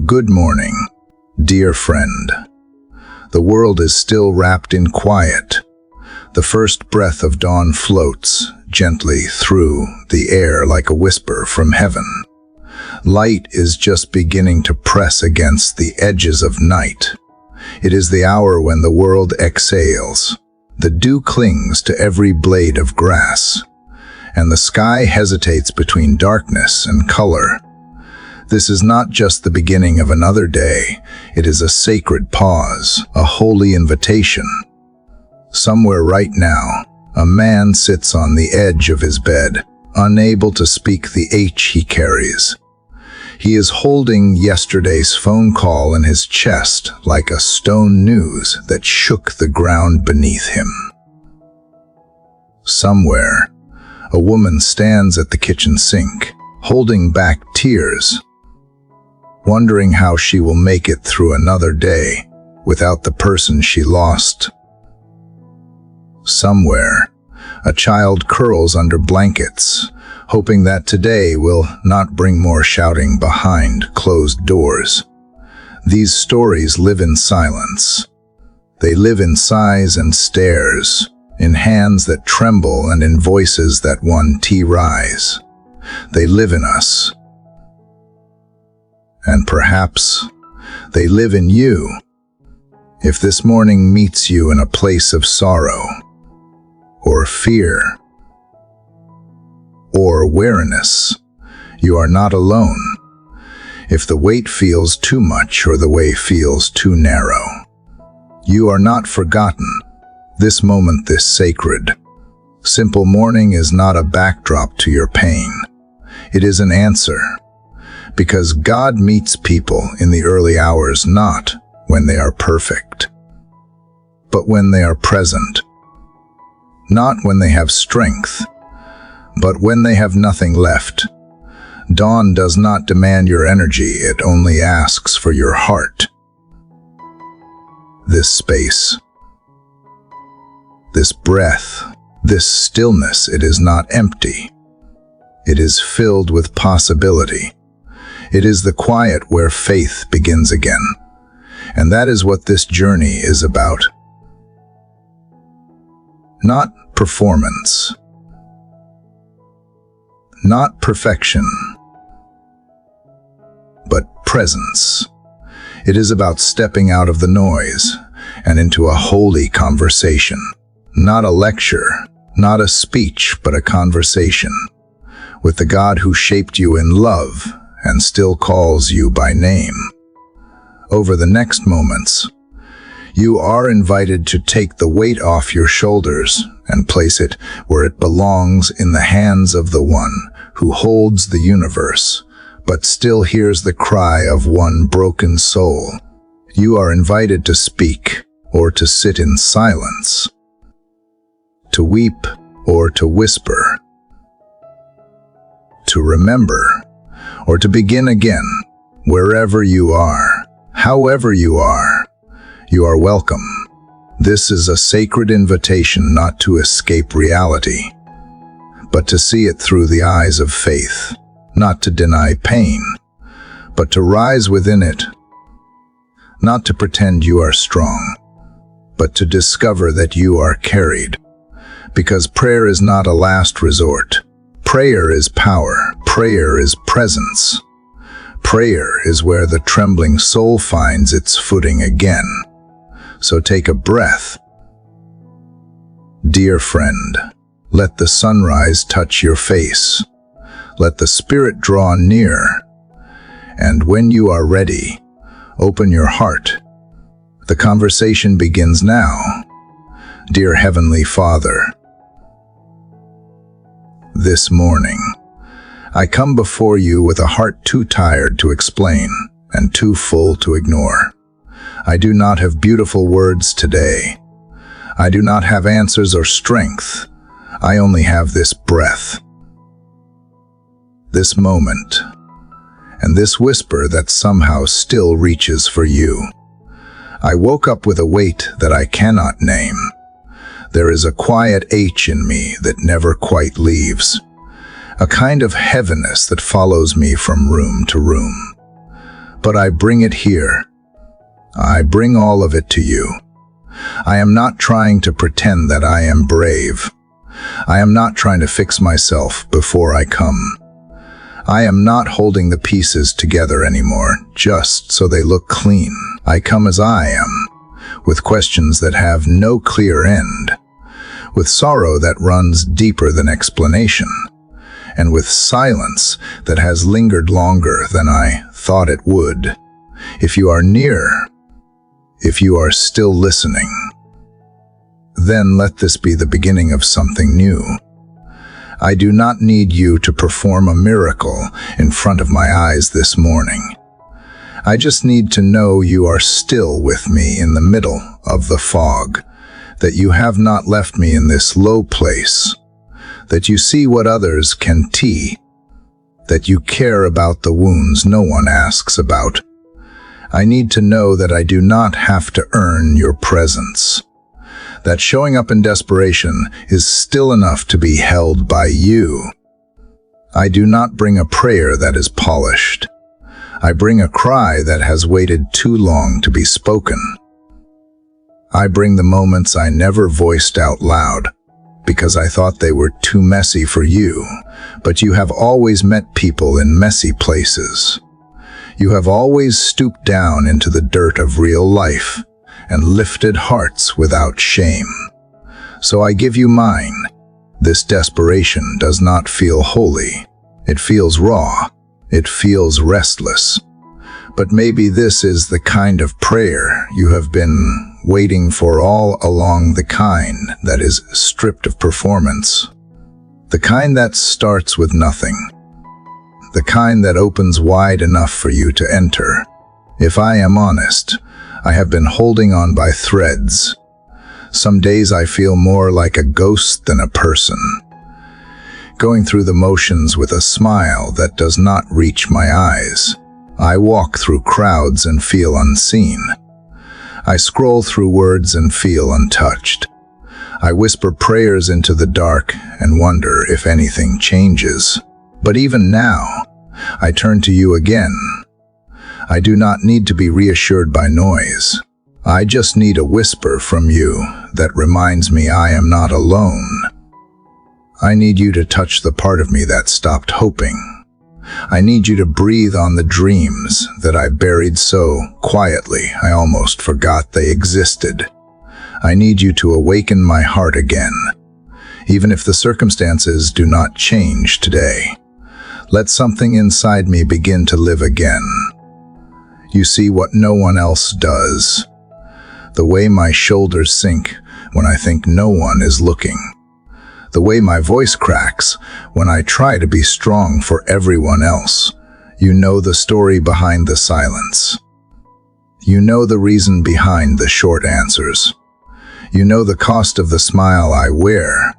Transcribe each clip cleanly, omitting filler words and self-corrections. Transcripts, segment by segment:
Good morning, dear friend. The world is still wrapped in quiet. The first breath of dawn floats gently through the air like a whisper from heaven. Light is just beginning to press against the edges of night. It is the hour when the world exhales. The dew clings to every blade of grass, and the sky hesitates between darkness and color. This is not just the beginning of another day. It is a sacred pause, a holy invitation. Somewhere right now, a man sits on the edge of his bed, unable to speak the H he carries. He is holding yesterday's phone call in his chest like a stone news that shook the ground beneath him. Somewhere, a woman stands at the kitchen sink, holding back tears, wondering how she will make it through another day without the person she lost. Somewhere, a child curls under blankets, hoping that today will not bring more shouting behind closed doors. These stories live in silence. They live in sighs and stares, in hands that tremble and in voices that want to rise. They live in us. And perhaps they live in you. If this morning meets you in a place of sorrow, or fear, or weariness, you are not alone. If the weight feels too much or the way feels too narrow, you are not forgotten. This moment, this sacred, simple morning is not a backdrop to your pain. It is an answer, because God meets people in the early hours not when they are perfect, but when they are present. Not when they have strength, but when they have nothing left. Dawn does not demand your energy, it only asks for your heart. This space, this breath, this stillness, it is not empty. It is filled with possibility. It is the quiet where faith begins again. And that is what this journey is about. Not performance, not perfection, but presence. It is about stepping out of the noise and into a holy conversation. Not a lecture, not a speech, but a conversation with the God who shaped you in love and still calls you by name. Over the next moments, you are invited to take the weight off your shoulders and place it where it belongs, in the hands of the one who holds the universe, but still hears the cry of one broken soul. You are invited to speak or to sit in silence, to weep or to whisper, to remember or to begin again. Wherever you are, however you are welcome. This is a sacred invitation not to escape reality, but to see it through the eyes of faith, not to deny pain, but to rise within it, not to pretend you are strong, but to discover that you are carried. Because prayer is not a last resort. Prayer is power. Prayer is presence. Prayer is where the trembling soul finds its footing again. So take a breath. Dear friend, let the sunrise touch your face. Let the Spirit draw near. And when you are ready, open your heart. The conversation begins now. Dear Heavenly Father, this morning, I come before you with a heart too tired to explain and too full to ignore. I do not have beautiful words today. I do not have answers or strength. I only have this breath, this moment, and this whisper that somehow still reaches for you. I woke up with a weight that I cannot name. There is a quiet H in me that never quite leaves, a kind of heaviness that follows me from room to room. but I bring it here. I bring all of it to you. I am not trying to pretend that I am brave. I am not trying to fix myself before I come. I am not holding the pieces together anymore, just so they look clean. I come as I am, with questions that have no clear end, with sorrow that runs deeper than explanation, and with silence that has lingered longer than I thought it would. If you are near, if you are still listening, then let this be the beginning of something new. I do not need you to perform a miracle in front of my eyes this morning. I just need to know you are still with me in the middle of the fog, that you have not left me in this low place, that you see what others can see, that you care about the wounds no one asks about. I need to know that I do not have to earn your presence, that showing up in desperation is still enough to be held by you. I do not bring a prayer that is polished. I bring a cry that has waited too long to be spoken. I bring the moments I never voiced out loud, because I thought they were too messy for you, but you have always met people in messy places. You have always stooped down into the dirt of real life and lifted hearts without shame. So I give you mine. This desperation does not feel holy. It feels raw. It feels restless. But maybe this is the kind of prayer you have been waiting for all along, the kind that is stripped of performance, the kind that starts with nothing, the kind that opens wide enough for you to enter. If I am honest, I have been holding on by threads. Some days I feel more like a ghost than a person, going through the motions with a smile that does not reach my eyes. I walk through crowds and feel unseen. I scroll through words and feel untouched. I whisper prayers into the dark and wonder if anything changes. But even now, I turn to you again. I do not need to be reassured by noise. I just need a whisper from you that reminds me I am not alone. I need you to touch the part of me that stopped hoping. I need you to breathe on the dreams that I buried so quietly I almost forgot they existed. I need you to awaken my heart again, even if the circumstances do not change today. Let something inside me begin to live again. You see what no one else does. The way my shoulders sink when I think no one is looking. The way my voice cracks when I try to be strong for everyone else. You know the story behind the silence. You know the reason behind the short answers. You know the cost of the smile I wear.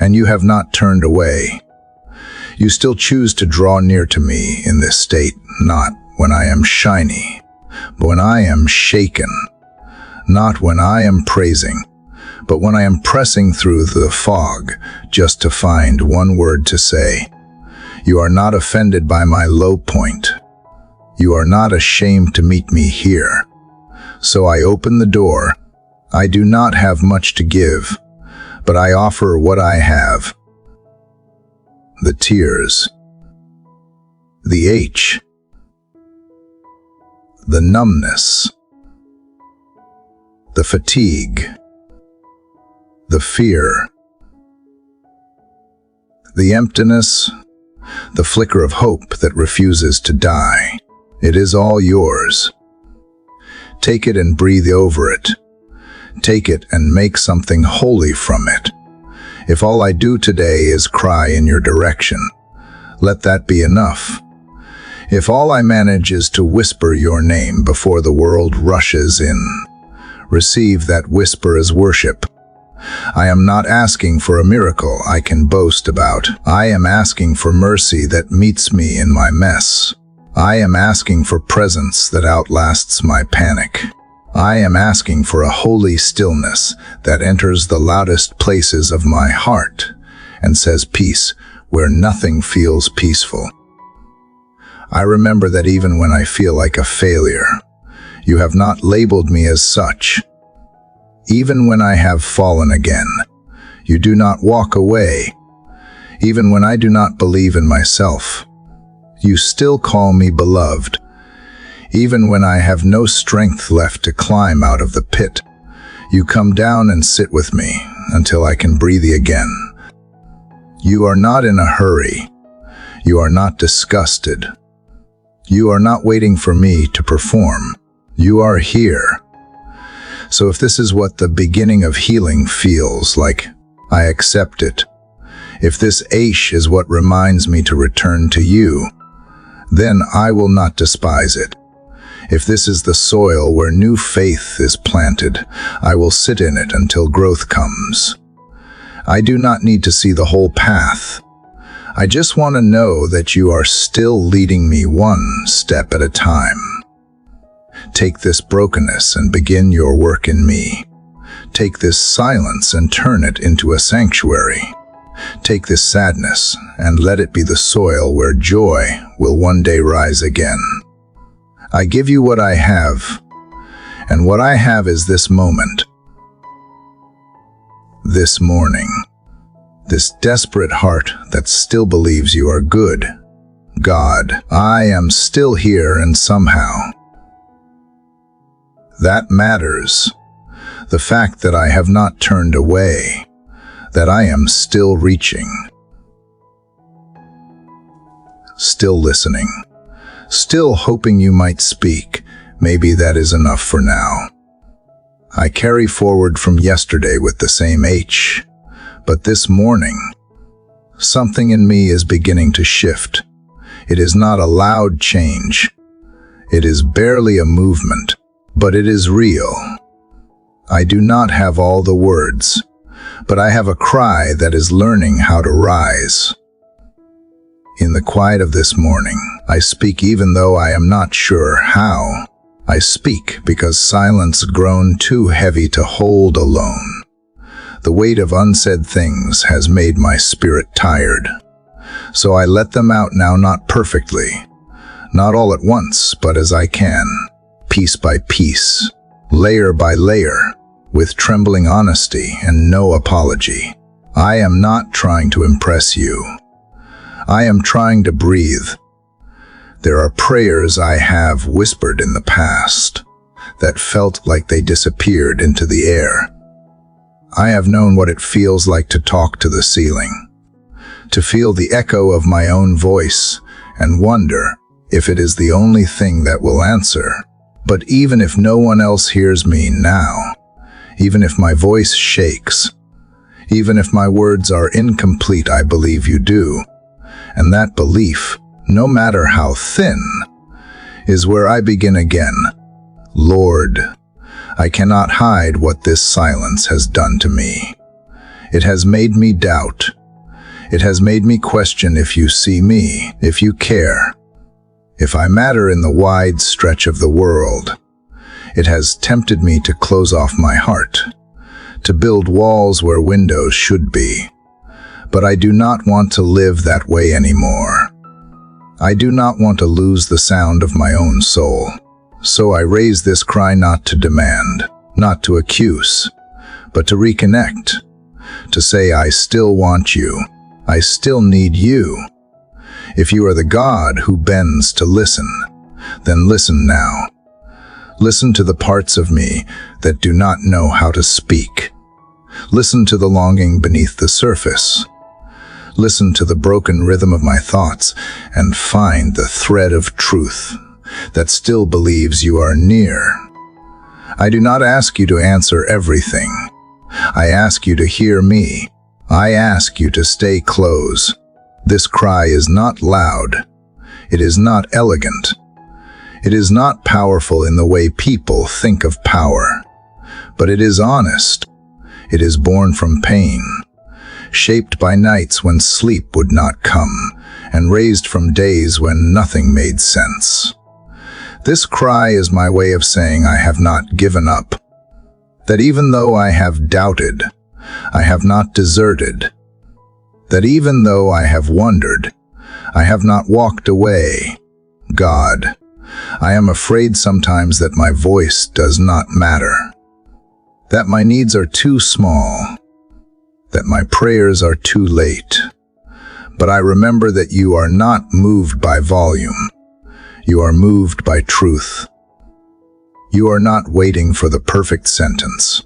And you have not turned away. You still choose to draw near to me in this state, not when I am shiny, but when I am shaken. Not when I am praising, but when I am pressing through the fog just to find one word to say. You are not offended by my low point. You are not ashamed to meet me here. So I open the door. I do not have much to give, but I offer what I have. The tears, the ache, the numbness, the fatigue, the fear, the emptiness, the flicker of hope that refuses to die. It is all yours. Take it and breathe over it. Take it and make something holy from it. If all I do today is cry in your direction, let that be enough. If all I manage is to whisper your name before the world rushes in, receive that whisper as worship. I am not asking for a miracle I can boast about. I am asking for mercy that meets me in my mess. I am asking for presence that outlasts my panic. I am asking for a holy stillness that enters the loudest places of my heart and says peace where nothing feels peaceful. I remember that even when I feel like a failure, you have not labeled me as such. Even when I have fallen again, you do not walk away. Even when I do not believe in myself, you still call me beloved. Even when I have no strength left to climb out of the pit, you come down and sit with me until I can breathe again. You are not in a hurry. You are not disgusted. You are not waiting for me to perform. You are here. So if this is what the beginning of healing feels like, I accept it. If this ache is what reminds me to return to you, then I will not despise it. If this is the soil where new faith is planted, I will sit in it until growth comes. I do not need to see the whole path. I just want to know that you are still leading me one step at a time. Take this brokenness and begin your work in me. Take this silence and turn it into a sanctuary. Take this sadness and let it be the soil where joy will one day rise again. I give you what I have, and what I have is this moment, this morning, this desperate heart that still believes you are good. God, I am still here, and somehow that matters. The fact that I have not turned away, that I am still reaching, still listening, still hoping you might speak. Maybe that is enough for now. I carry forward from yesterday with the same H, but this morning, something in me is beginning to shift. It is not a loud change. It is barely a movement, but it is real. I do not have all the words, but I have a cry that is learning how to rise. In the quiet of this morning, I speak even though I am not sure how. I speak because silence grown too heavy to hold alone. The weight of unsaid things has made my spirit tired. So I let them out now, not perfectly, not all at once, but as I can, piece by piece, layer by layer, with trembling honesty and no apology. I am not trying to impress you. I am trying to breathe. There are prayers I have whispered in the past that felt like they disappeared into the air. I have known what it feels like to talk to the ceiling, to feel the echo of my own voice and wonder if it is the only thing that will answer. But even if no one else hears me now, even if my voice shakes, even if my words are incomplete, I believe you do. And that belief, no matter how thin, is where I begin again. Lord, I cannot hide what this silence has done to me. It has made me doubt. It has made me question if you see me, if you care, if I matter in the wide stretch of the world. It has tempted me to close off my heart, to build walls where windows should be. But I do not want to live that way anymore. I do not want to lose the sound of my own soul. So I raise this cry not to demand, not to accuse, but to reconnect, to say I still want you. I still need you. If you are the God who bends to listen, then listen now. Listen to the parts of me that do not know how to speak. Listen to the longing beneath the surface. Listen to the broken rhythm of my thoughts and find the thread of truth that still believes you are near. I do not ask you to answer everything. I ask you to hear me. I ask you to stay close. This cry is not loud. It is not elegant. It is not powerful in the way people think of power. But it is honest. It is born from pain, shaped by nights when sleep would not come, and raised from days when nothing made sense. This cry is my way of saying I have not given up, that even though I have doubted, I have not deserted, that even though I have wondered, I have not walked away. God, I am afraid sometimes that my voice does not matter, that my needs are too small, that my prayers are too late. But I remember that you are not moved by volume. You are moved by truth. You are not waiting for the perfect sentence.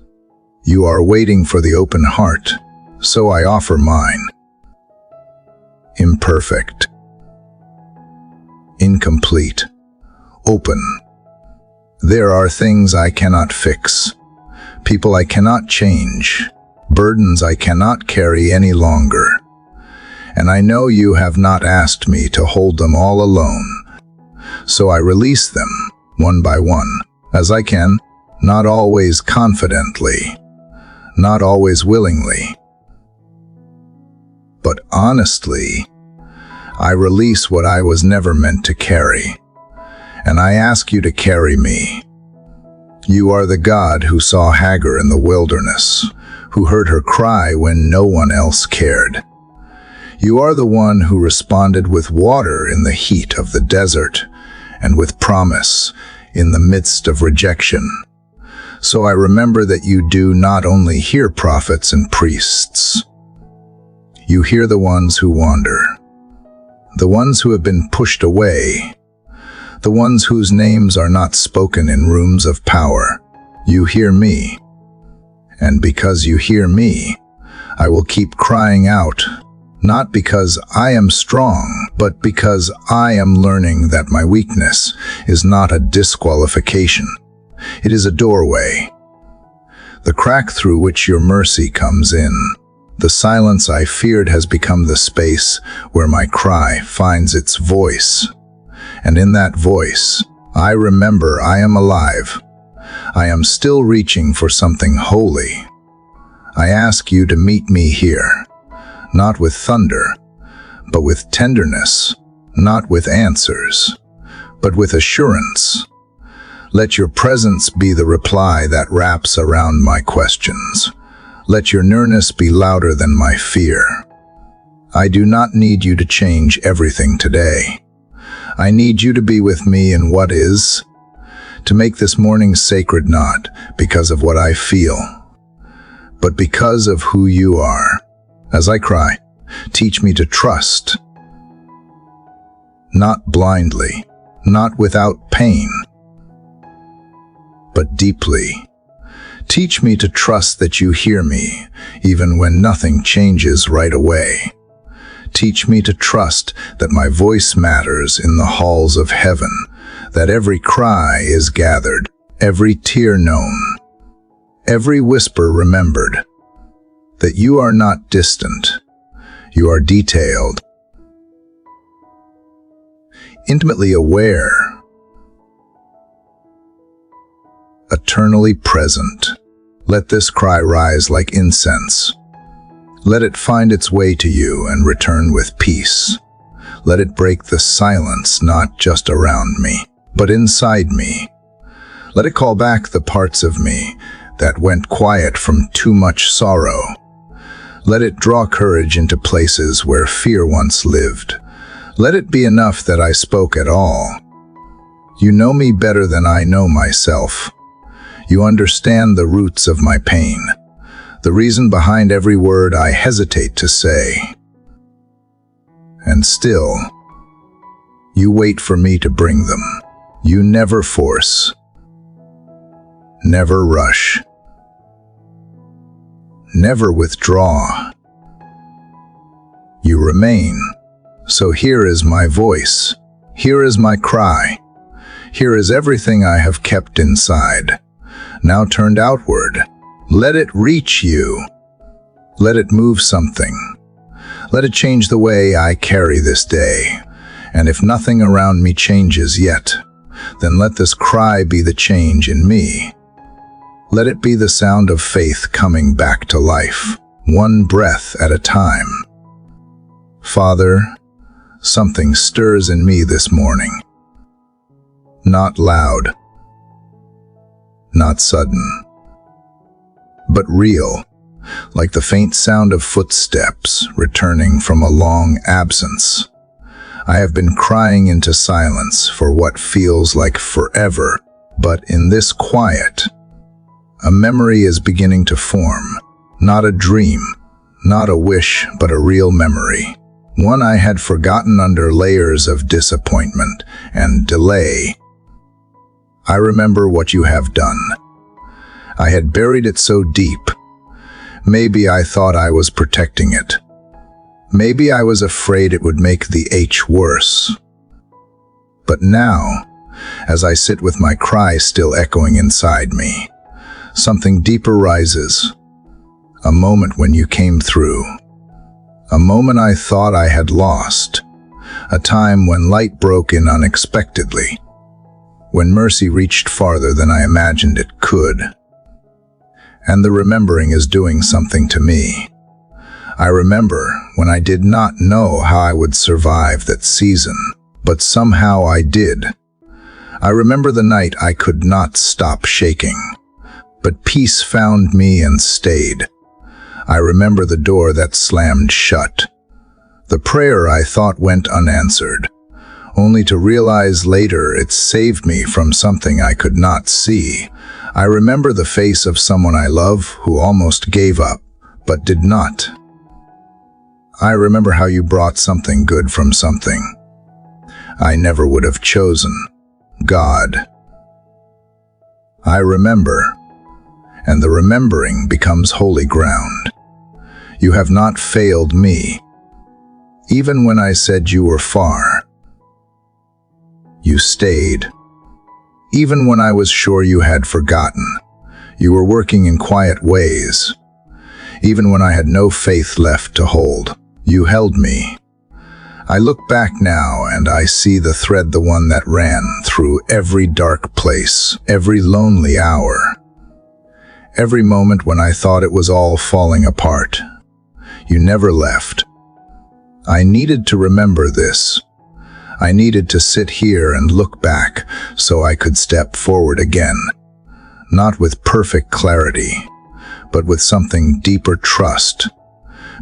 You are waiting for the open heart, so I offer mine. Imperfect, incomplete, open. There are things I cannot fix, people I cannot change, burdens I cannot carry any longer. And I know you have not asked me to hold them all alone. So I release them, one by one, as I can, not always confidently, not always willingly. But honestly, I release what I was never meant to carry, and I ask you to carry me. You are the God who saw Hagar in the wilderness, who heard her cry when no one else cared. You are the one who responded with water in the heat of the desert, and with promise in the midst of rejection. So I remember that you do not only hear prophets and priests. You hear the ones who wander, the ones who have been pushed away, the ones whose names are not spoken in rooms of power. You hear me, and because you hear me, I will keep crying out, not because I am strong, but because I am learning that my weakness is not a disqualification. It is a doorway, the crack through which your mercy comes in. The silence I feared has become the space where my cry finds its voice. And in that voice, I remember I am alive. I am still reaching for something holy. I ask you to meet me here, not with thunder, but with tenderness, not with answers, but with assurance. Let your presence be the reply that wraps around my questions. Let your nearness be louder than my fear. I do not need you to change everything today. I need you to be with me in what is, to make this morning sacred not because of what I feel, but because of who you are. As I cry, teach me to trust, not blindly, not without pain, but deeply. Teach me to trust that you hear me, even when nothing changes right away. Teach me to trust that my voice matters in the halls of heaven, that every cry is gathered, every tear known, every whisper remembered, that you are not distant, you are detailed, intimately aware, eternally present. Let this cry rise like incense. Let it find its way to you and return with peace. Let it break the silence not just around me, but inside me. Let it call back the parts of me that went quiet from too much sorrow. Let it draw courage into places where fear once lived. Let it be enough that I spoke at all. You know me better than I know myself. You understand the roots of my pain, the reason behind every word I hesitate to say. And still, you wait for me to bring them. You never force, never rush, never withdraw. You remain. So here is my voice. Here is my cry. Here is everything I have kept inside, now turned outward. Let it reach you. Let it move something. Let it change the way I carry this day. And if nothing around me changes yet, then let this cry be the change in me. Let it be the sound of faith coming back to life, one breath at a time. Father, something stirs in me this morning. Not loud, not sudden, but real, like the faint sound of footsteps returning from a long absence. I have been crying into silence for what feels like forever, but in this quiet, a memory is beginning to form. Not a dream, not a wish, but a real memory. One I had forgotten under layers of disappointment and delay. I remember what you have done. I had buried it so deep. Maybe I thought I was protecting it. Maybe I was afraid it would make the H worse. But now, as I sit with my cry still echoing inside me, something deeper rises. A moment when you came through. A moment I thought I had lost. A time when light broke in unexpectedly. When mercy reached farther than I imagined it could. And the remembering is doing something to me. I remember when I did not know how I would survive that season, but somehow I did. I remember the night I could not stop shaking, but peace found me and stayed. I remember the door that slammed shut, the prayer I thought went unanswered, only to realize later it saved me from something I could not see. I remember the face of someone I love who almost gave up, but did not. I remember how you brought something good from something I never would have chosen. God. I remember, and the remembering becomes holy ground. You have not failed me. Even when I said you were far, you stayed. Even when I was sure you had forgotten, you were working in quiet ways. Even when I had no faith left to hold, you held me. I look back now and I see the thread, the one that ran through every dark place, every lonely hour, every moment when I thought it was all falling apart. You never left. I needed to remember this. I needed to sit here and look back so I could step forward again, not with perfect clarity, but with something deeper, trust.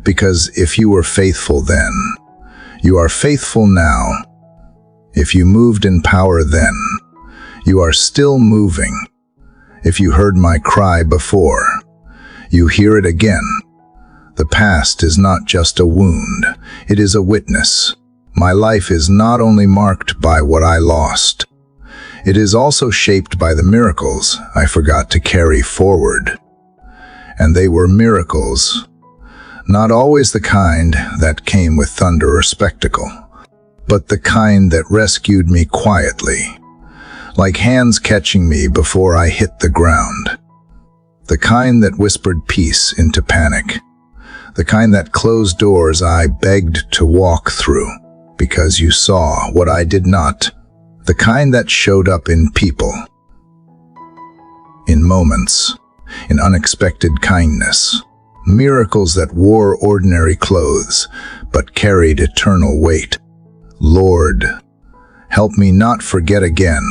Because if you were faithful then, you are faithful now. If you moved in power then, you are still moving. If you heard my cry before, you hear it again. The past is not just a wound, it is a witness. My life is not only marked by what I lost, it is also shaped by the miracles I forgot to carry forward. And they were miracles. Not always the kind that came with thunder or spectacle, but the kind that rescued me quietly, like hands catching me before I hit the ground. The kind that whispered peace into panic. The kind that closed doors I begged to walk through because you saw what I did not. The kind that showed up in people, in moments, in unexpected kindness. Miracles that wore ordinary clothes, but carried eternal weight. Lord, help me not forget again.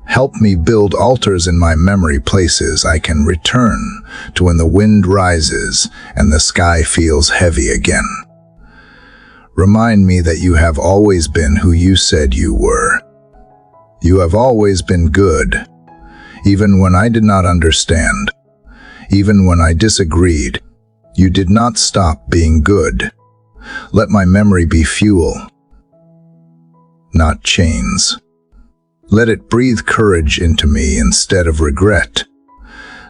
Help me build altars in my memory, places I can return to when the wind rises and the sky feels heavy again. Remind me that you have always been who you said you were. You have always been good, even when I did not understand, even when I disagreed. You did not stop being good. Let my memory be fuel, not chains. Let it breathe courage into me instead of regret.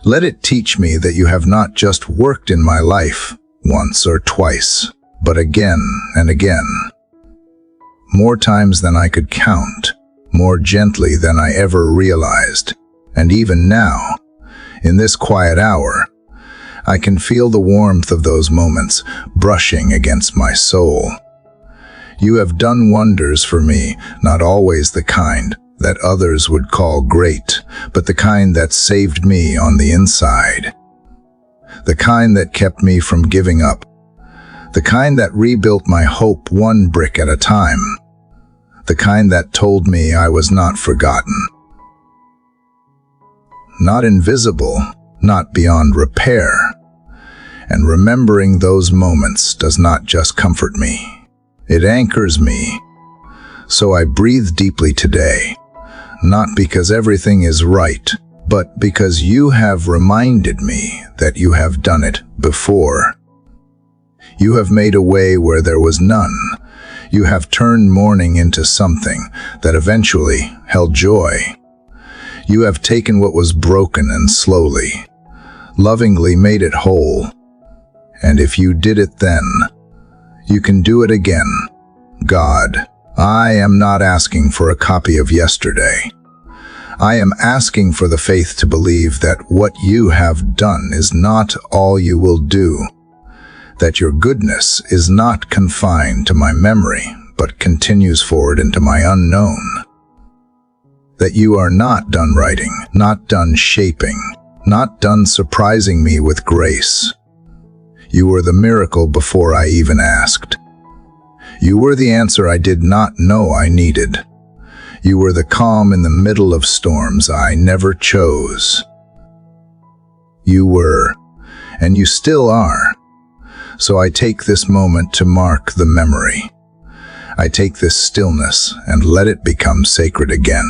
Let it teach me that you have not just worked in my life once or twice, but again and again. More times than I could count, more gently than I ever realized. And even now, in this quiet hour, I can feel the warmth of those moments brushing against my soul. You have done wonders for me, not always the kind that others would call great, but the kind that saved me on the inside. The kind that kept me from giving up. The kind that rebuilt my hope one brick at a time. The kind that told me I was not forgotten. Not invisible, not beyond repair. And remembering those moments does not just comfort me. It anchors me. So I breathe deeply today, not because everything is right, but because you have reminded me that you have done it before. You have made a way where there was none. You have turned mourning into something that eventually held joy. You have taken what was broken and slowly, lovingly made it whole. And if you did it then, you can do it again. God, I am not asking for a copy of yesterday. I am asking for the faith to believe that what you have done is not all you will do, that your goodness is not confined to my memory, but continues forward into my unknown, that you are not done writing, not done shaping, not done surprising me with grace. You were the miracle before I even asked. You were the answer I did not know I needed. You were the calm in the middle of storms I never chose. You were, and you still are. So I take this moment to mark the memory. I take this stillness and let it become sacred again.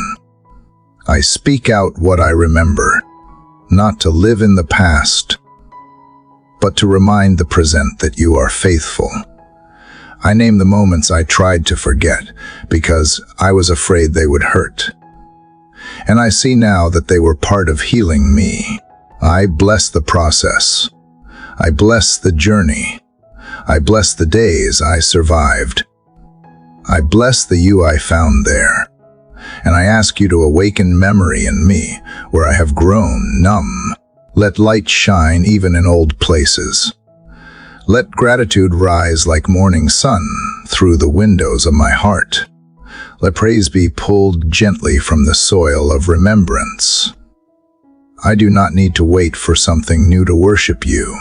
I speak out what I remember, not to live in the past, but to remind the present that you are faithful. I name the moments I tried to forget because I was afraid they would hurt. And I see now that they were part of healing me. I bless the process. I bless the journey. I bless the days I survived. I bless the you I found there. And I ask you to awaken memory in me where I have grown numb. Let light shine even in old places. Let gratitude rise like morning sun through the windows of my heart. Let praise be pulled gently from the soil of remembrance. I do not need to wait for something new to worship you.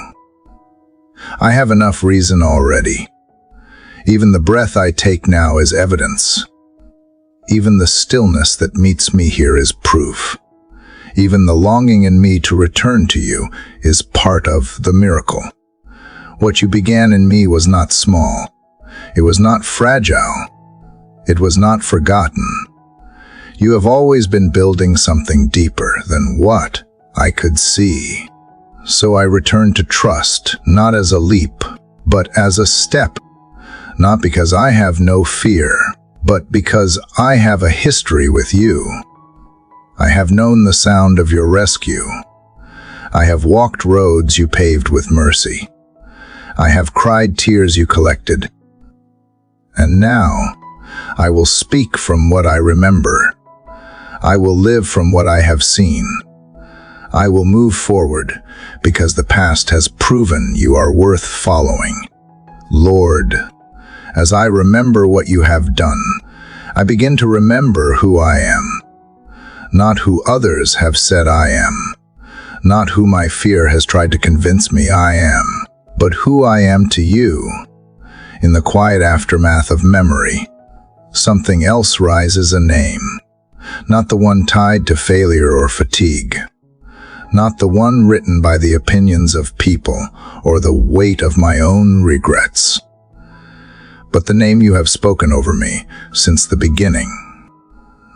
I have enough reason already. Even the breath I take now is evidence. Even the stillness that meets me here is proof. Even the longing in me to return to you is part of the miracle. What you began in me was not small. It was not fragile. It was not forgotten. You have always been building something deeper than what I could see. So I return to trust, not as a leap, but as a step. Not because I have no fear, but because I have a history with you. I have known the sound of your rescue. I have walked roads you paved with mercy. I have cried tears you collected. And now, I will speak from what I remember. I will live from what I have seen. I will move forward because the past has proven you are worth following. Lord, as I remember what you have done, I begin to remember who I am. Not who others have said I am. Not who my fear has tried to convince me I am, but who I am to you. In the quiet aftermath of memory, something else rises a name. Not the one tied to failure or fatigue. Not the one written by the opinions of people or the weight of my own regrets. But the name you have spoken over me since the beginning.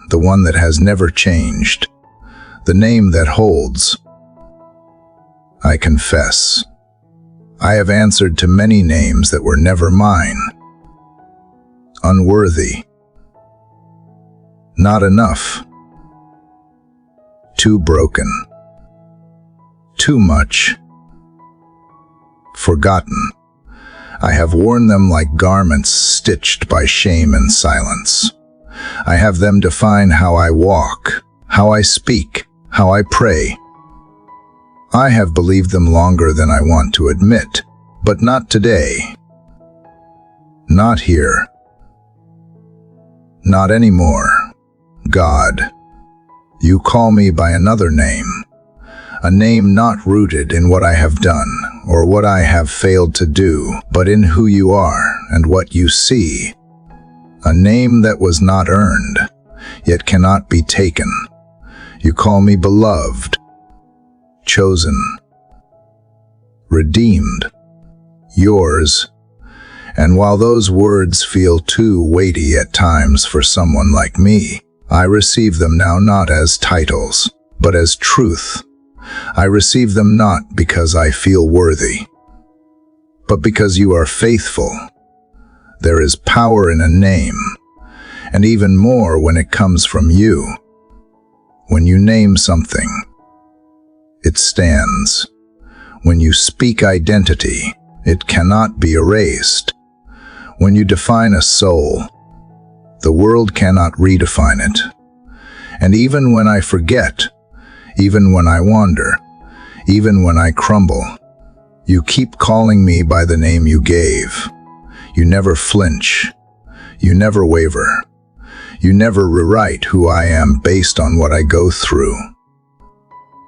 The one that has never changed. The name that holds. I confess, I have answered to many names that were never mine. Unworthy. Not enough. Too broken. Too much. Forgotten. I have worn them like garments stitched by shame and silence. I have them define how I walk, how I speak, how I pray. I have believed them longer than I want to admit, but not today. Not here. Not anymore. God, you call me by another name. A name not rooted in what I have done or what I have failed to do, but in who you are and what you see. A name that was not earned, yet cannot be taken. You call me beloved, chosen, redeemed, yours, And while those words feel too weighty at times for someone like me, I receive them now not as titles, but as truth. I receive them not because I feel worthy, but because you are faithful. There is power in a name, and even more when it comes from you. When you name something, it stands. When you speak identity, it cannot be erased. When you define a soul, the world cannot redefine it. And even when I forget, even when I wander, even when I crumble, you keep calling me by the name you gave. You never flinch. You never waver. You never rewrite who I am based on what I go through.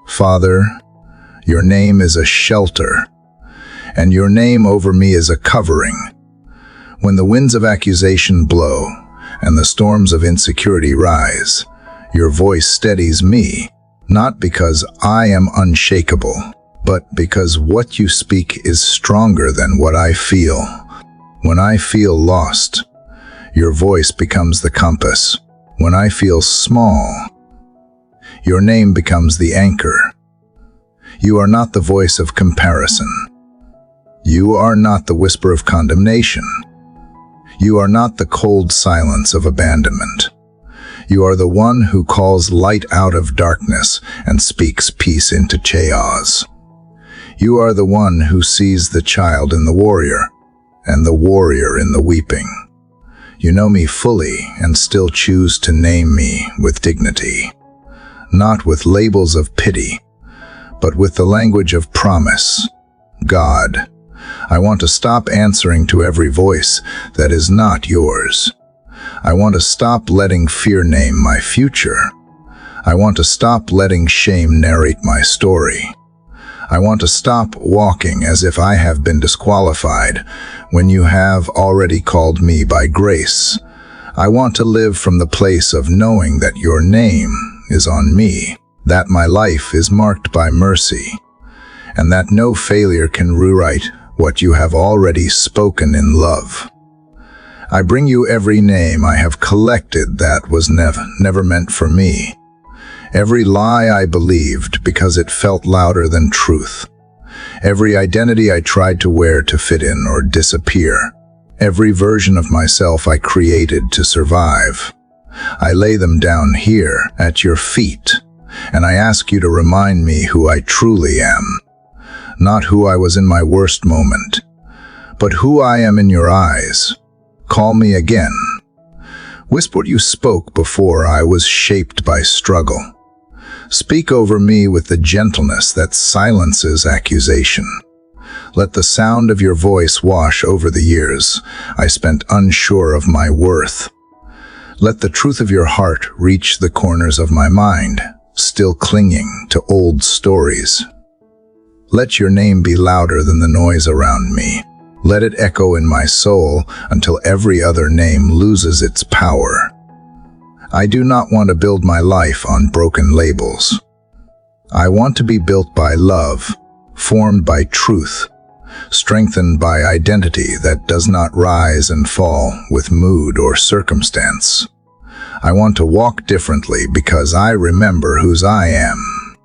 Father, your name is a shelter, and your name over me is a covering. When the winds of accusation blow and the storms of insecurity rise, your voice steadies me, not because I am unshakable, but because what you speak is stronger than what I feel. When I feel lost, your voice becomes the compass. When I feel small, your name becomes the anchor. You are not the voice of comparison. You are not the whisper of condemnation. You are not the cold silence of abandonment. You are the one who calls light out of darkness and speaks peace into chaos. You are the one who sees the child in the warrior and the warrior in the weeping. You know me fully and still choose to name me with dignity, not with labels of pity, but with the language of promise. God, I want to stop answering to every voice that is not yours. I want to stop letting fear name my future. I want to stop letting shame narrate my story. I want to stop walking as if I have been disqualified when you have already called me by grace. I want to live from the place of knowing that your name is on me, that my life is marked by mercy, and that no failure can rewrite what you have already spoken in love. I bring you every name I have collected that was never meant for me. Every lie I believed because it felt louder than truth. Every identity I tried to wear to fit in or disappear. Every version of myself I created to survive. I lay them down here at your feet, and I ask you to remind me who I truly am. Not who I was in my worst moment, but who I am in your eyes. Call me again. Whisper what you spoke before I was shaped by struggle. Speak over me with the gentleness that silences accusation. Let the sound of your voice wash over the years I spent unsure of my worth. Let the truth of your heart reach the corners of my mind, still clinging to old stories. Let your name be louder than the noise around me. Let it echo in my soul until every other name loses its power. I do not want to build my life on broken labels. I want to be built by love, formed by truth, strengthened by identity that does not rise and fall with mood or circumstance. I want to walk differently because I remember whose I am.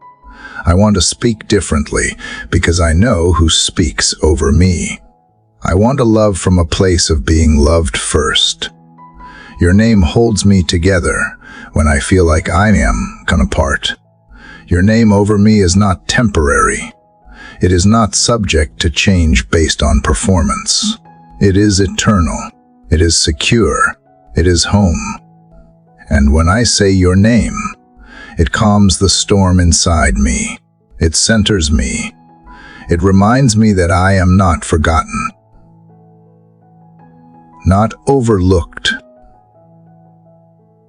I want to speak differently because I know who speaks over me. I want to love from a place of being loved first. Your name holds me together when I feel like I am come apart. Your name over me is not temporary. It is not subject to change based on performance. It is eternal. It is secure. It is home. And when I say your name, it calms the storm inside me. It centers me. It reminds me that I am not forgotten, not overlooked,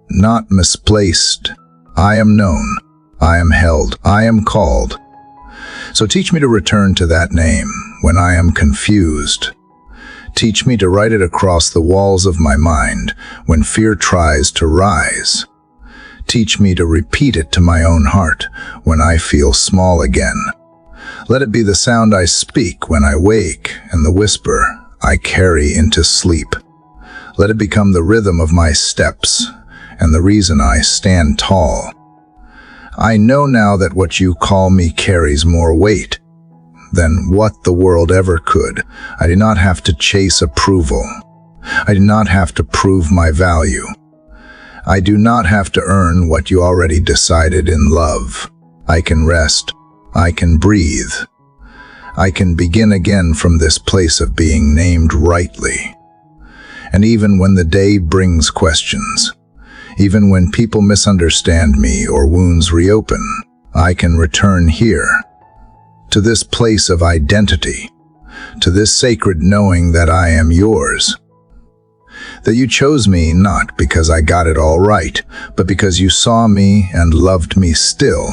not misplaced. I am known. I am held. I am called. So teach me to return to that name when I am confused. Teach me to write it across the walls of my mind when fear tries to rise. Teach me to repeat it to my own heart when I feel small again. Let it be the sound I speak when I wake and the whisper I carry into sleep. Let it become the rhythm of my steps and the reason I stand tall. I know now that what you call me carries more weight than what the world ever could. I do not have to chase approval. I do not have to prove my value. I do not have to earn what you already decided in love. I can rest. I can breathe. I can begin again from this place of being named rightly. And even when the day brings questions, even when people misunderstand me or wounds reopen, I can return here, to this place of identity, to this sacred knowing that I am yours. That you chose me not because I got it all right, but because you saw me and loved me still.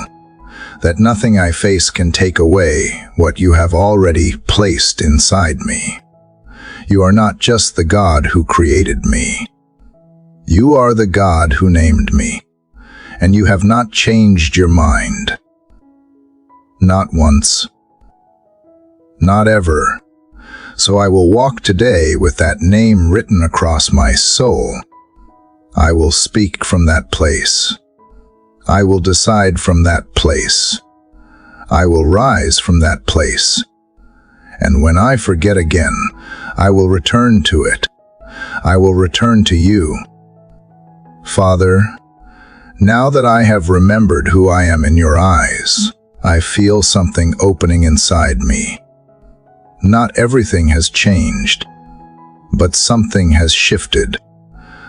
That nothing I face can take away what you have already placed inside me. You are not just the God who created me. You are the God who named me, and you have not changed your mind. Not once. Not ever. So I will walk today with that name written across my soul. I will speak from that place. I will decide from that place. I will rise from that place. And when I forget again, I will return to it. I will return to you. Father, now that I have remembered who I am in your eyes, I feel something opening inside me. Not everything has changed, but something has shifted.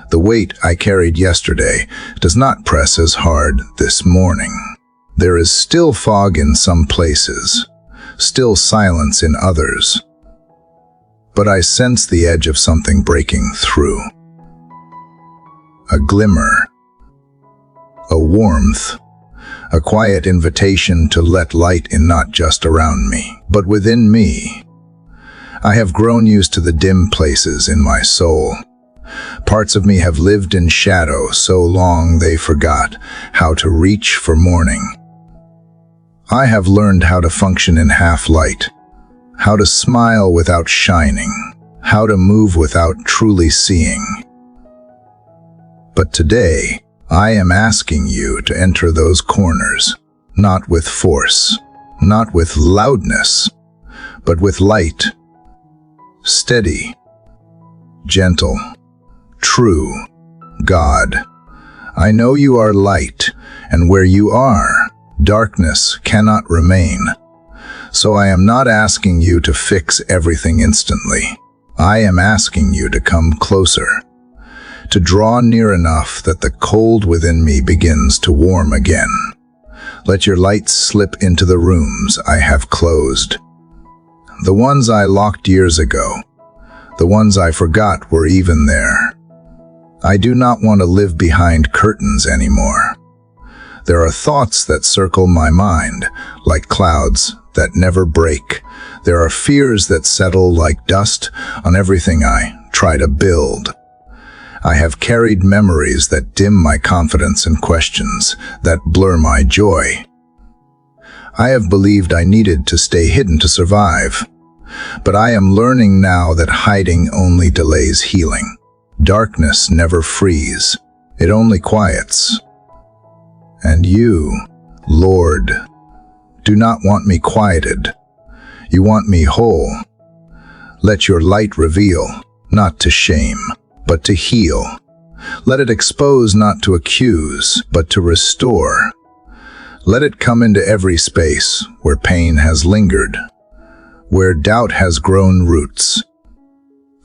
The weight I carried yesterday does not press as hard this morning. There is still fog in some places, still silence in others. But I sense the edge of something breaking through. A glimmer, a warmth, a quiet invitation to let light in not just around me, but within me. I have grown used to the dim places in my soul. Parts of me have lived in shadow so long they forgot how to reach for morning. I have learned how to function in half-light, how to smile without shining, how to move without truly seeing. But today, I am asking you to enter those corners, not with force, not with loudness, but with light. Steady, gentle, true, God. I know you are light, and where you are, darkness cannot remain. So I am not asking you to fix everything instantly. I am asking you to come closer, to draw near enough that the cold within me begins to warm again. Let your light slip into the rooms I have closed. The ones I locked years ago, the ones I forgot were even there. I do not want to live behind curtains anymore. There are thoughts that circle my mind, like clouds that never break. There are fears that settle like dust on everything I try to build. I have carried memories that dim my confidence and questions that blur my joy. I have believed I needed to stay hidden to survive. But I am learning now that hiding only delays healing. Darkness never frees. It only quiets. And you, Lord, do not want me quieted. You want me whole. Let your light reveal, not to shame, but to heal. Let it expose, not to accuse, but to restore. Let it come into every space where pain has lingered, where doubt has grown roots,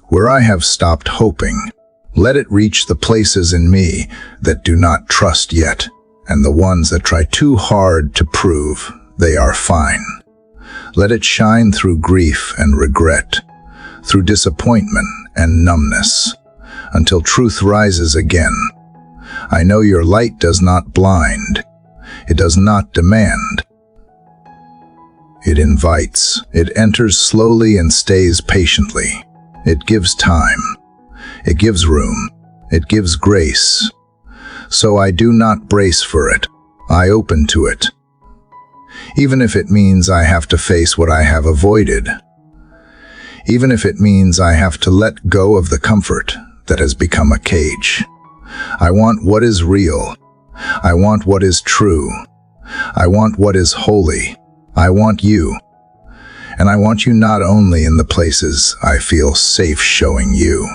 where I have stopped hoping. Let it reach the places in me that do not trust yet, and the ones that try too hard to prove they are fine. Let it shine through grief and regret, through disappointment and numbness, until truth rises again. I know your light does not blind. It does not demand. It invites. It enters slowly and stays patiently. It gives time. It gives room. It gives grace. So I do not brace for it. I open to it. Even if it means I have to face what I have avoided. even if it means I have to let go of the comfort that has become a cage. I want what is real. I want what is true. I want what is holy. I want you. And I want you not only in the places I feel safe showing you,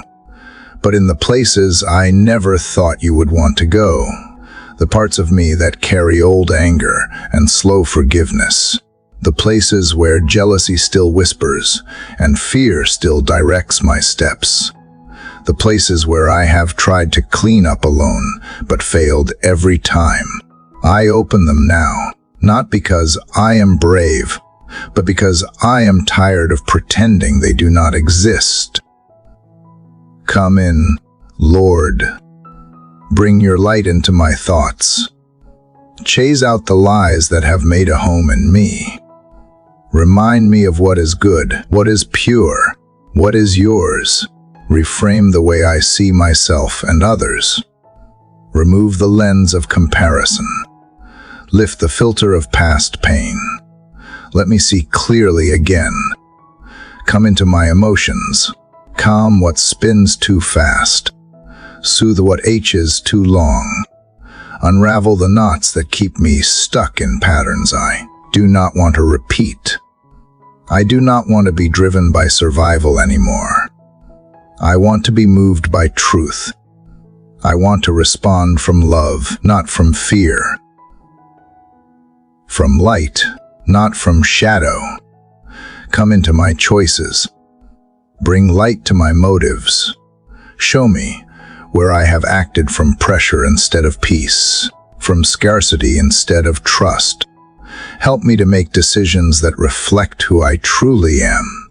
but in the places I never thought you would want to go, the parts of me that carry old anger and slow forgiveness, the places where jealousy still whispers and fear still directs my steps, the places where I have tried to clean up alone but failed every time. I open them now, not because I am brave, but because I am tired of pretending they do not exist. Come in, Lord. Bring your light into my thoughts. Chase out the lies that have made a home in me. Remind me of what is good, what is pure, what is yours. Reframe the way I see myself and others. Remove the lens of comparison. Lift the filter of past pain. Let me see clearly again. Come into my emotions. Calm what spins too fast. Soothe what aches too long. Unravel the knots that keep me stuck in patterns I do not want to repeat. I do not want to be driven by survival anymore. I want to be moved by truth. I want to respond from love, not from fear. From light, not from shadow. Come into my choices. Bring light to my motives. Show me where I have acted from pressure instead of peace, from scarcity instead of trust. Help me to make decisions that reflect who I truly am,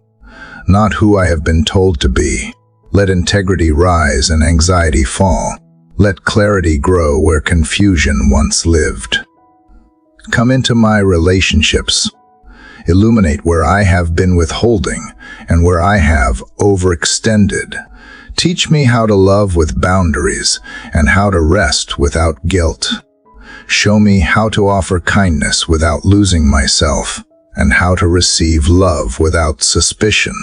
not who I have been told to be. Let integrity rise and anxiety fall. Let clarity grow where confusion once lived. Come into my relationships. Illuminate where I have been withholding and where I have overextended. Teach me how to love with boundaries and how to rest without guilt. Show me how to offer kindness without losing myself and how to receive love without suspicion.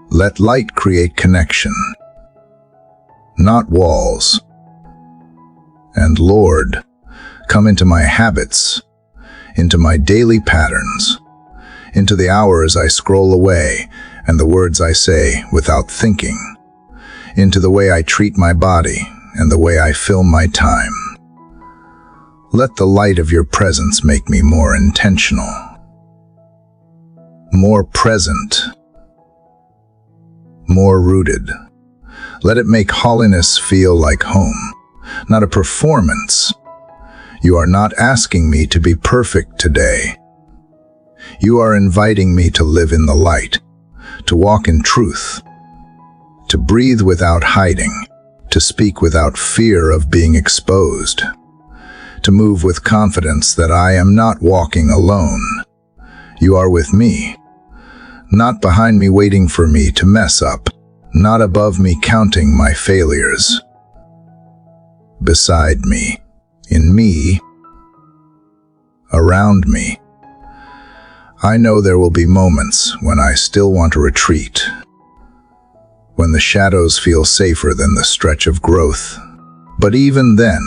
Let light create connection, not walls. And Lord, come into my habits, into my daily patterns, into the hours I scroll away and the words I say without thinking, into the way I treat my body and the way I fill my time. Let the light of your presence make me more intentional, more present, more rooted. Let it make holiness feel like home, not a performance. You are not asking me to be perfect today. You are inviting me to live in the light, to walk in truth, to breathe without hiding, to speak without fear of being exposed, to move with confidence that I am not walking alone. You are with me, not behind me waiting for me to mess up, not above me counting my failures. Beside me, in me, around me. I know there will be moments when I still want to retreat, when the shadows feel safer than the stretch of growth. But even then,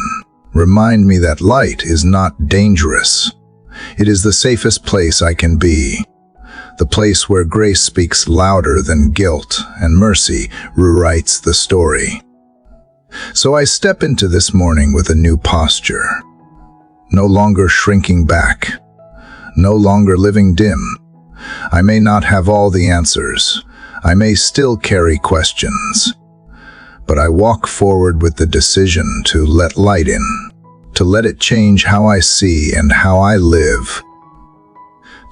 remind me that light is not dangerous. It is the safest place I can be, the place where grace speaks louder than guilt and mercy rewrites the story. So I step into this morning with a new posture, no longer shrinking back, no longer living dim. I may not have all the answers. I may still carry questions. But I walk forward with the decision to let light in, to let it change how I see and how I live,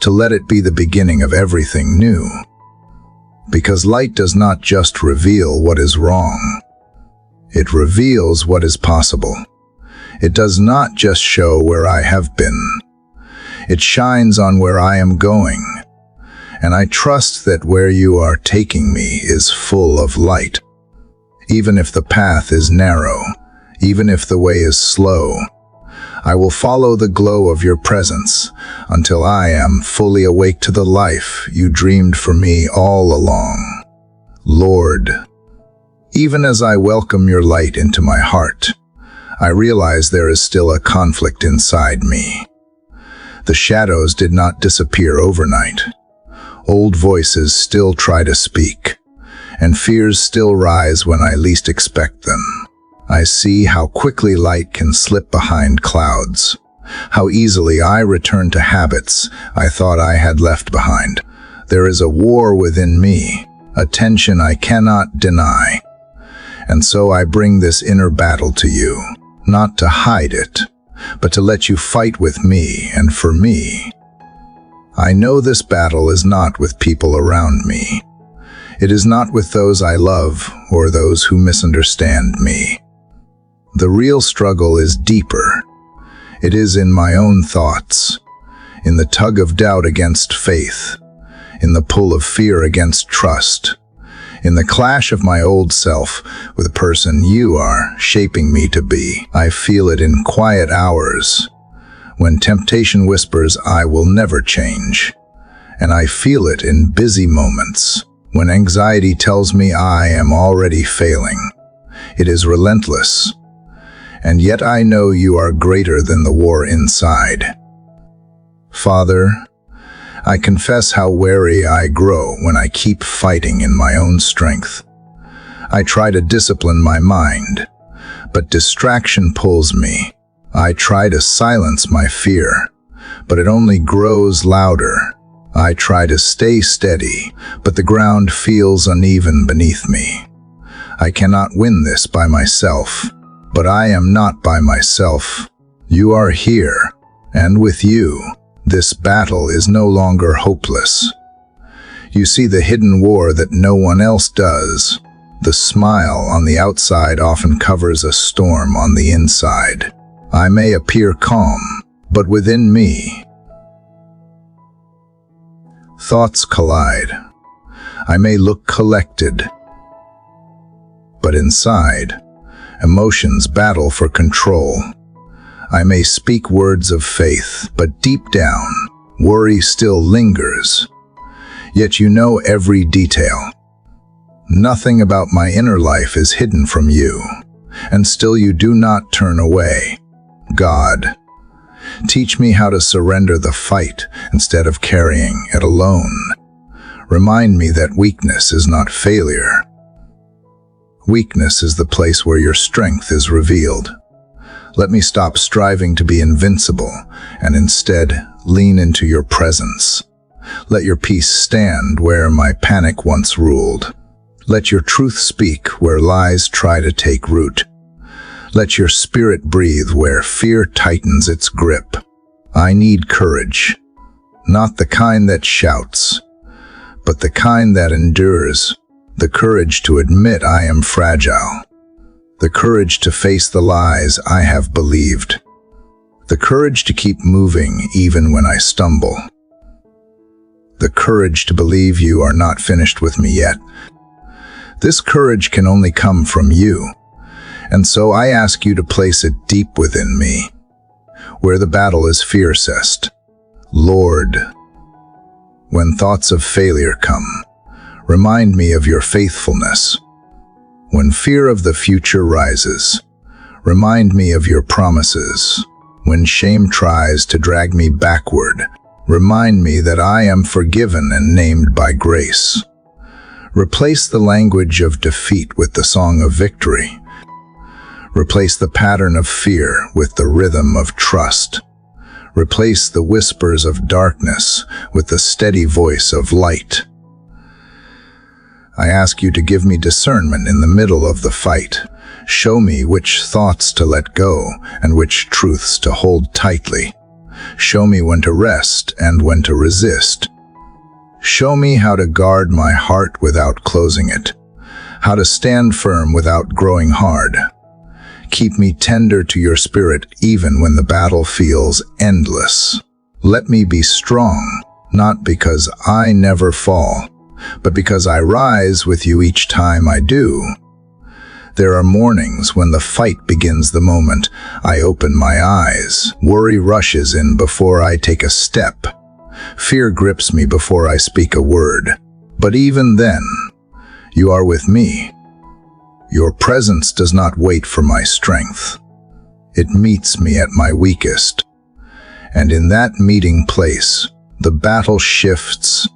to let it be the beginning of everything new. Because light does not just reveal what is wrong. It reveals what is possible. It does not just show where I have been. It shines on where I am going. And I trust that where you are taking me is full of light. Even if the path is narrow, even if the way is slow, I will follow the glow of your presence until I am fully awake to the life you dreamed for me all along. Lord, even as I welcome your light into my heart, I realize there is still a conflict inside me. The shadows did not disappear overnight. Old voices still try to speak, and fears still rise when I least expect them. I see how quickly light can slip behind clouds, how easily I return to habits I thought I had left behind. There is a war within me, a tension I cannot deny. And so I bring this inner battle to you, not to hide it, but to let you fight with me and for me. I know this battle is not with people around me. It is not with those I love or those who misunderstand me. The real struggle is deeper. It is in my own thoughts, in the tug of doubt against faith, in the pull of fear against trust, in the clash of my old self with the person you are shaping me to be. I feel it in quiet hours, when temptation whispers I will never change, and I feel it in busy moments, when anxiety tells me I am already failing. It is relentless, and yet I know you are greater than the war inside. Father, I confess how weary I grow when I keep fighting in my own strength. I try to discipline my mind, but distraction pulls me. I try to silence my fear, but it only grows louder. I try to stay steady, but the ground feels uneven beneath me. I cannot win this by myself, but I am not by myself. You are here, and with you, this battle is no longer hopeless. You see the hidden war that no one else does. The smile on the outside often covers a storm on the inside. I may appear calm, but within me, thoughts collide. I may look collected, but inside, emotions battle for control. I may speak words of faith, but deep down, worry still lingers. Yet you know every detail. Nothing about my inner life is hidden from you, and still you do not turn away. God, teach me how to surrender the fight instead of carrying it alone. Remind me that weakness is not failure. Weakness is the place where your strength is revealed. Let me stop striving to be invincible and instead lean into your presence. Let your peace stand where my panic once ruled. Let your truth speak where lies try to take root. Let your spirit breathe where fear tightens its grip. I need courage, not the kind that shouts, but the kind that endures. The courage to admit I am fragile. The courage to face the lies I have believed. The courage to keep moving even when I stumble. The courage to believe you are not finished with me yet. This courage can only come from you, and so I ask you to place it deep within me, where the battle is fiercest. Lord, when thoughts of failure come, remind me of your faithfulness. When fear of the future rises, remind me of your promises. When shame tries to drag me backward, remind me that I am forgiven and named by grace. Replace the language of defeat with the song of victory. Replace the pattern of fear with the rhythm of trust. Replace the whispers of darkness with the steady voice of light. I ask you to give me discernment in the middle of the fight. Show me which thoughts to let go and which truths to hold tightly. Show me when to rest and when to resist. Show me how to guard my heart without closing it, how to stand firm without growing hard. Keep me tender to your spirit even when the battle feels endless. Let me be strong, not because I never fall, but because I rise with you each time I do. There are mornings when the fight begins the moment I open my eyes. Worry rushes in before I take a step. Fear grips me before I speak a word. But even then, you are with me. Your presence does not wait for my strength. It meets me at my weakest. And in that meeting place, the battle shifts.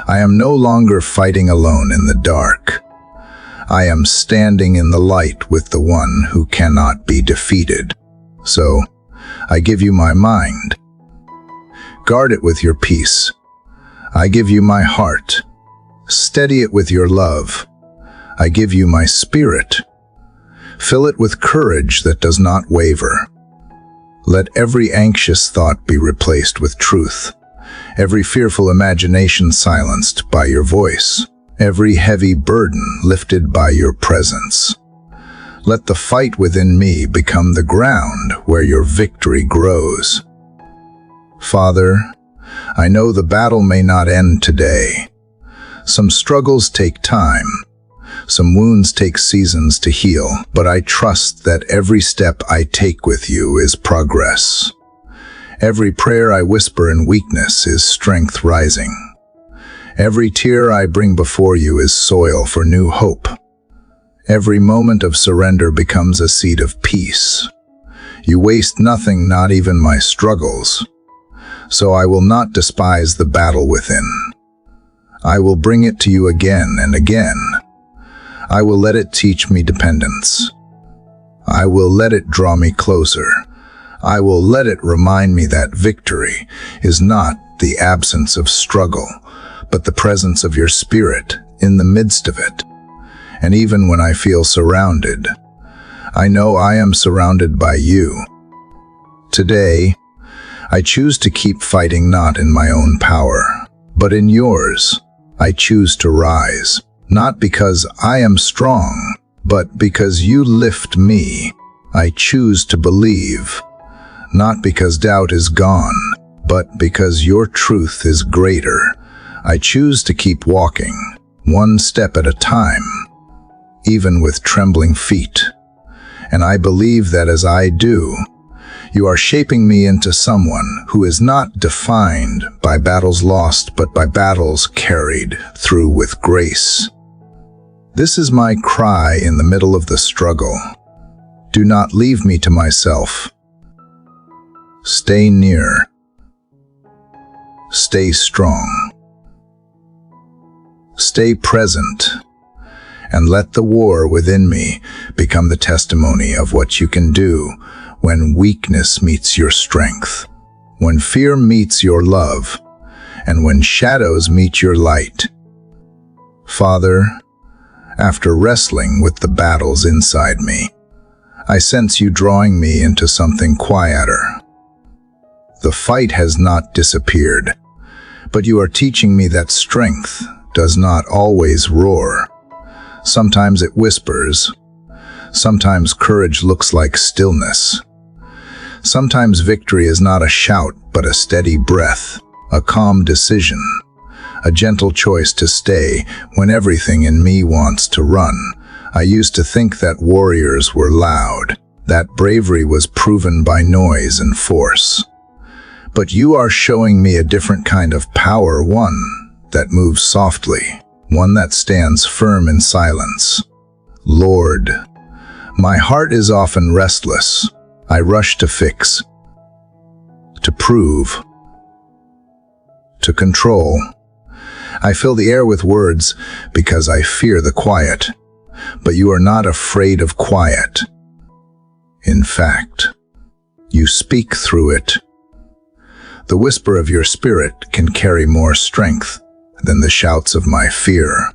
I am no longer fighting alone in the dark. I am standing in the light with the one who cannot be defeated. So, I give you my mind. Guard it with your peace. I give you my heart. Steady it with your love. I give you my spirit. Fill it with courage that does not waver. Let every anxious thought be replaced with truth. Every fearful imagination silenced by your voice. Every heavy burden lifted by your presence. Let the fight within me become the ground where your victory grows. Father, I know the battle may not end today. Some struggles take time. Some wounds take seasons to heal, but I trust that every step I take with you is progress. Every prayer I whisper in weakness is strength rising. Every tear I bring before you is soil for new hope. Every moment of surrender becomes a seed of peace. You waste nothing, not even my struggles. So I will not despise the battle within. I will bring it to you again and again. I will let it teach me dependence. I will let it draw me closer. I will let it remind me that victory is not the absence of struggle, but the presence of your spirit in the midst of it. And even when I feel surrounded, I know I am surrounded by you. Today, I choose to keep fighting not in my own power, but in yours. I choose to rise, not because I am strong, but because you lift me. I choose to believe, not because doubt is gone, but because your truth is greater. I choose to keep walking, one step at a time, even with trembling feet. And I believe that as I do, you are shaping me into someone who is not defined by battles lost, but by battles carried through with grace. This is my cry in the middle of the struggle. Do not leave me to myself. Stay near. Stay strong. Stay present. And let the war within me become the testimony of what you can do when weakness meets your strength, when fear meets your love, and when shadows meet your light. Father, after wrestling with the battles inside me, I sense you drawing me into something quieter. The fight has not disappeared, but you are teaching me that strength does not always roar. Sometimes it whispers. Sometimes courage looks like stillness. Sometimes victory is not a shout, but a steady breath, a calm decision, a gentle choice to stay when everything in me wants to run. I used to think that warriors were loud, that bravery was proven by noise and force. But you are showing me a different kind of power, one that moves softly, one that stands firm in silence. Lord, my heart is often restless. I rush to fix, to prove, to control. I fill the air with words because I fear the quiet. But you are not afraid of quiet. In fact, you speak through it. The whisper of your spirit can carry more strength than the shouts of my fear.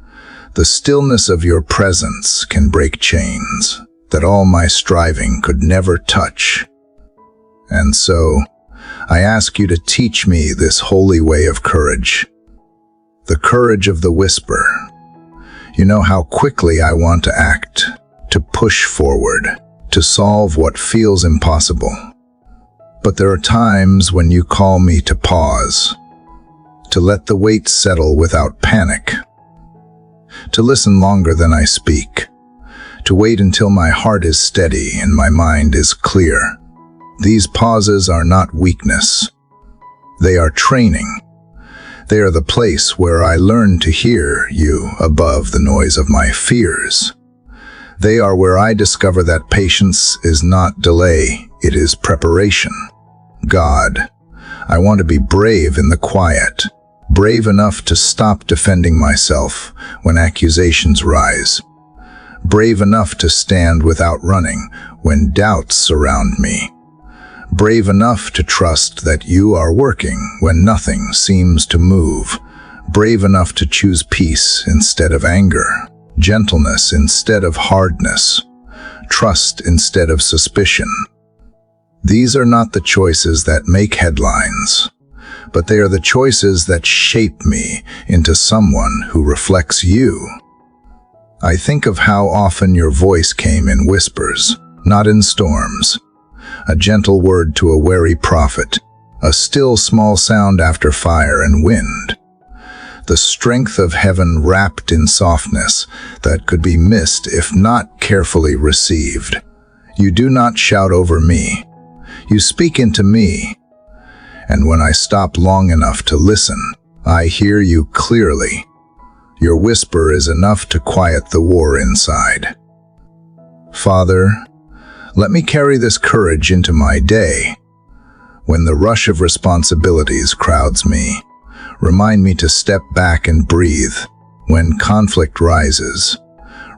The stillness of your presence can break chains that all my striving could never touch. And so, I ask you to teach me this holy way of courage. The courage of the whisper. You know how quickly I want to act, to push forward, to solve what feels impossible. But there are times when you call me to pause, to let the weight settle without panic, to listen longer than I speak, to wait until my heart is steady and my mind is clear. These pauses are not weakness. They are training. They are the place where I learn to hear you above the noise of my fears. They are where I discover that patience is not delay, it is preparation. God, I want to be brave in the quiet, brave enough to stop defending myself when accusations rise, brave enough to stand without running when doubts surround me, brave enough to trust that you are working when nothing seems to move, brave enough to choose peace instead of anger, gentleness instead of hardness, trust instead of suspicion. These are not the choices that make headlines, but they are the choices that shape me into someone who reflects you. I think of how often your voice came in whispers, not in storms. A gentle word to a wary prophet, a still small sound after fire and wind. The strength of heaven wrapped in softness that could be missed if not carefully received. You do not shout over me. You speak into me. And when I stop long enough to listen, I hear you clearly. Your whisper is enough to quiet the war inside. Father, let me carry this courage into my day. When the rush of responsibilities crowds me, remind me to step back and breathe. When conflict rises,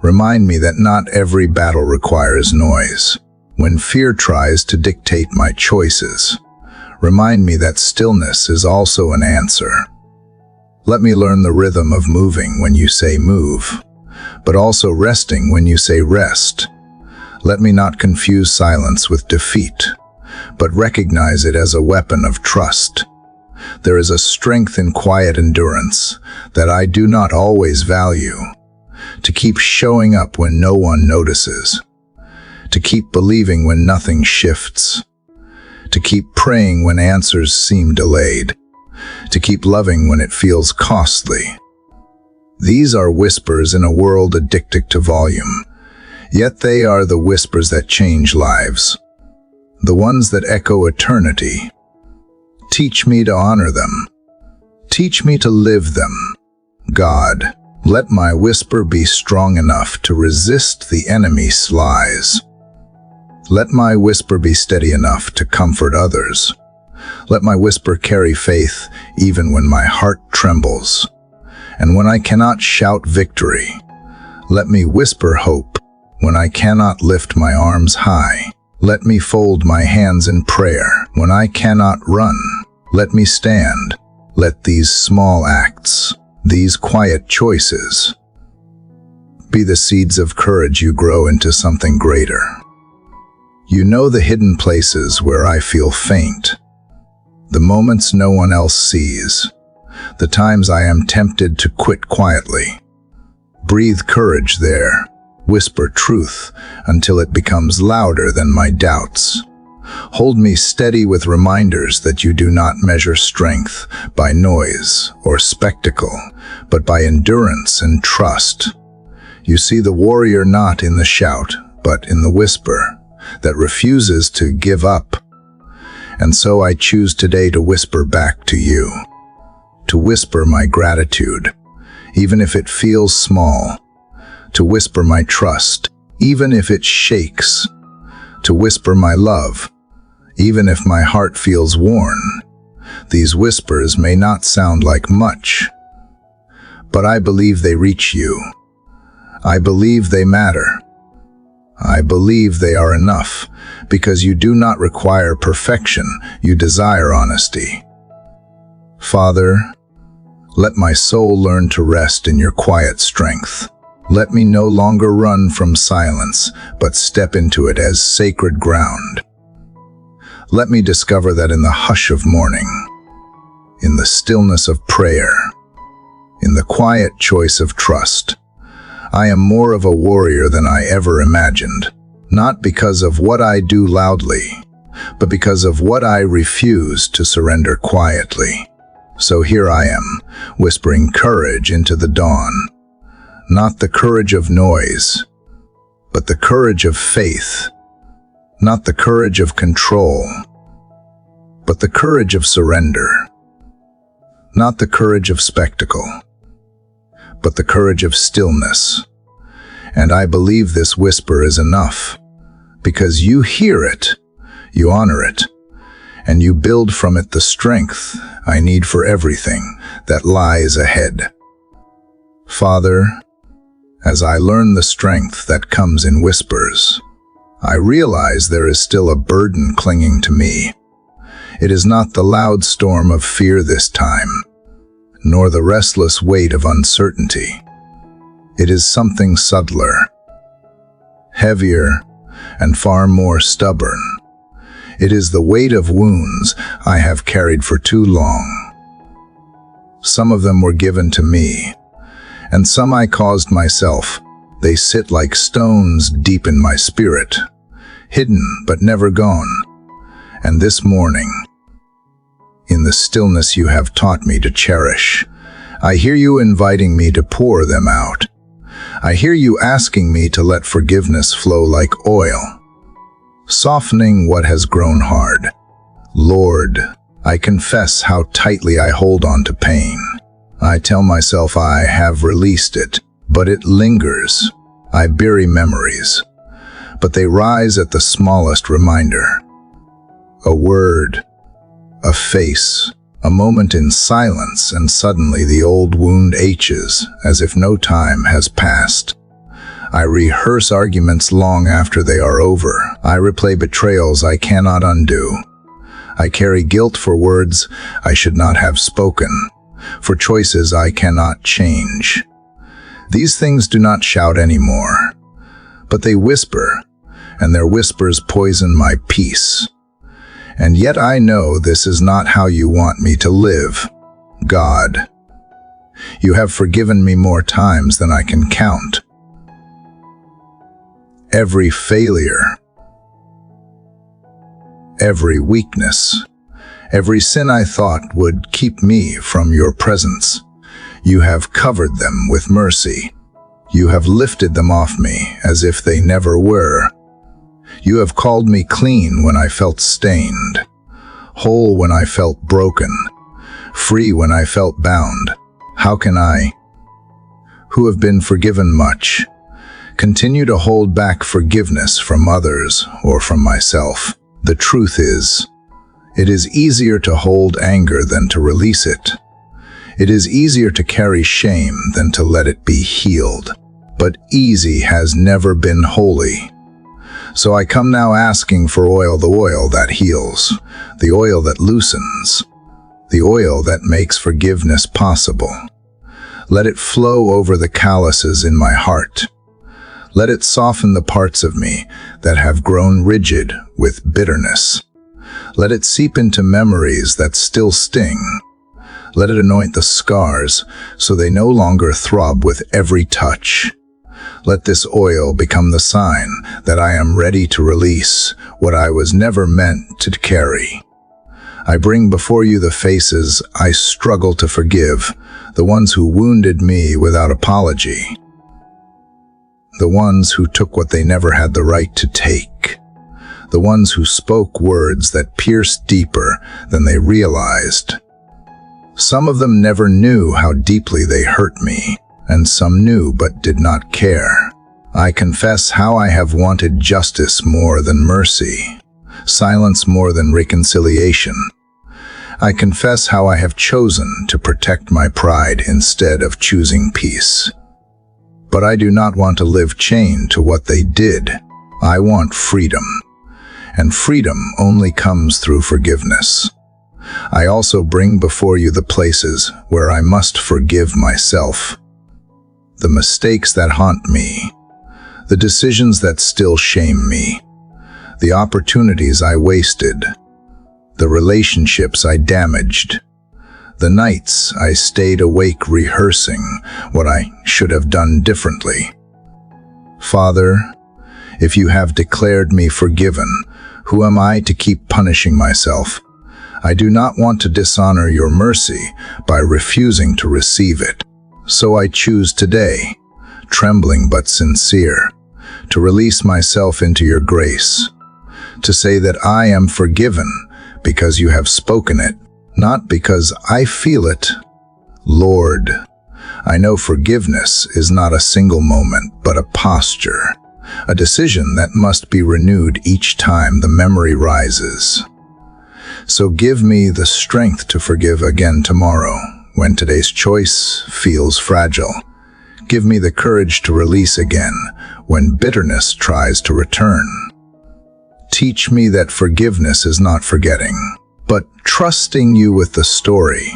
remind me that not every battle requires noise. When fear tries to dictate my choices, remind me that stillness is also an answer. Let me learn the rhythm of moving when you say move, but also resting when you say rest. Let me not confuse silence with defeat, but recognize it as a weapon of trust. There is a strength in quiet endurance that I do not always value. To keep showing up when no one notices. To keep believing when nothing shifts. To keep praying when answers seem delayed. To keep loving when it feels costly. These are whispers in a world addicted to volume. Yet they are the whispers that change lives. The ones that echo eternity. Teach me to honor them. Teach me to live them. God, let my whisper be strong enough to resist the enemy's lies. Let my whisper be steady enough to comfort others. Let my whisper carry faith even when my heart trembles. And when I cannot shout victory, let me whisper hope. When I cannot lift my arms high, let me fold my hands in prayer. When I cannot run, let me stand. Let these small acts, these quiet choices, be the seeds of courage you grow into something greater. You know the hidden places where I feel faint, the moments no one else sees, the times I am tempted to quit quietly. Breathe courage there. Whisper truth until it becomes louder than my doubts. Hold me steady with reminders that you do not measure strength by noise or spectacle, but by endurance and trust. You see the warrior not in the shout, but in the whisper that refuses to give up. And so I choose today to whisper back to you, to whisper my gratitude, even if it feels small, to whisper my trust, even if it shakes, to whisper my love, even if my heart feels worn. These whispers may not sound like much, but I believe they reach you. I believe they matter. I believe they are enough, because you do not require perfection, you desire honesty. Father, let my soul learn to rest in your quiet strength. Let me no longer run from silence, but step into it as sacred ground. Let me discover that in the hush of morning, in the stillness of prayer, in the quiet choice of trust, I am more of a warrior than I ever imagined, not because of what I do loudly, but because of what I refuse to surrender quietly. So here I am, whispering courage into the dawn. Not the courage of noise, but the courage of faith, not the courage of control, but the courage of surrender, not the courage of spectacle, but the courage of stillness. And I believe this whisper is enough, because you hear it, you honor it, and you build from it the strength I need for everything that lies ahead. Father, as I learn the strength that comes in whispers, I realize there is still a burden clinging to me. It is not the loud storm of fear this time, nor the restless weight of uncertainty. It is something subtler, heavier, and far more stubborn. It is the weight of wounds I have carried for too long. Some of them were given to me, and some I caused myself. They sit like stones deep in my spirit, hidden but never gone. And this morning, in the stillness you have taught me to cherish, I hear you inviting me to pour them out. I hear you asking me to let forgiveness flow like oil, softening what has grown hard. Lord, I confess how tightly I hold on to pain. I tell myself I have released it, but it lingers. I bury memories, but they rise at the smallest reminder. A word, a face, a moment in silence, and suddenly the old wound aches as if no time has passed. I rehearse arguments long after they are over. I replay betrayals I cannot undo. I carry guilt for words I should not have spoken, for choices I cannot change. These things do not shout anymore, but they whisper, and their whispers poison my peace. And yet I know this is not how you want me to live. God, you have forgiven me more times than I can count. Every failure, every weakness, every sin I thought would keep me from your presence, you have covered them with mercy. You have lifted them off me as if they never were. You have called me clean when I felt stained, whole when I felt broken, free when I felt bound. How can I, who have been forgiven much, continue to hold back forgiveness from others or from myself? The truth is, it is easier to hold anger than to release it. It is easier to carry shame than to let it be healed. But easy has never been holy. So I come now asking for oil, the oil that heals, the oil that loosens, the oil that makes forgiveness possible. Let it flow over the calluses in my heart. Let it soften the parts of me that have grown rigid with bitterness. Let it seep into memories that still sting. Let it anoint the scars so they no longer throb with every touch. Let this oil become the sign that I am ready to release what I was never meant to carry. I bring before you the faces I struggle to forgive, the ones who wounded me without apology, the ones who took what they never had the right to take, the ones who spoke words that pierced deeper than they realized. Some of them never knew how deeply they hurt me, and some knew but did not care. I confess how I have wanted justice more than mercy, silence more than reconciliation. I confess how I have chosen to protect my pride instead of choosing peace. But I do not want to live chained to what they did. I want freedom, and freedom only comes through forgiveness. I also bring before you the places where I must forgive myself, the mistakes that haunt me, the decisions that still shame me, the opportunities I wasted, the relationships I damaged, the nights I stayed awake rehearsing what I should have done differently. Father, if you have declared me forgiven, who am I to keep punishing myself? I do not want to dishonor your mercy by refusing to receive it. So I choose today, trembling but sincere, to release myself into your grace, to say that I am forgiven because you have spoken it, not because I feel it. Lord, I know forgiveness is not a single moment, but a posture, a decision that must be renewed each time the memory rises. So give me the strength to forgive again tomorrow, when today's choice feels fragile. Give me the courage to release again, when bitterness tries to return. Teach me that forgiveness is not forgetting, but trusting you with the story,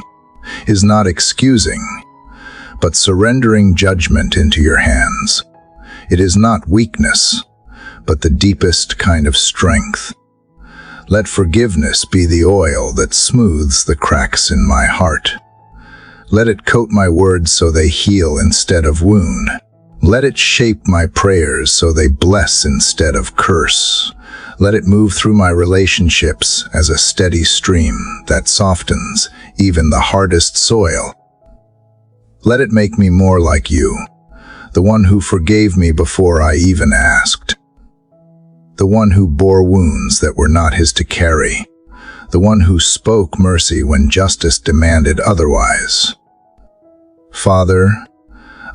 is not excusing, but surrendering judgment into your hands. It is not weakness, but the deepest kind of strength. Let forgiveness be the oil that smooths the cracks in my heart. Let it coat my words so they heal instead of wound. Let it shape my prayers so they bless instead of curse. Let it move through my relationships as a steady stream that softens even the hardest soil. Let it make me more like you, the one who forgave me before I even asked. The one who bore wounds that were not his to carry. The one who spoke mercy when justice demanded otherwise. Father,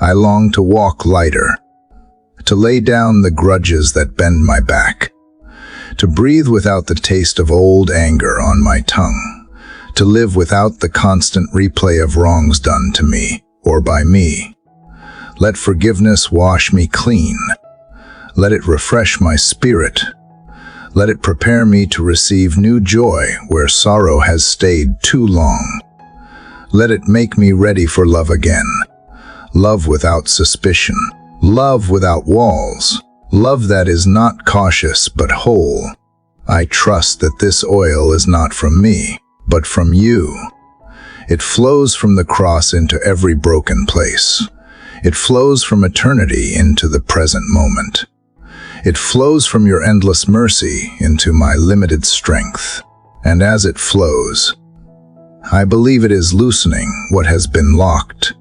I long to walk lighter, to lay down the grudges that bend my back, to breathe without the taste of old anger on my tongue, to live without the constant replay of wrongs done to me or by me. Let forgiveness wash me clean. Let it refresh my spirit. Let it prepare me to receive new joy where sorrow has stayed too long. Let it make me ready for love again. Love without suspicion. Love without walls. Love that is not cautious but whole. I trust that this oil is not from me, but from you. It flows from the cross into every broken place. It flows from eternity into the present moment. It flows from your endless mercy into my limited strength. And as it flows, I believe it is loosening what has been locked,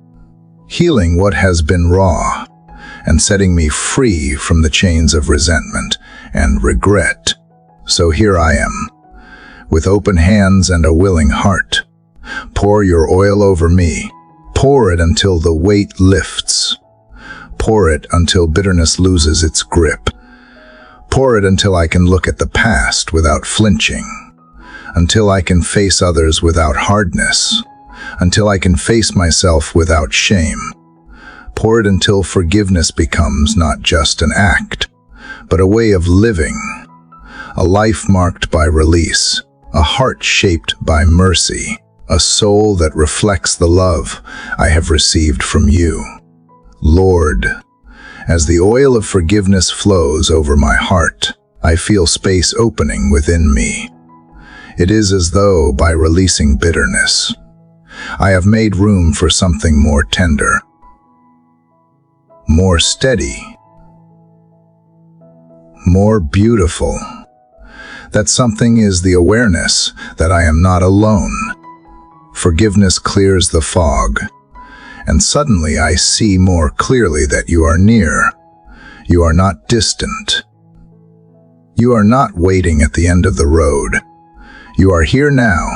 healing what has been raw, and setting me free from the chains of resentment and regret. So here I am, with open hands and a willing heart. Pour your oil over me. Pour it until the weight lifts. Pour it until bitterness loses its grip. Pour it until I can look at the past without flinching. Until I can face others without hardness. Until I can face myself without shame. Pour it until forgiveness becomes not just an act, but a way of living. A life marked by release. A heart shaped by mercy. A soul that reflects the love I have received from you. Lord, as the oil of forgiveness flows over my heart, I feel space opening within me. It is as though, by releasing bitterness, I have made room for something more tender, more steady, more beautiful. That something is the awareness that I am not alone. Forgiveness clears the fog, and suddenly I see more clearly that you are near. You are not distant. You are not waiting at the end of the road. You are here now,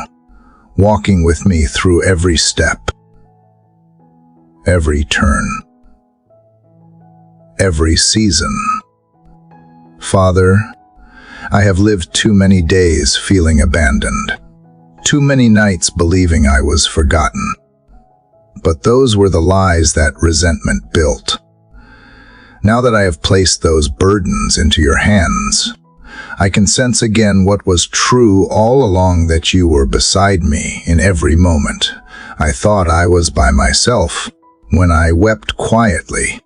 walking with me through every step, every turn, every season. Father, I have lived too many days feeling abandoned, too many nights believing I was forgotten. But those were the lies that resentment built. Now that I have placed those burdens into your hands, I can sense again what was true all along, that you were beside me in every moment. I thought I was by myself when I wept quietly.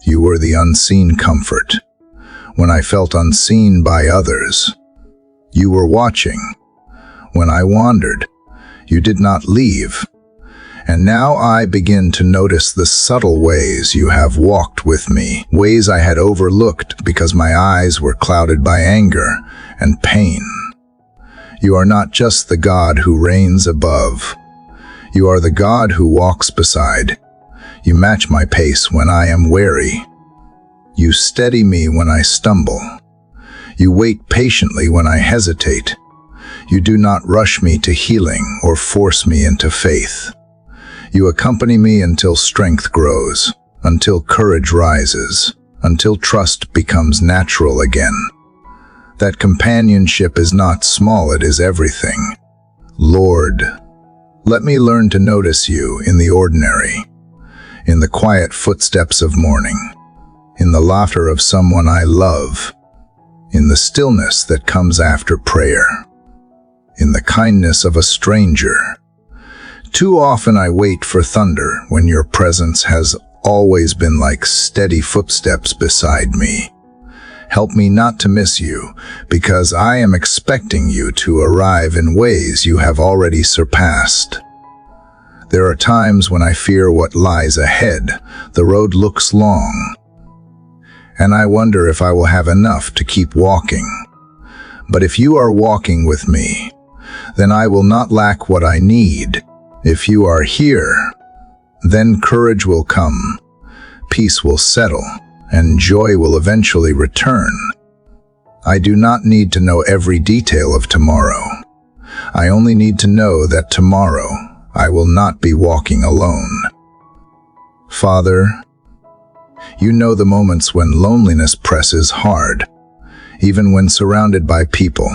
You were the unseen comfort. When I felt unseen by others, you were watching. When I wandered, you did not leave. And now I begin to notice the subtle ways you have walked with me, ways I had overlooked because my eyes were clouded by anger and pain. You are not just the God who reigns above. You are the God who walks beside. You match my pace when I am weary. You steady me when I stumble. You wait patiently when I hesitate. You do not rush me to healing or force me into faith. You accompany me until strength grows, until courage rises, until trust becomes natural again. That companionship is not small, it is everything. Lord, let me learn to notice you in the ordinary, in the quiet footsteps of morning, in the laughter of someone I love, in the stillness that comes after prayer, in the kindness of a stranger. Too often I wait for thunder when your presence has always been like steady footsteps beside me. Help me not to miss you, because I am expecting you to arrive in ways you have already surpassed. There are times when I fear what lies ahead. The road looks long, and I wonder if I will have enough to keep walking. But if you are walking with me, then I will not lack what I need. If you are here, then courage will come, peace will settle, and joy will eventually return. I do not need to know every detail of tomorrow. I only need to know that tomorrow I will not be walking alone. Father, you know the moments when loneliness presses hard. Even when surrounded by people,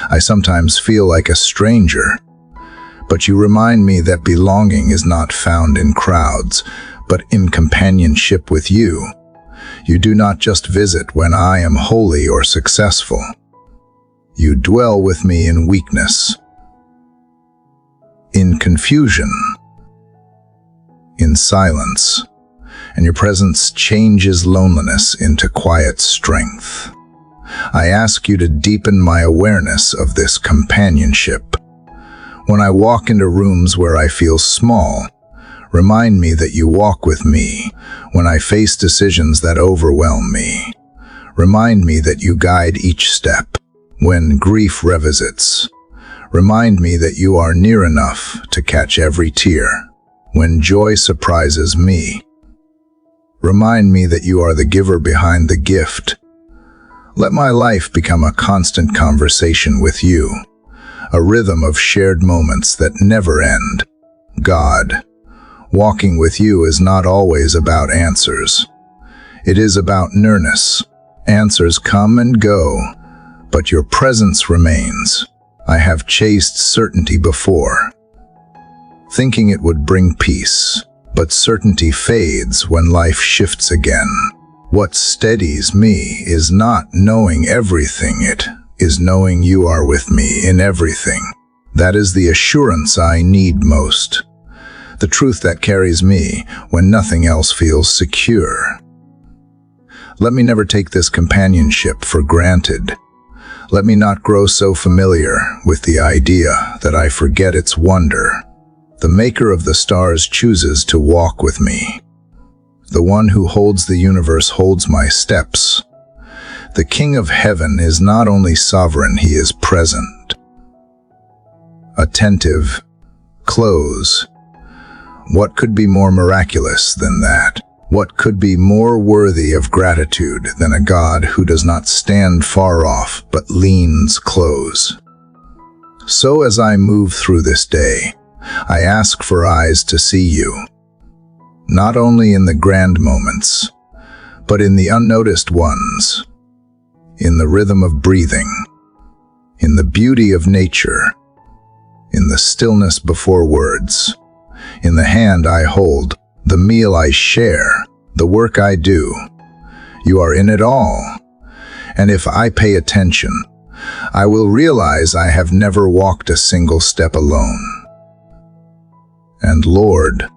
I sometimes feel like a stranger. But you remind me that belonging is not found in crowds, but in companionship with you. You do not just visit when I am holy or successful. You dwell with me in weakness, in confusion, in silence, and your presence changes loneliness into quiet strength. I ask you to deepen my awareness of this companionship. When I walk into rooms where I feel small, remind me that you walk with me. When I face decisions that overwhelm me, remind me that you guide each step. When grief revisits, remind me that you are near enough to catch every tear. When joy surprises me, remind me that you are the giver behind the gift. Let my life become a constant conversation with you, a rhythm of shared moments that never end. God, walking with you is not always about answers. It is about nearness. Answers come and go, but your presence remains. I have chased certainty before, thinking it would bring peace, but certainty fades when life shifts again. What steadies me is not knowing everything, it is knowing you are with me in everything. That is the assurance I need most. The truth that carries me when nothing else feels secure. Let me never take this companionship for granted. Let me not grow so familiar with the idea that I forget its wonder. The maker of the stars chooses to walk with me. The one who holds the universe holds my steps. The King of Heaven is not only sovereign, he is present, attentive, close. What could be more miraculous than that? What could be more worthy of gratitude than a God who does not stand far off but leans close? So as I move through this day, I ask for eyes to see you, not only in the grand moments, but in the unnoticed ones, in the rhythm of breathing, in the beauty of nature, in the stillness before words, in the hand I hold, the meal I share, the work I do. You are in it all, and if I pay attention, I will realize I have never walked a single step alone. And Lord,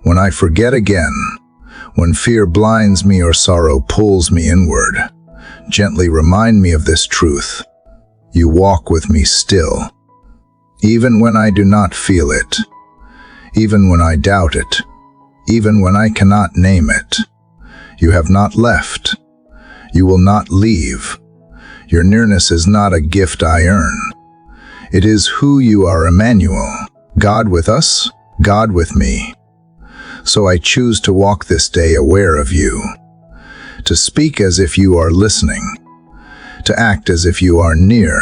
when I forget again, when fear blinds me or sorrow pulls me inward, gently remind me of this truth. You walk with me still, even when I do not feel it, even when I doubt it, even when I cannot name it. You have not left. You will not leave. Your nearness is not a gift I earn. It is who you are, Emmanuel, God with us, God with me. So I choose to walk this day aware of you, to speak as if you are listening, to act as if you are near,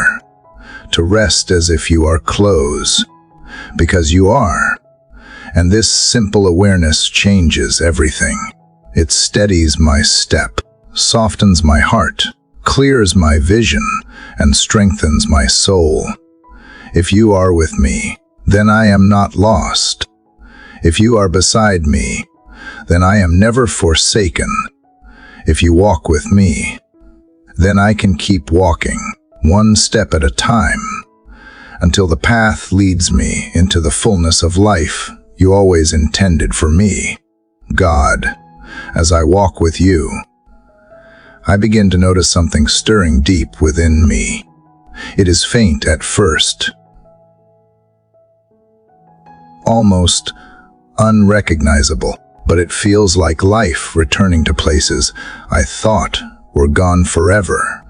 to rest as if you are close, because you are. And this simple awareness changes everything. It steadies my step, softens my heart, clears my vision, and strengthens my soul. If you are with me, then I am not lost. If you are beside me, then I am never forsaken. If you walk with me, then I can keep walking, one step at a time, until the path leads me into the fullness of life you always intended for me. God, as I walk with you, I begin to notice something stirring deep within me. It is faint at first, almost unrecognizable, but it feels like life returning to places I thought were gone forever.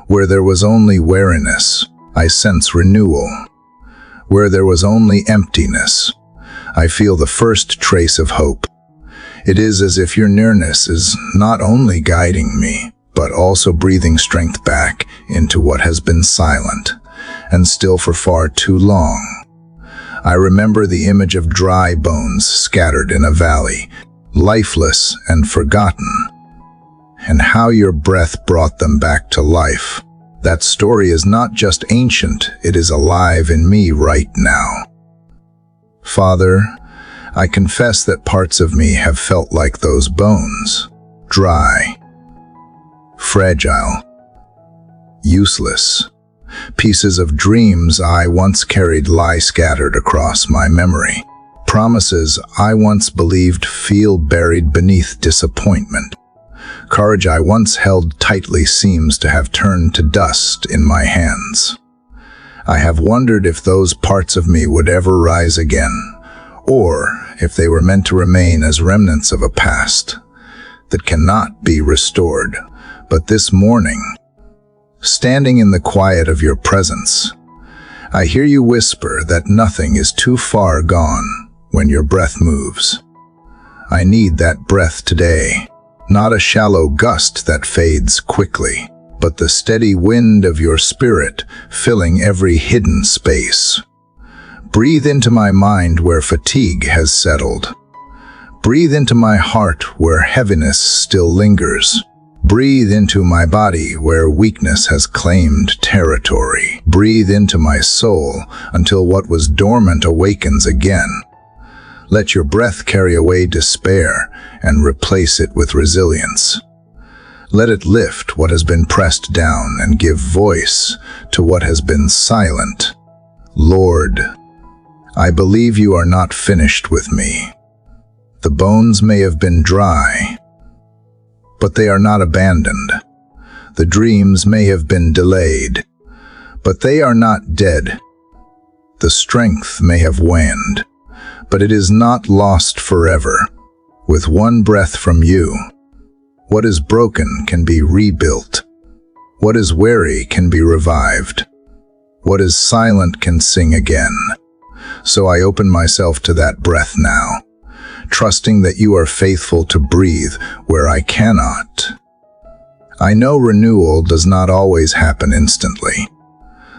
Where there was only weariness, I sense renewal. Where there was only emptiness, I feel the first trace of hope. It is as if your nearness is not only guiding me, but also breathing strength back into what has been silent and still for far too long. I remember the image of dry bones scattered in a valley, lifeless and forgotten, and how your breath brought them back to life. That story is not just ancient, it is alive in me right now. Father, I confess that parts of me have felt like those bones, dry, fragile, useless. Pieces of dreams I once carried lie scattered across my memory. Promises I once believed feel buried beneath disappointment. Courage I once held tightly seems to have turned to dust in my hands. I have wondered if those parts of me would ever rise again, or if they were meant to remain as remnants of a past that cannot be restored. But this morning, standing in the quiet of your presence, I hear you whisper that nothing is too far gone when your breath moves. I need that breath today, not a shallow gust that fades quickly, but the steady wind of your spirit filling every hidden space. Breathe into my mind where fatigue has settled. Breathe into my heart where heaviness still lingers. Breathe into my body where weakness has claimed territory. Breathe into my soul until what was dormant awakens again. Let your breath carry away despair and replace it with resilience. Let it lift what has been pressed down and give voice to what has been silent. Lord, I believe you are not finished with me. The bones may have been dry, but they are not abandoned. The dreams may have been delayed, but they are not dead. The strength may have waned, but it is not lost forever. With one breath from you, what is broken can be rebuilt. What is weary can be revived. What is silent can sing again. So I open myself to that breath now, trusting that you are faithful to breathe where I cannot. I know renewal does not always happen instantly.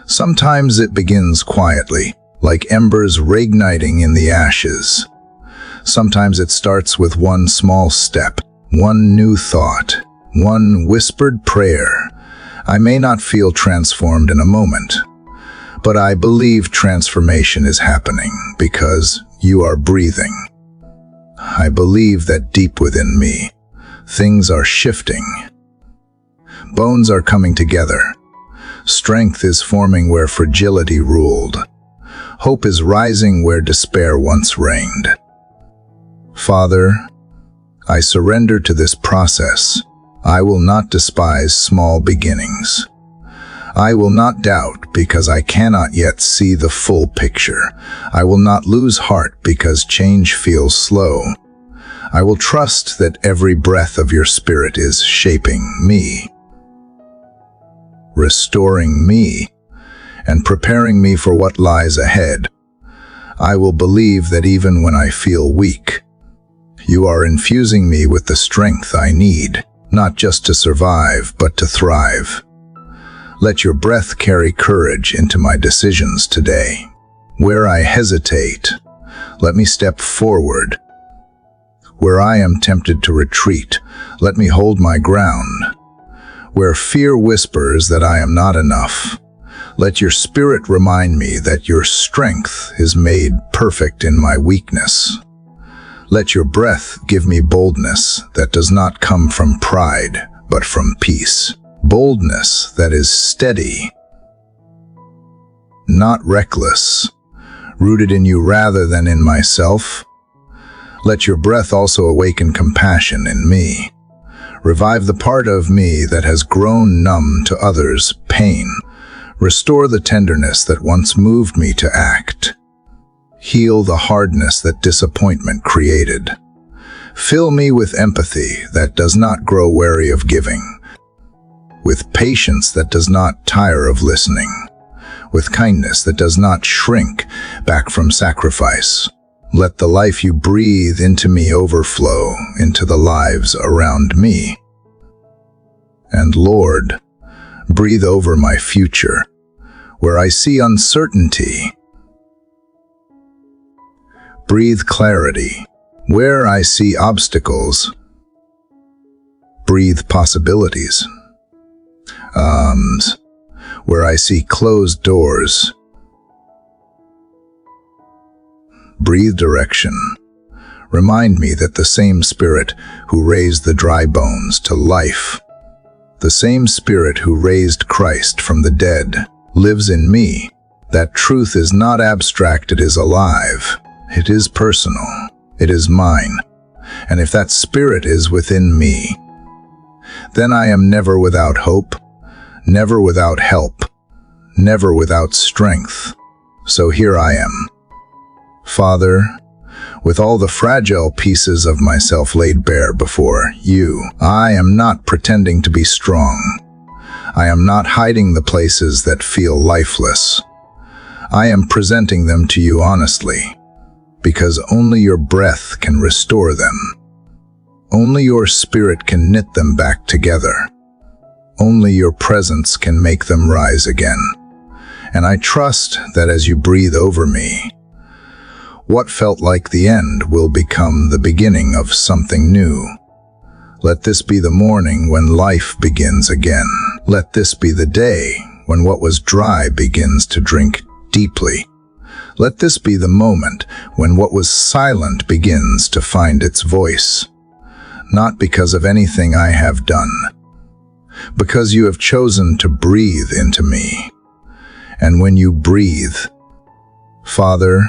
Sometimes it begins quietly, like embers reigniting in the ashes. Sometimes it starts with one small step, one new thought, one whispered prayer. I may not feel transformed in a moment, but I believe transformation is happening because you are breathing. I believe that deep within me, things are shifting. Bones are coming together. Strength is forming where fragility ruled. Hope is rising where despair once reigned. Father, I surrender to this process. I will not despise small beginnings. I will not doubt because I cannot yet see the full picture. I will not lose heart because change feels slow. I will trust that every breath of your Spirit is shaping me, restoring me, and preparing me for what lies ahead. I will believe that even when I feel weak, you are infusing me with the strength I need. not just to survive, but to thrive. Let your breath carry courage into my decisions today. Where I hesitate, let me step forward. Where I am tempted to retreat, let me hold my ground. Where fear whispers that I am not enough, let your spirit remind me that your strength is made perfect in my weakness. Let your breath give me boldness that does not come from pride, but from peace. Boldness that is steady, not reckless, rooted in you rather than in myself. Let your breath also awaken compassion in me. Revive the part of me that has grown numb to others' pain. Restore the tenderness that once moved me to act. Heal the hardness that disappointment created. Fill me with empathy that does not grow weary of giving, with patience that does not tire of listening, with kindness that does not shrink back from sacrifice. Let the life you breathe into me overflow into the lives around me. And Lord, breathe over my future, where I see uncertainty. Breathe clarity. Where I see obstacles, breathe possibilities. Where I see closed doors, breathe direction. Remind me that the same Spirit who raised the dry bones to life, the same Spirit who raised Christ from the dead, lives in me. That truth is not abstract, it is alive. It is personal. It is mine. And if that Spirit is within me, then I am never without hope, never without help, never without strength. So here I am. Father, with all the fragile pieces of myself laid bare before you, I am not pretending to be strong. I am not hiding the places that feel lifeless. I am presenting them to you honestly, because only your breath can restore them. Only your Spirit can knit them back together. Only your presence can make them rise again. And I trust that as you breathe over me, what felt like the end will become the beginning of something new. Let this be the morning when life begins again. Let this be the day when what was dry begins to drink deeply. Let this be the moment when what was silent begins to find its voice. Not because of anything I have done, because you have chosen to breathe into me. And when you breathe, Father,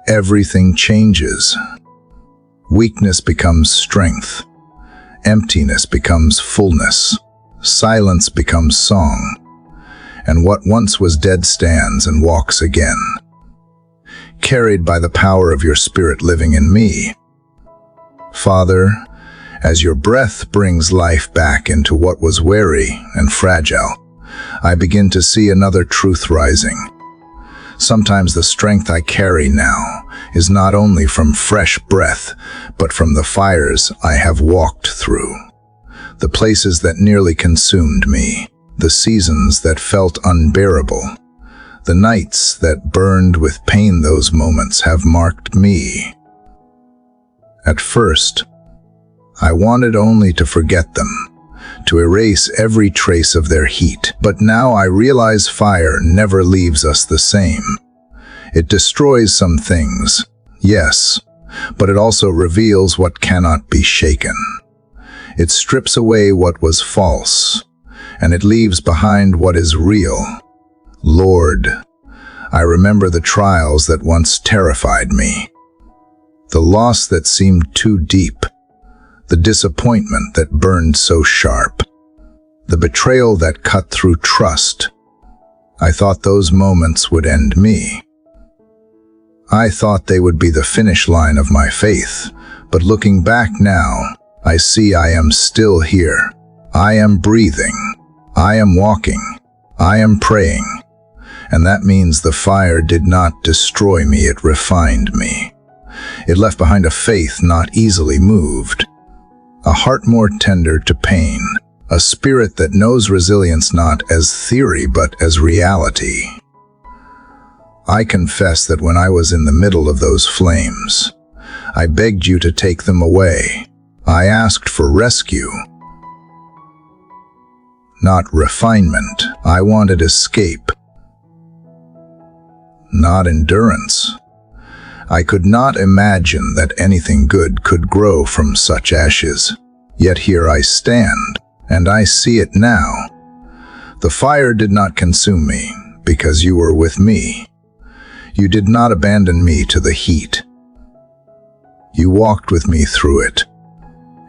everything changes. Weakness becomes strength. Emptiness becomes fullness. Silence becomes song. And what once was dead stands and walks again, carried by the power of your Spirit living in me. Father, as your breath brings life back into what was weary and fragile, I begin to see another truth rising. Sometimes the strength I carry now is not only from fresh breath, but from the fires I have walked through, the places that nearly consumed me, the seasons that felt unbearable, the nights that burned with pain. Those moments have marked me. At first, I wanted only to forget them, to erase every trace of their heat. But now I realize fire never leaves us the same. It destroys some things, yes, but it also reveals what cannot be shaken. It strips away what was false, and it leaves behind what is real. Lord, I remember the trials that once terrified me, the loss that seemed too deep, the disappointment that burned so sharp, the betrayal that cut through trust. I thought those moments would end me. I thought they would be the finish line of my faith, but looking back now, I see I am still here. I am breathing. I am walking. I am praying. And that means the fire did not destroy me, it refined me. It left behind a faith not easily moved, a heart more tender to pain, a spirit that knows resilience not as theory but as reality. I confess that when I was in the middle of those flames, I begged you to take them away. I asked for rescue, not refinement. I wanted escape, not endurance. I could not imagine that anything good could grow from such ashes. Yet here I stand, and I see it now. The fire did not consume me, because you were with me. You did not abandon me to the heat. You walked with me through it,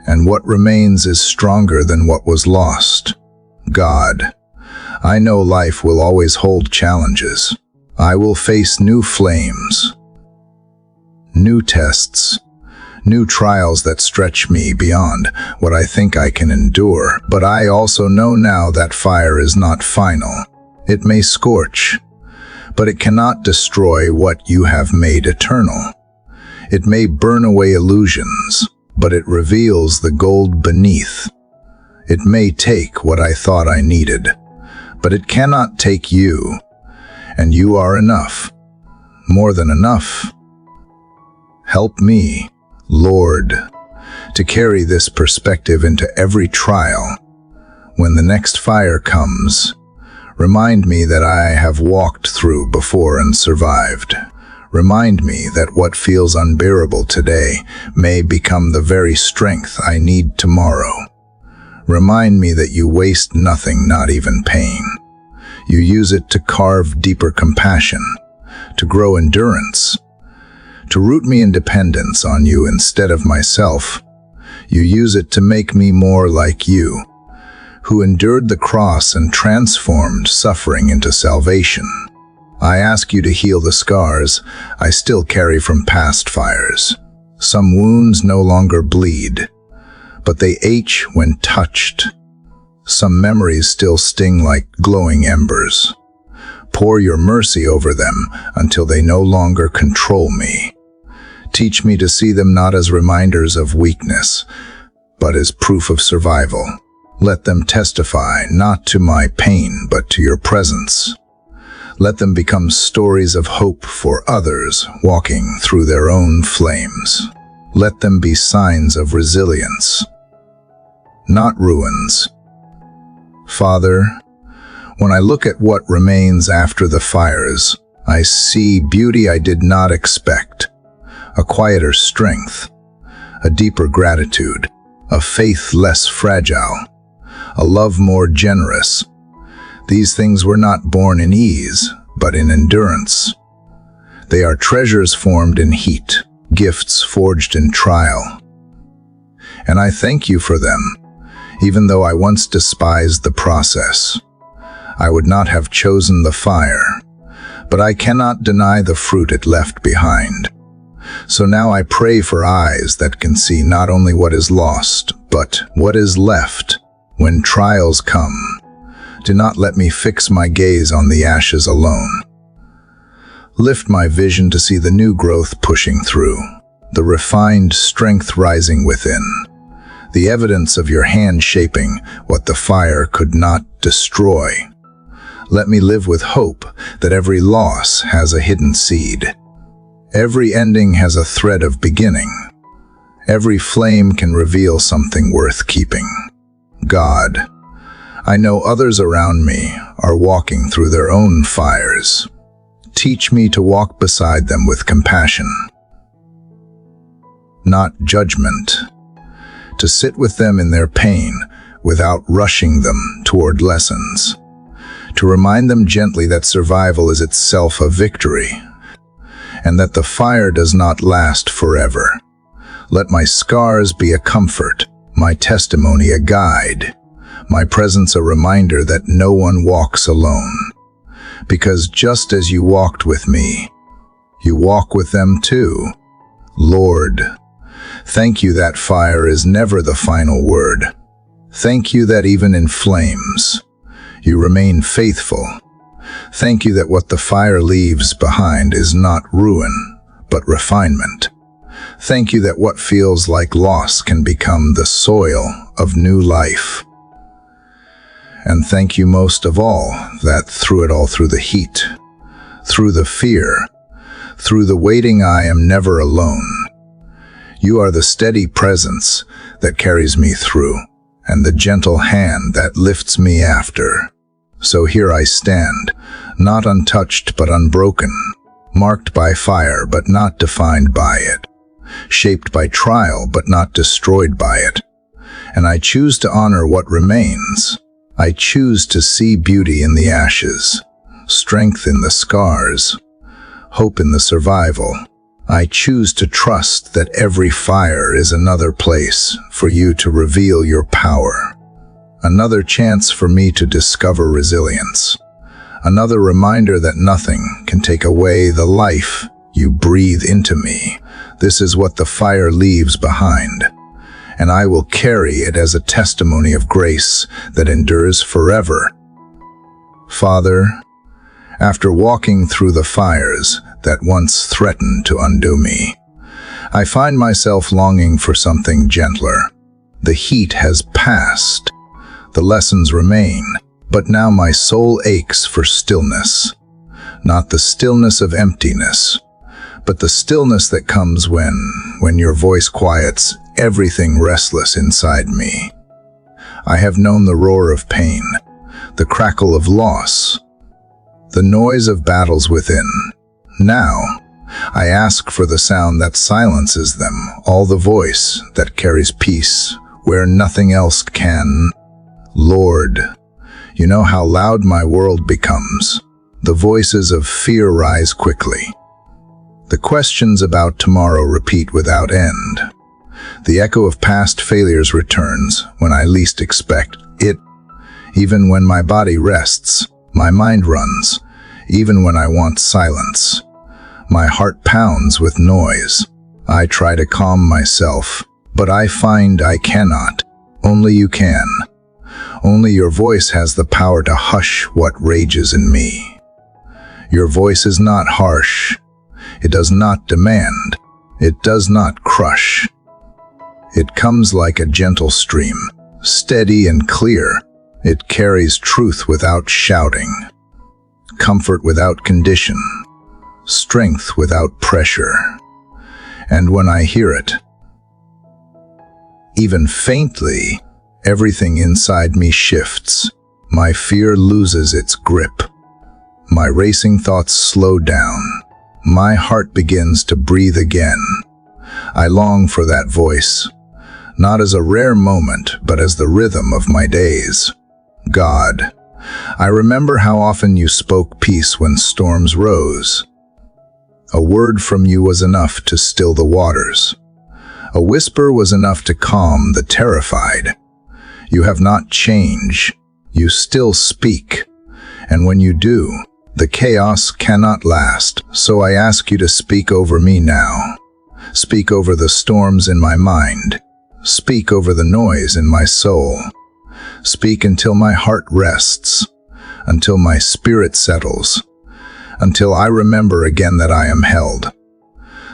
and what remains is stronger than what was lost. God, I know life will always hold challenges. I will face new flames, new tests, new trials that stretch me beyond what I think I can endure. But I also know now that fire is not final. It may scorch, but it cannot destroy what you have made eternal. It may burn away illusions, but it reveals the gold beneath. It may take what I thought I needed, but it cannot take you, and you are enough, more than enough. Help me, Lord, to carry this perspective into every trial. When the next fire comes, remind me that I have walked through before and survived. Remind me that what feels unbearable today may become the very strength I need tomorrow. Remind me that you waste nothing, not even pain. You use it to carve deeper compassion, to grow endurance, to root me in dependence on you instead of myself. You use it to make me more like you, who endured the cross and transformed suffering into salvation. I ask you to heal the scars I still carry from past fires. Some wounds no longer bleed, but they ache when touched. Some memories still sting like glowing embers. Pour your mercy over them until they no longer control me. Teach me to see them not as reminders of weakness, but as proof of survival. Let them testify not to my pain, but to your presence. Let them become stories of hope for others walking through their own flames. Let them be signs of resilience, not ruins. Father, when I look at what remains after the fires, I see beauty I did not expect, a quieter strength, a deeper gratitude, a faith less fragile, a love more generous. These things were not born in ease, but in endurance. They are treasures formed in heat, gifts forged in trial. And I thank you for them, even though I once despised the process. I would not have chosen the fire, but I cannot deny the fruit it left behind. So now I pray for eyes that can see not only what is lost, but what is left when trials come. Do not let me fix my gaze on the ashes alone. Lift my vision to see the new growth pushing through, the refined strength rising within, the evidence of your hand shaping what the fire could not destroy. Let me live with hope that every loss has a hidden seed. Every ending has a thread of beginning. Every flame can reveal something worth keeping. God, I know others around me are walking through their own fires. Teach me to walk beside them with compassion, not judgment, to sit with them in their pain without rushing them toward lessons, to remind them gently that survival is itself a victory, and that the fire does not last forever. Let my scars be a comfort, my testimony a guide, my presence a reminder that no one walks alone. Because just as you walked with me, you walk with them too. Lord, thank you that fire is never the final word. Thank you that even in flames, you remain faithful. Thank you that what the fire leaves behind is not ruin, but refinement. Thank you that what feels like loss can become the soil of new life. And thank you most of all that through it all, through the heat, through the fear, through the waiting, I am never alone. You are the steady presence that carries me through, and the gentle hand that lifts me after. So here I stand, not untouched but unbroken, marked by fire but not defined by it, shaped by trial but not destroyed by it. And I choose to honor what remains. I choose to see beauty in the ashes, strength in the scars, hope in the survival. I choose to trust that every fire is another place for you to reveal your power, another chance for me to discover resilience, another reminder that nothing can take away the life you breathe into me. This is what the fire leaves behind, and I will carry it as a testimony of grace that endures forever. Father, after walking through the fires that once threatened to undo me, I find myself longing for something gentler. The heat has passed, the lessons remain, but now my soul aches for stillness. Not the stillness of emptiness, but the stillness that comes when your voice quiets everything restless inside me. I have known the roar of pain, the crackle of loss, the noise of battles within. Now, I ask for the sound that silences them, all the voice that carries peace where nothing else can. Lord, you know how loud my world becomes. The voices of fear rise quickly. The questions about tomorrow repeat without end. The echo of past failures returns when I least expect it. Even when my body rests, my mind runs. Even when I want silence, my heart pounds with noise. I try to calm myself, but I find I cannot. Only you can. Only your voice has the power to hush what rages in me. Your voice is not harsh. It does not demand. It does not crush. It comes like a gentle stream, steady and clear. It carries truth without shouting, comfort without condition, strength without pressure. And when I hear it, even faintly, everything inside me shifts. My fear loses its grip. My racing thoughts slow down. My heart begins to breathe again. I long for that voice, not as a rare moment, but as the rhythm of my days. God, I remember how often you spoke peace when storms rose. A word from you was enough to still the waters. A whisper was enough to calm the terrified. You have not changed. You still speak. And when you do, the chaos cannot last. So I ask you to speak over me now. Speak over the storms in my mind. Speak over the noise in my soul. Speak until my heart rests, until my spirit settles, until I remember again that I am held.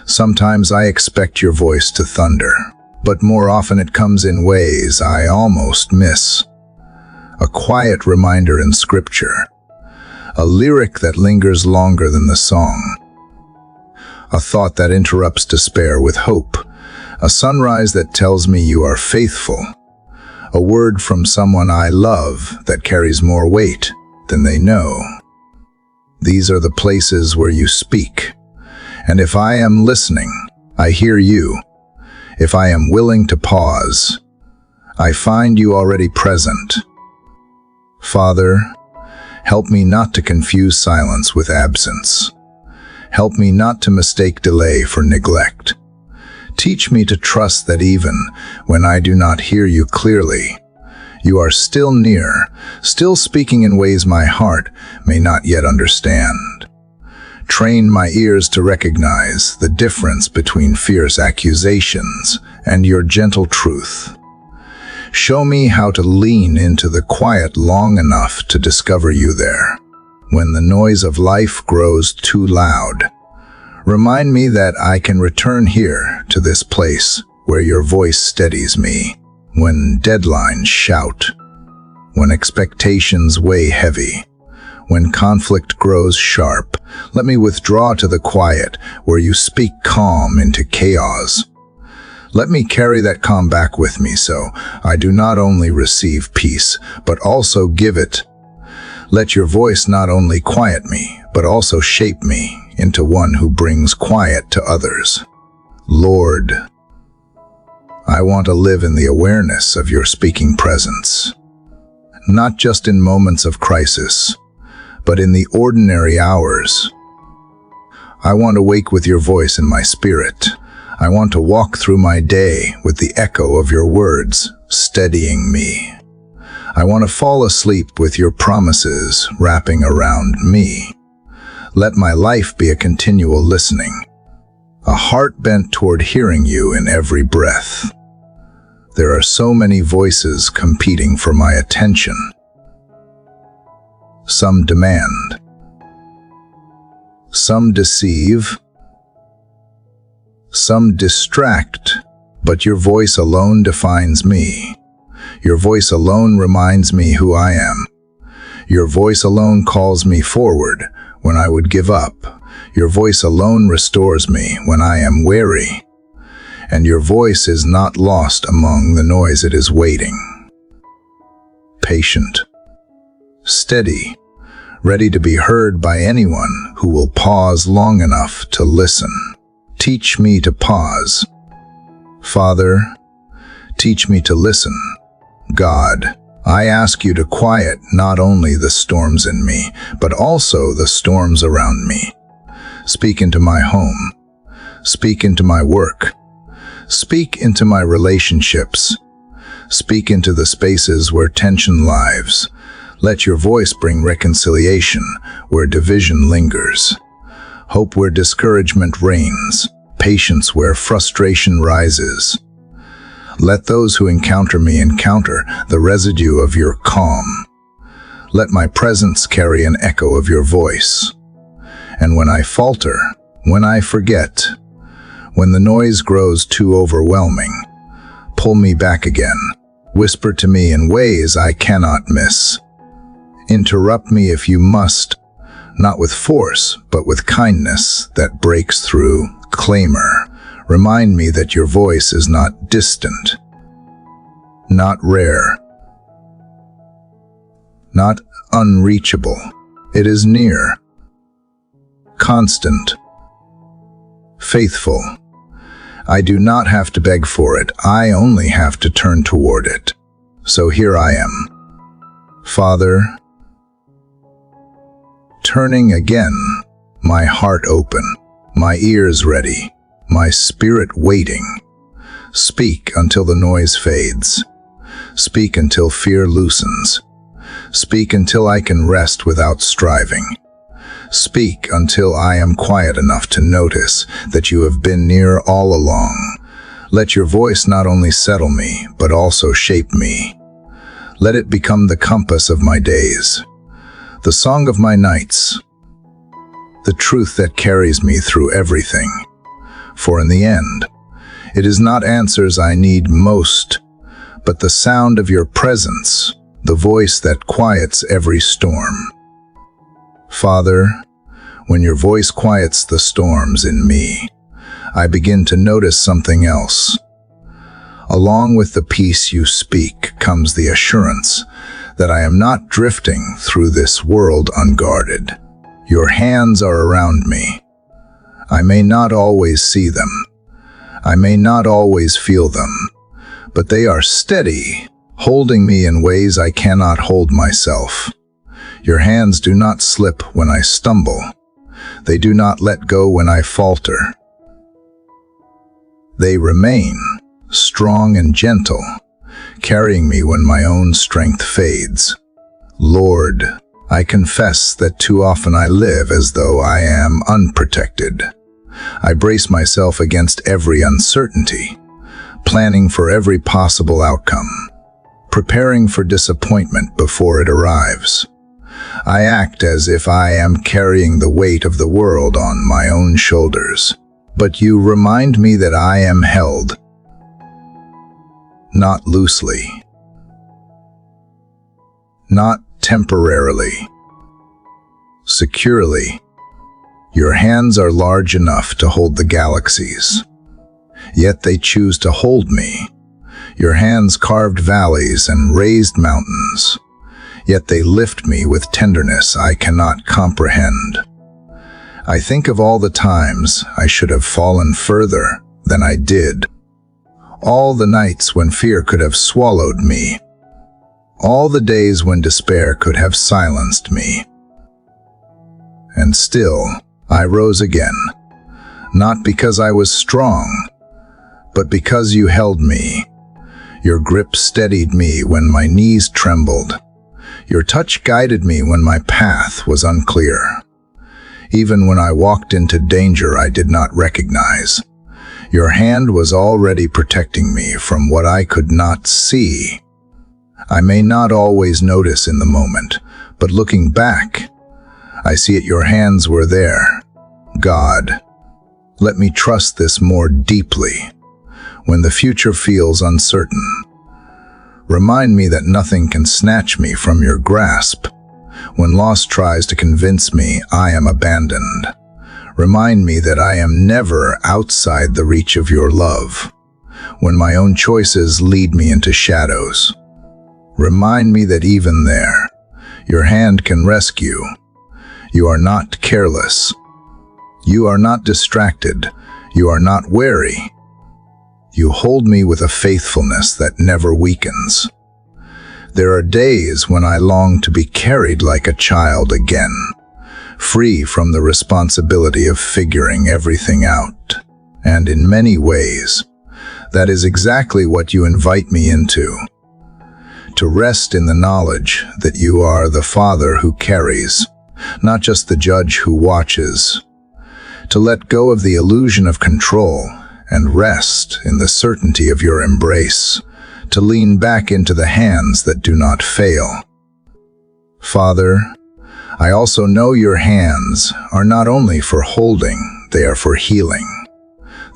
Sometimes I expect your voice to thunder, but more often it comes in ways I almost miss. A quiet reminder in scripture, a lyric that lingers longer than the song, a thought that interrupts despair with hope, a sunrise that tells me you are faithful, a word from someone I love that carries more weight than they know. These are the places where you speak. And if I am listening, I hear you. If I am willing to pause, I find you already present. Father, help me not to confuse silence with absence. Help me not to mistake delay for neglect. Teach me to trust that even when I do not hear you clearly, you are still near, still speaking in ways my heart may not yet understand. Train my ears to recognize the difference between fierce accusations and your gentle truth. Show me how to lean into the quiet long enough to discover you there. When the noise of life grows too loud, Remind me that I can return here to this place where your voice steadies me. When deadlines shout, when expectations weigh heavy, when conflict grows sharp, let me withdraw to the quiet where you speak calm into chaos. Let me carry that calm back with me so I do not only receive peace, but also give it. Let your voice not only quiet me, but also shape me into one who brings quiet to others. Lord, I want to live in the awareness of your speaking presence, not just in moments of crisis, but in the ordinary hours. I want to wake with your voice in my spirit. I want to walk through my day with the echo of your words steadying me. I want to fall asleep with your promises wrapping around me. Let my life be a continual listening, a heart bent toward hearing you in every breath. There are so many voices competing for my attention. Some demand, some deceive, some distract, but your voice alone defines me. Your voice alone reminds me who I am. Your voice alone calls me forward when I would give up. Your voice alone restores me when I am weary. And your voice is not lost among the noise. It is waiting, patient, steady, ready to be heard by anyone who will pause long enough to listen. Teach me to pause. Father, teach me to listen. God, I ask you to quiet not only the storms in me, but also the storms around me. Speak into my home. Speak into my work. Speak into my relationships. Speak into the spaces where tension lives. Let your voice bring reconciliation where division lingers. Hope where discouragement reigns. Patience where frustration rises. Let those who encounter me encounter the residue of your calm. Let my presence carry an echo of your voice. And when I falter, when I forget, when the noise grows too overwhelming, pull me back again. Whisper to me in ways I cannot miss. Interrupt me if you must, not with force, but with kindness that breaks through clamor. Remind me that your voice is not distant, not rare, not unreachable. It is near, constant, faithful. I do not have to beg for it. I only have to turn toward it. So here I am, Father, turning again, my heart open, my ears ready, my spirit waiting. Speak until the noise fades. Speak until fear loosens. Speak until I can rest without striving. Speak until I am quiet enough to notice that you have been near all along. Let your voice not only settle me, but also shape me. Let it become the compass of my days, the song of my nights, the truth that carries me through everything. For in the end, it is not answers I need most, but the sound of your presence, the voice that quiets every storm. Father, when your voice quiets the storms in me, I begin to notice something else. Along with the peace you speak comes the assurance that I am not drifting through this world unguarded. Your hands are around me. I may not always see them. I may not always feel them, but they are steady, holding me in ways I cannot hold myself. Your hands do not slip when I stumble. They do not let go when I falter. They remain strong and gentle, carrying me when my own strength fades. Lord, I confess that too often I live as though I am unprotected. I brace myself against every uncertainty, planning for every possible outcome, preparing for disappointment before it arrives. I act as if I am carrying the weight of the world on my own shoulders. But you remind me that I am held, not loosely, not temporarily, securely. Your hands are large enough to hold the galaxies, yet they choose to hold me. Your hands carved valleys and raised mountains, yet they lift me with tenderness I cannot comprehend. I think of all the times I should have fallen further than I did, all the nights when fear could have swallowed me, all the days when despair could have silenced me. And still, I rose again, not because I was strong, but because you held me. Your grip steadied me when my knees trembled. Your touch guided me when my path was unclear. Even when I walked into danger I did not recognize, your hand was already protecting me from what I could not see. I may not always notice in the moment, but looking back, I see it your hands were there. God, let me trust this more deeply. When the future feels uncertain, remind me that nothing can snatch me from your grasp. When loss tries to convince me I am abandoned, remind me that I am never outside the reach of your love. When my own choices lead me into shadows, remind me that even there, your hand can rescue. You are not careless. You are not distracted. You are not wary. You hold me with a faithfulness that never weakens. There are days when I long to be carried like a child again, free from the responsibility of figuring everything out. And in many ways, that is exactly what you invite me into. To rest in the knowledge that you are the Father who carries, not just the judge who watches. To let go of the illusion of control and rest in the certainty of your embrace, to lean back into the hands that do not fail. Father, I also know your hands are not only for holding, they are for healing.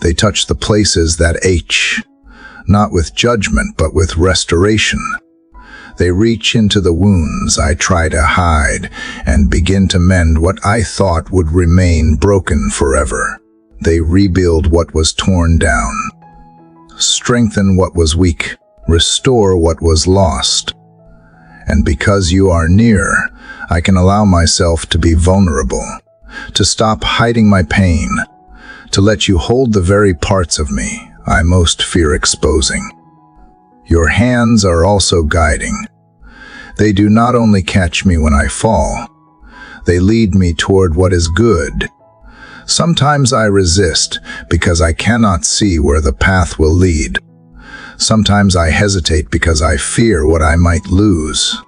They touch the places that ache, not with judgment but with restoration. They reach into the wounds I try to hide and begin to mend what I thought would remain broken forever. They rebuild what was torn down, strengthen what was weak, restore what was lost. And because you are near, I can allow myself to be vulnerable, to stop hiding my pain, to let you hold the very parts of me I most fear exposing. Your hands are also guiding. They do not only catch me when I fall, they lead me toward what is good. Sometimes I resist because I cannot see where the path will lead. Sometimes I hesitate because I fear what I might lose.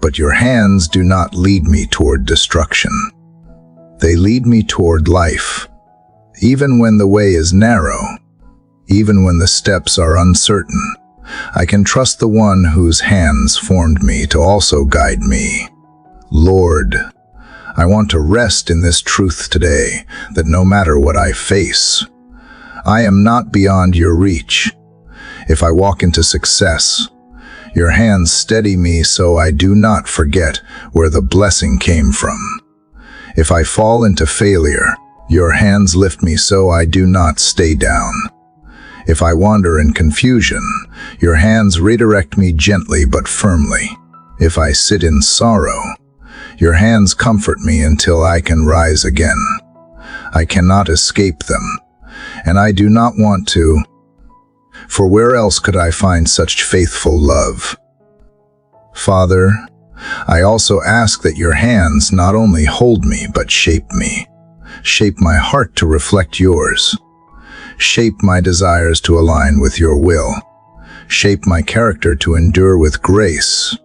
But your hands do not lead me toward destruction. They lead me toward life. Even when the way is narrow, even when the steps are uncertain, I can trust the one whose hands formed me to also guide me. Lord, I want to rest in this truth today, that no matter what I face, I am not beyond your reach. If I walk into success, your hands steady me so I do not forget where the blessing came from. If I fall into failure, your hands lift me so I do not stay down. If I wander in confusion, your hands redirect me gently but firmly. If I sit in sorrow, your hands comfort me until I can rise again. I cannot escape them, and I do not want to, for where else could I find such faithful love? Father, I also ask that your hands not only hold me but shape me. Shape my heart to reflect yours. Shape my desires to align with your will. Shape my character to endure with grace.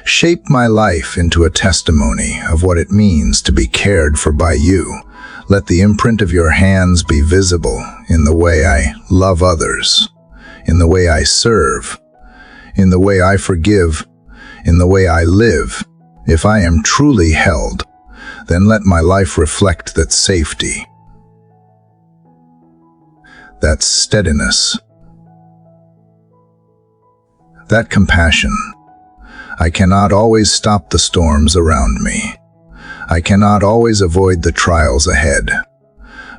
Shape my life into a testimony of what it means to be cared for by you. Let the imprint of your hands be visible in the way I love others, in the way I serve, in the way I forgive, in the way I live, If I am truly held, then let my life reflect that safety, that steadiness, that compassion. I cannot always stop the storms around me. I cannot always avoid the trials ahead.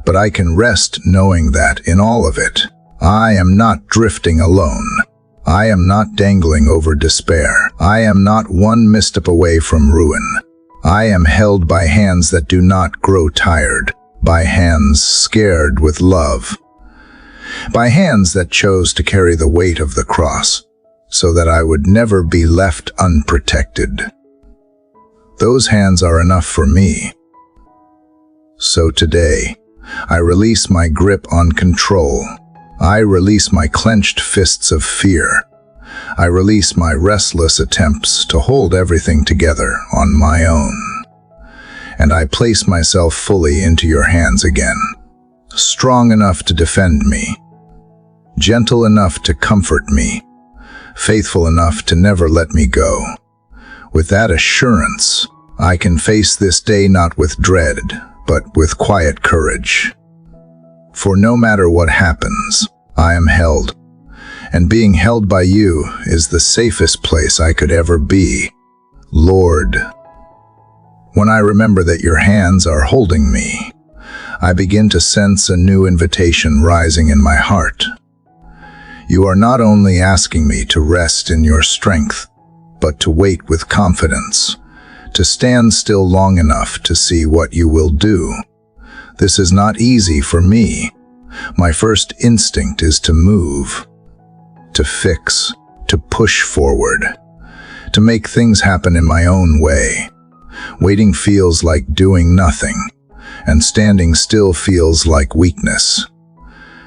But I can rest knowing that in all of it, I am not drifting alone. I am not dangling over despair. I am not one misstep away from ruin. I am held by hands that do not grow tired, by hands scared with love, by hands that chose to carry the weight of the cross, so that I would never be left unprotected. Those hands are enough for me. So today, I release my grip on control. I release my clenched fists of fear. I release my restless attempts to hold everything together on my own. And I place myself fully into your hands again, strong enough to defend me, gentle enough to comfort me, faithful enough to never let me go. With that assurance, I can face this day not with dread, but with quiet courage. For no matter what happens, I am held, and being held by you is the safest place I could ever be, Lord. When I remember that your hands are holding me, I begin to sense a new invitation rising in my heart. You are not only asking me to rest in your strength, but to wait with confidence, to stand still long enough to see what you will do. This is not easy for me. My first instinct is to move, to fix, to push forward, to make things happen in my own way. Waiting feels like doing nothing, and standing still feels like weakness.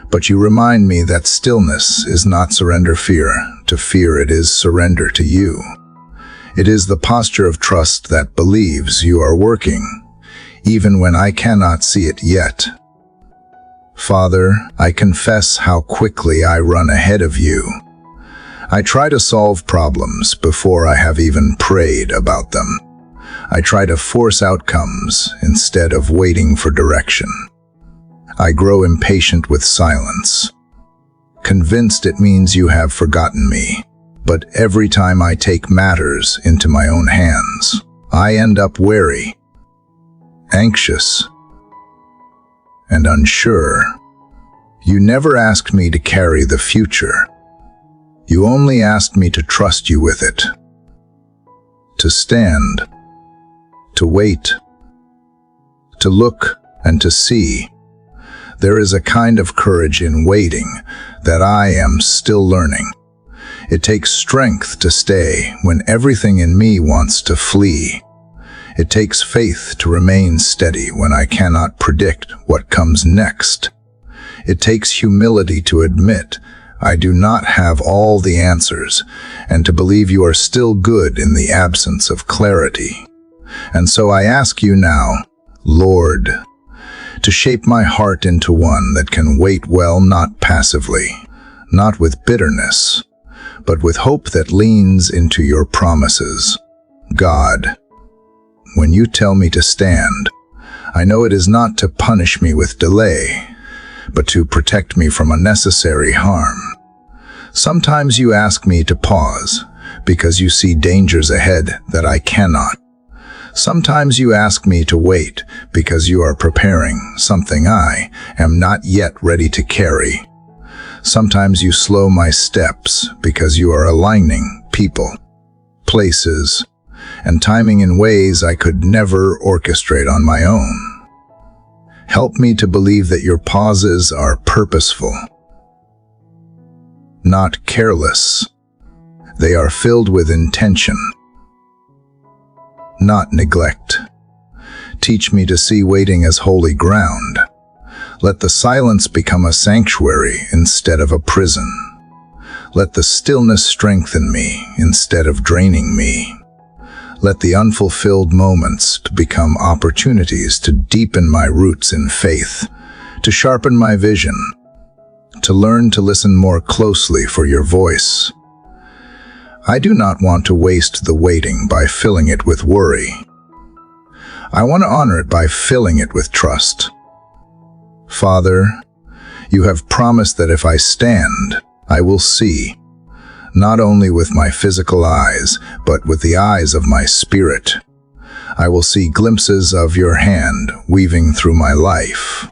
But you remind me that stillness is not surrender fear. To fear it is surrender to you. It is the posture of trust that believes you are working, even when I cannot see it yet. Father, I confess how quickly I run ahead of you. I try to solve problems before I have even prayed about them. I try to force outcomes instead of waiting for direction. I grow impatient with silence, convinced it means you have forgotten me. But every time I take matters into my own hands, I end up wary, anxious, and unsure. You never asked me to carry the future. You only asked me to trust you with it, to stand, to wait, to look and to see. There is a kind of courage in waiting that I am still learning. It takes strength to stay when everything in me wants to flee. It takes faith to remain steady when I cannot predict what comes next. It takes humility to admit I do not have all the answers, and to believe you are still good in the absence of clarity. And so I ask you now, Lord, to shape my heart into one that can wait well, not passively, not with bitterness, but with hope that leans into your promises. God, when you tell me to stand, I know it is not to punish me with delay, but to protect me from unnecessary harm. Sometimes you ask me to pause because you see dangers ahead that I cannot. Sometimes you ask me to wait because you are preparing something I am not yet ready to carry. Sometimes you slow my steps because you are aligning people, places, and timing in ways I could never orchestrate on my own. Help me to believe that your pauses are purposeful, not careless. They are filled with intention, not neglect. Teach me to see waiting as holy ground. Let the silence become a sanctuary instead of a prison. Let the stillness strengthen me instead of draining me. Let the unfulfilled moments become opportunities to deepen my roots in faith, to sharpen my vision, to learn to listen more closely for your voice. I do not want to waste the waiting by filling it with worry. I want to honor it by filling it with trust. Father, you have promised that if I stand, I will see, not only with my physical eyes, but with the eyes of my spirit. I will see glimpses of your hand weaving through my life.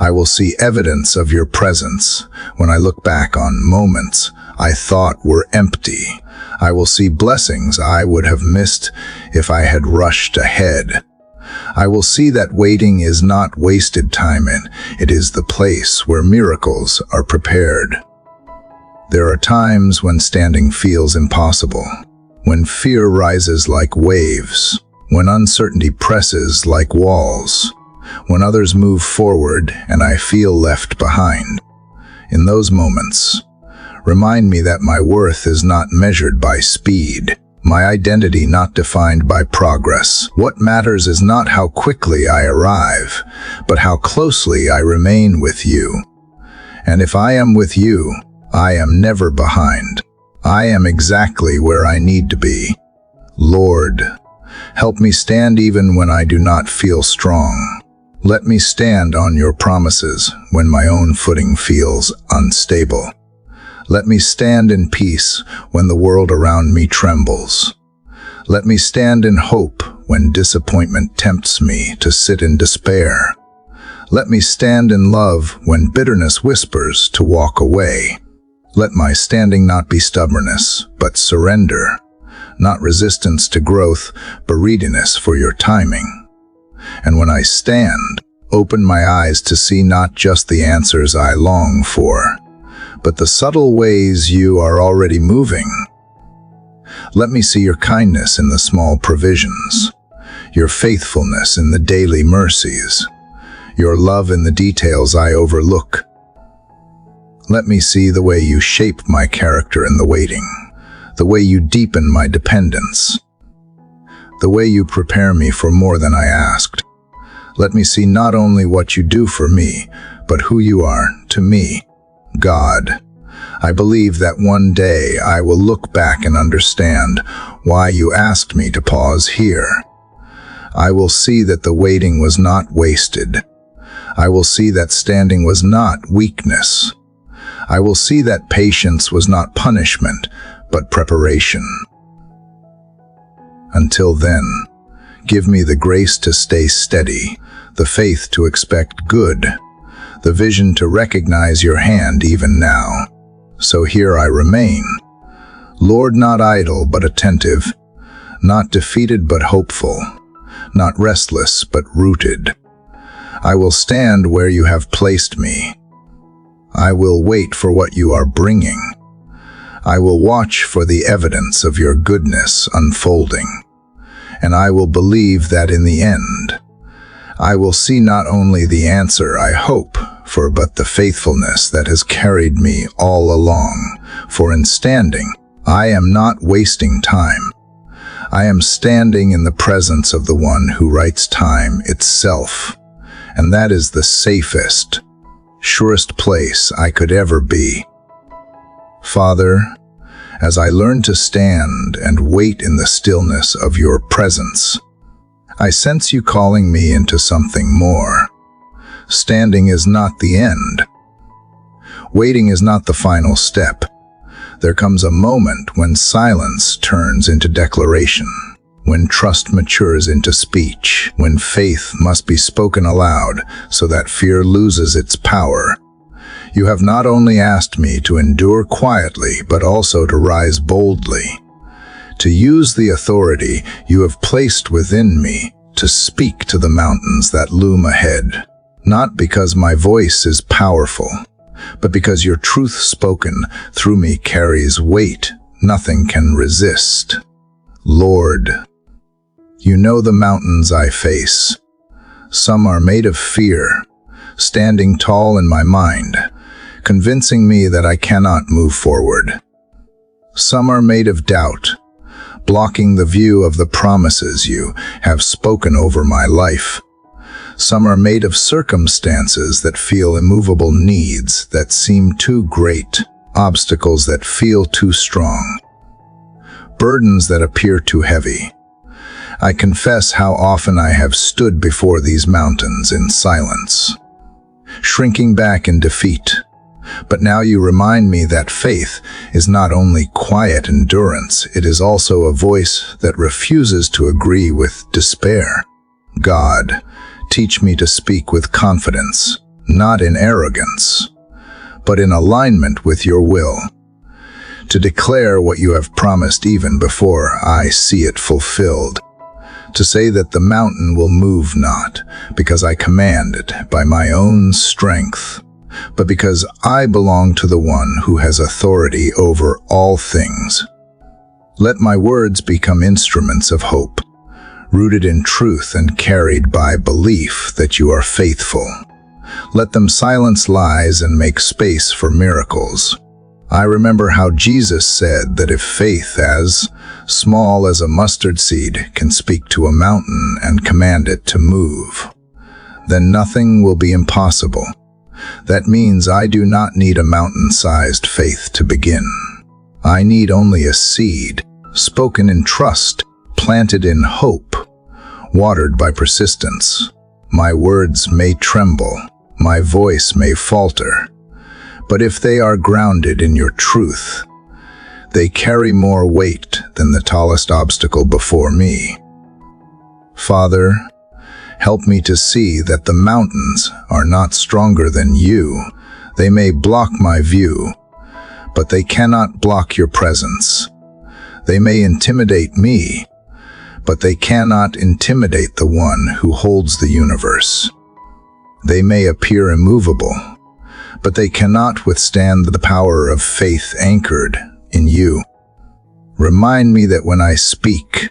I will see evidence of your presence when I look back on moments I thought were empty. I will see blessings I would have missed if I had rushed ahead. I will see that waiting is not wasted time and it is the place where miracles are prepared. There are times when standing feels impossible, when fear rises like waves, when uncertainty presses like walls, when others move forward and I feel left behind. In those moments, remind me that my worth is not measured by speed, my identity not defined by progress. What matters is not how quickly I arrive, but how closely I remain with you. And if I am with you, I am never behind. I am exactly where I need to be. Lord, help me stand even when I do not feel strong. Let me stand on your promises when my own footing feels unstable. Let me stand in peace when the world around me trembles. Let me stand in hope when disappointment tempts me to sit in despair. Let me stand in love when bitterness whispers to walk away. Let my standing not be stubbornness, but surrender, not resistance to growth, but readiness for your timing. And when I stand, open my eyes to see not just the answers I long for, but the subtle ways you are already moving. Let me see your kindness in the small provisions, your faithfulness in the daily mercies, your love in the details I overlook. Let me see the way you shape my character in the waiting, the way you deepen my dependence, the way you prepare me for more than I asked. Let me see not only what you do for me, but who you are to me. God, I believe that one day I will look back and understand why you asked me to pause here. I will see that the waiting was not wasted. I will see that standing was not weakness. I will see that patience was not punishment, but preparation. Until then, give me the grace to stay steady, the faith to expect good, the vision to recognize your hand even now. So here I remain, Lord, not idle but attentive, not defeated but hopeful, not restless but rooted. I will stand where you have placed me. I will wait for what you are bringing. I will watch for the evidence of your goodness unfolding. And I will believe that in the end, I will see not only the answer I hope for, but the faithfulness that has carried me all along. For in standing, I am not wasting time. I am standing in the presence of the one who writes time itself. And that is the safest, surest place I could ever be. Father, as I learn to stand and wait in the stillness of your presence, I sense you calling me into something more. Standing is not the end. Waiting is not the final step. There comes a moment when silence turns into declaration, when trust matures into speech, when faith must be spoken aloud so that fear loses its power. You have not only asked me to endure quietly, but also to rise boldly, to use the authority you have placed within me to speak to the mountains that loom ahead. Not because my voice is powerful, but because your truth spoken through me carries weight nothing can resist. Lord, you know the mountains I face. Some are made of fear, standing tall in my mind, convincing me that I cannot move forward. Some are made of doubt, blocking the view of the promises you have spoken over my life. Some are made of circumstances that feel immovable, needs that seem too great, obstacles that feel too strong. burdens that appear too heavy. I confess how often I have stood before these mountains in silence, shrinking back in defeat. But now you remind me that faith is not only quiet endurance, it is also a voice that refuses to agree with despair. God, teach me to speak with confidence, not in arrogance, but in alignment with your will, to declare what you have promised even before I see it fulfilled, to say that the mountain will move not because I command it by my own strength, but because I belong to the one who has authority over all things. Let my words become instruments of hope, rooted in truth and carried by belief that you are faithful. Let them silence lies and make space for miracles. I remember how Jesus said that if faith as small as a mustard seed can speak to a mountain and command it to move, then nothing will be impossible. That means I do not need a mountain-sized faith to begin. I need only a seed, spoken in trust, planted in hope, watered by persistence. My words may tremble, my voice may falter, but if they are grounded in your truth, they carry more weight than the tallest obstacle before me. Father, help me to see that the mountains are not stronger than you. They may block my view, but they cannot block your presence. They may intimidate me, but they cannot intimidate the one who holds the universe. They may appear immovable, but they cannot withstand the power of faith anchored in you. Remind me that when I speak,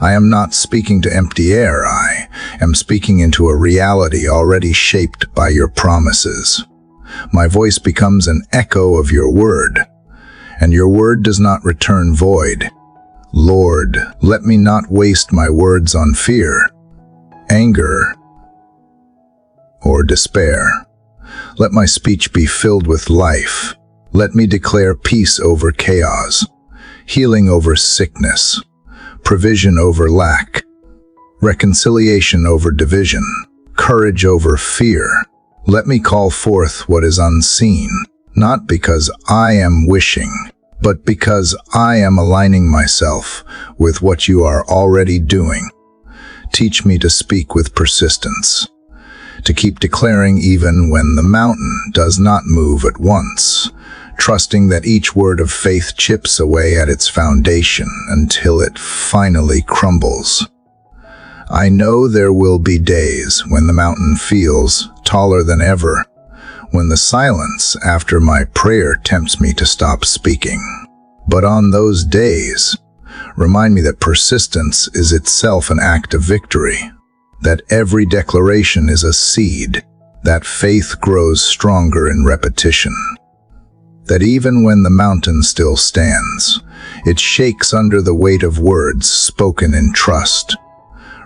I am not speaking to empty air. I am speaking into a reality already shaped by your promises. My voice becomes an echo of your word, and your word does not return void. Lord, let me not waste my words on fear, anger, or despair. Let my speech be filled with life. Let me declare peace over chaos, healing over sickness, provision over lack, reconciliation over division, courage over fear. Let me call forth what is unseen, not because I am wishing, but because I am aligning myself with what you are already doing. Teach me to speak with persistence, to keep declaring even when the mountain does not move at once, trusting that each word of faith chips away at its foundation until it finally crumbles. I know there will be days when the mountain feels taller than ever, when the silence after my prayer tempts me to stop speaking. But on those days, remind me that persistence is itself an act of victory, that every declaration is a seed, that faith grows stronger in repetition, that even when the mountain still stands, it shakes under the weight of words spoken in trust.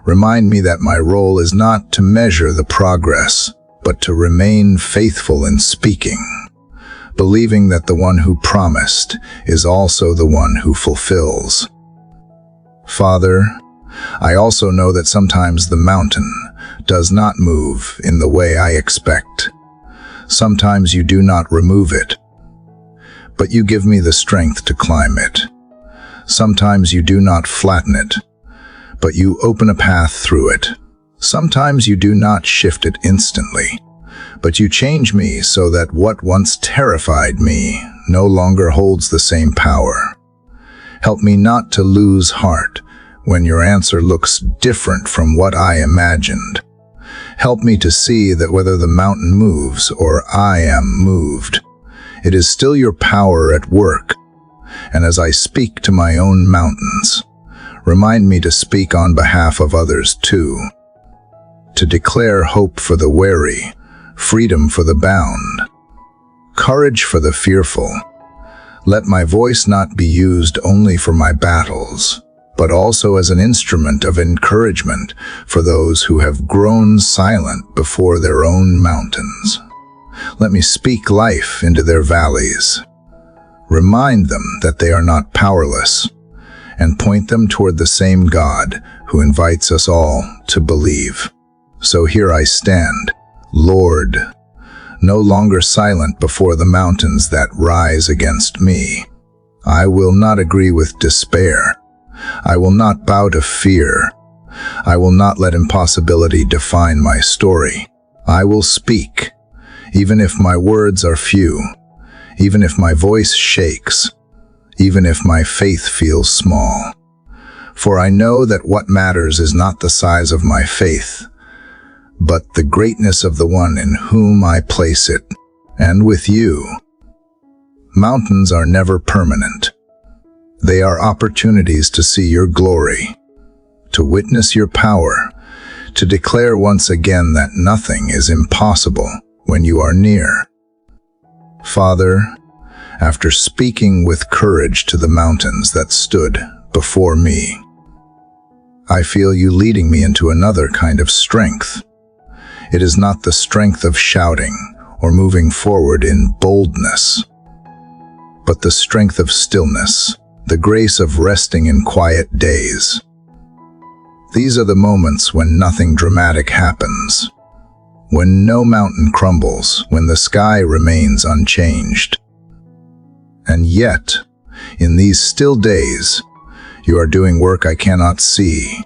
Remind me that my role is not to measure the progress, but to remain faithful in speaking, believing that the one who promised is also the one who fulfills. Father, I also know that sometimes the mountain does not move in the way I expect. Sometimes you do not remove it, but you give me the strength to climb it. Sometimes you do not flatten it, but you open a path through it. Sometimes you do not shift it instantly, but you change me so that what once terrified me no longer holds the same power. Help me not to lose heart when your answer looks different from what I imagined. Help me to see that whether the mountain moves or I am moved, it is still your power at work. And as I speak to my own mountains, remind me to speak on behalf of others too, to declare hope for the weary, freedom for the bound, courage for the fearful. Let my voice not be used only for my battles, but also as an instrument of encouragement for those who have grown silent before their own mountains. Let me speak life into their valleys. Remind them that they are not powerless, and point them toward the same God who invites us all to believe. So here I stand, Lord, no longer silent before the mountains that rise against me. I will not agree with despair. I will not bow to fear. I will not let impossibility define my story. I will speak, even if my words are few, even if my voice shakes, even if my faith feels small. For I know that what matters is not the size of my faith, but the greatness of the one in whom I place it. And with you, mountains are never permanent. They are opportunities to see your glory, to witness your power, to declare once again that nothing is impossible when you are near. Father, after speaking with courage to the mountains that stood before me, I feel you leading me into another kind of strength. It is not the strength of shouting or moving forward in boldness, but the strength of stillness, the grace of resting in quiet days. These are the moments when nothing dramatic happens, when no mountain crumbles, when the sky remains unchanged. And yet, in these still days, you are doing work I cannot see.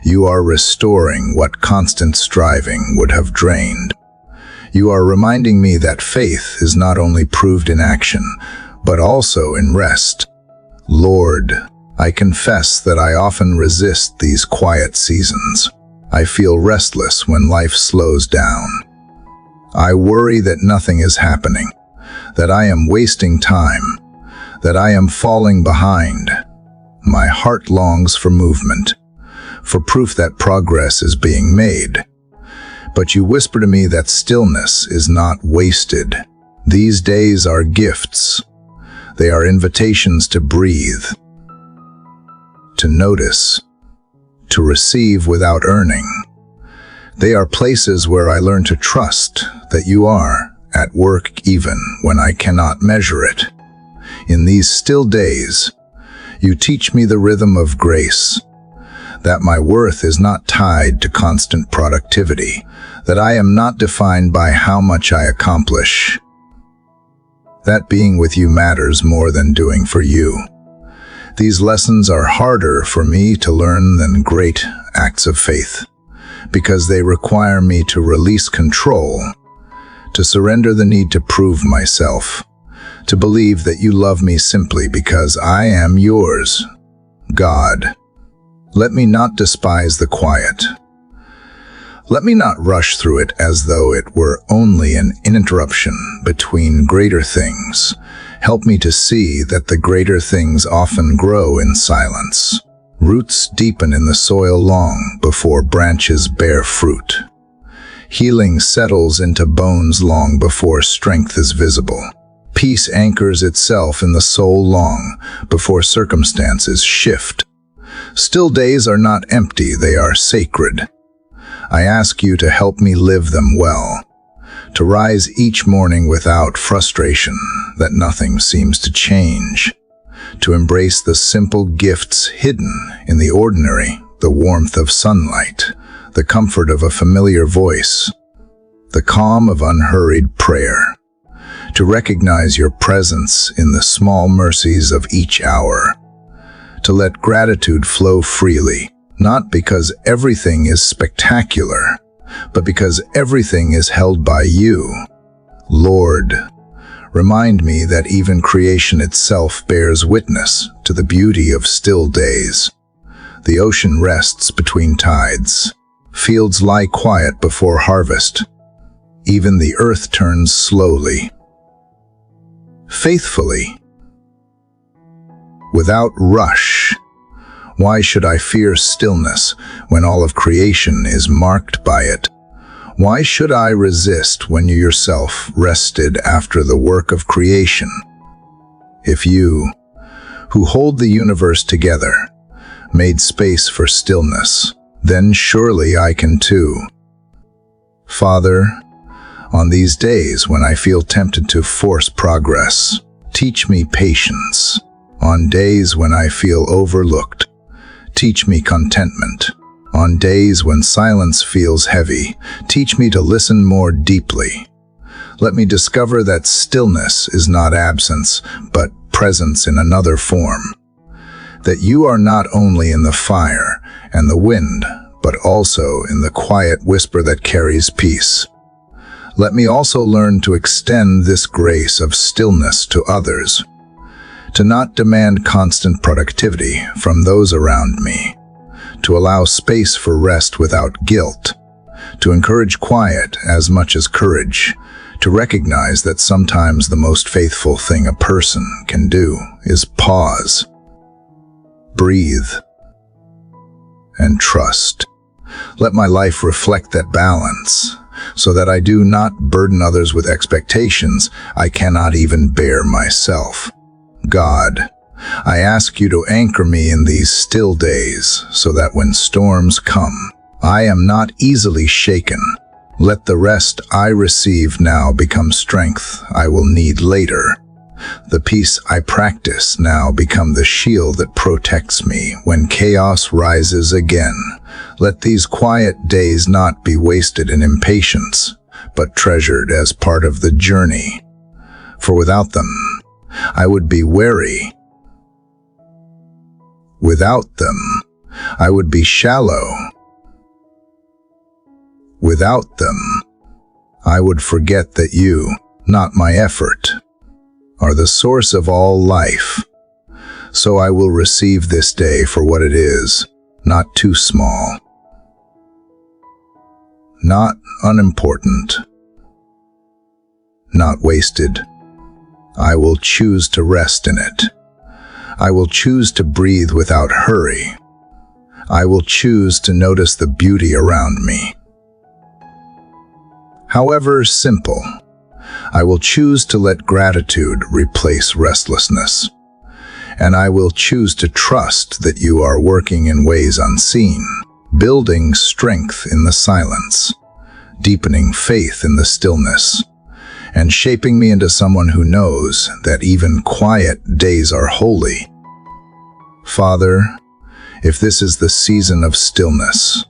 You are restoring what constant striving would have drained. You are reminding me that faith is not only proved in action, but also in rest. Lord, I confess that I often resist these quiet seasons. I feel restless when life slows down. I worry that nothing is happening, that I am wasting time, that I am falling behind. My heart longs for movement, for proof that progress is being made. But you whisper to me that stillness is not wasted. These days are gifts. They are invitations to breathe, to notice, to receive without earning. They are places where I learn to trust that you are at work even when I cannot measure it. In these still days, you teach me the rhythm of grace, that my worth is not tied to constant productivity, that I am not defined by how much I accomplish, that being with you matters more than doing for you. These lessons are harder for me to learn than great acts of faith, because they require me to release control, to surrender the need to prove myself, to believe that you love me simply because I am yours. God, let me not despise the quiet. Let me not rush through it as though it were only an interruption between greater things. Help me to see that the greater things often grow in silence. Roots deepen in the soil long before branches bear fruit. Healing settles into bones long before strength is visible. Peace anchors itself in the soul long before circumstances shift. Still days are not empty, they are sacred. I ask you to help me live them well, to rise each morning without frustration that nothing seems to change, to embrace the simple gifts hidden in the ordinary, the warmth of sunlight, the comfort of a familiar voice, the calm of unhurried prayer, to recognize your presence in the small mercies of each hour, to let gratitude flow freely, not because everything is spectacular, but because everything is held by you. Lord, remind me that even creation itself bears witness to the beauty of still days. The ocean rests between tides. Fields lie quiet before harvest. Even the earth turns slowly, faithfully, without rush. Why should I fear stillness when all of creation is marked by it? Why should I resist when you yourself rested after the work of creation? If you, who hold the universe together, made space for stillness, then surely I can too. Father, on these days when I feel tempted to force progress, teach me patience. On days when I feel overlooked, teach me contentment. On days when silence feels heavy, teach me to listen more deeply. Let me discover that stillness is not absence, but presence in another form. That you are not only in the fire and the wind, but also in the quiet whisper that carries peace. Let me also learn to extend this grace of stillness to others, to not demand constant productivity from those around me, to allow space for rest without guilt, to encourage quiet as much as courage, to recognize that sometimes the most faithful thing a person can do is pause, breathe, and trust. Let my life reflect that balance, so that I do not burden others with expectations I cannot even bear myself. God, I ask you to anchor me in these still days, so that when storms come, I am not easily shaken. Let the rest I receive now become strength I will need later. The peace I practice now become the shield that protects me when chaos rises again. Let these quiet days not be wasted in impatience, but treasured as part of the journey. For without them, I would be weary. Without them, I would be shallow. Without them, I would forget that you, not my effort, are the source of all life. So I will receive this day for what it is, not too small, not unimportant, not wasted. I will choose to rest in it. I will choose to breathe without hurry. I will choose to notice the beauty around me. However simple, I will choose to let gratitude replace restlessness. And I will choose to trust that you are working in ways unseen, building strength in the silence, deepening faith in the stillness, and shaping me into someone who knows that even quiet days are holy. Father, if this is the season of stillness,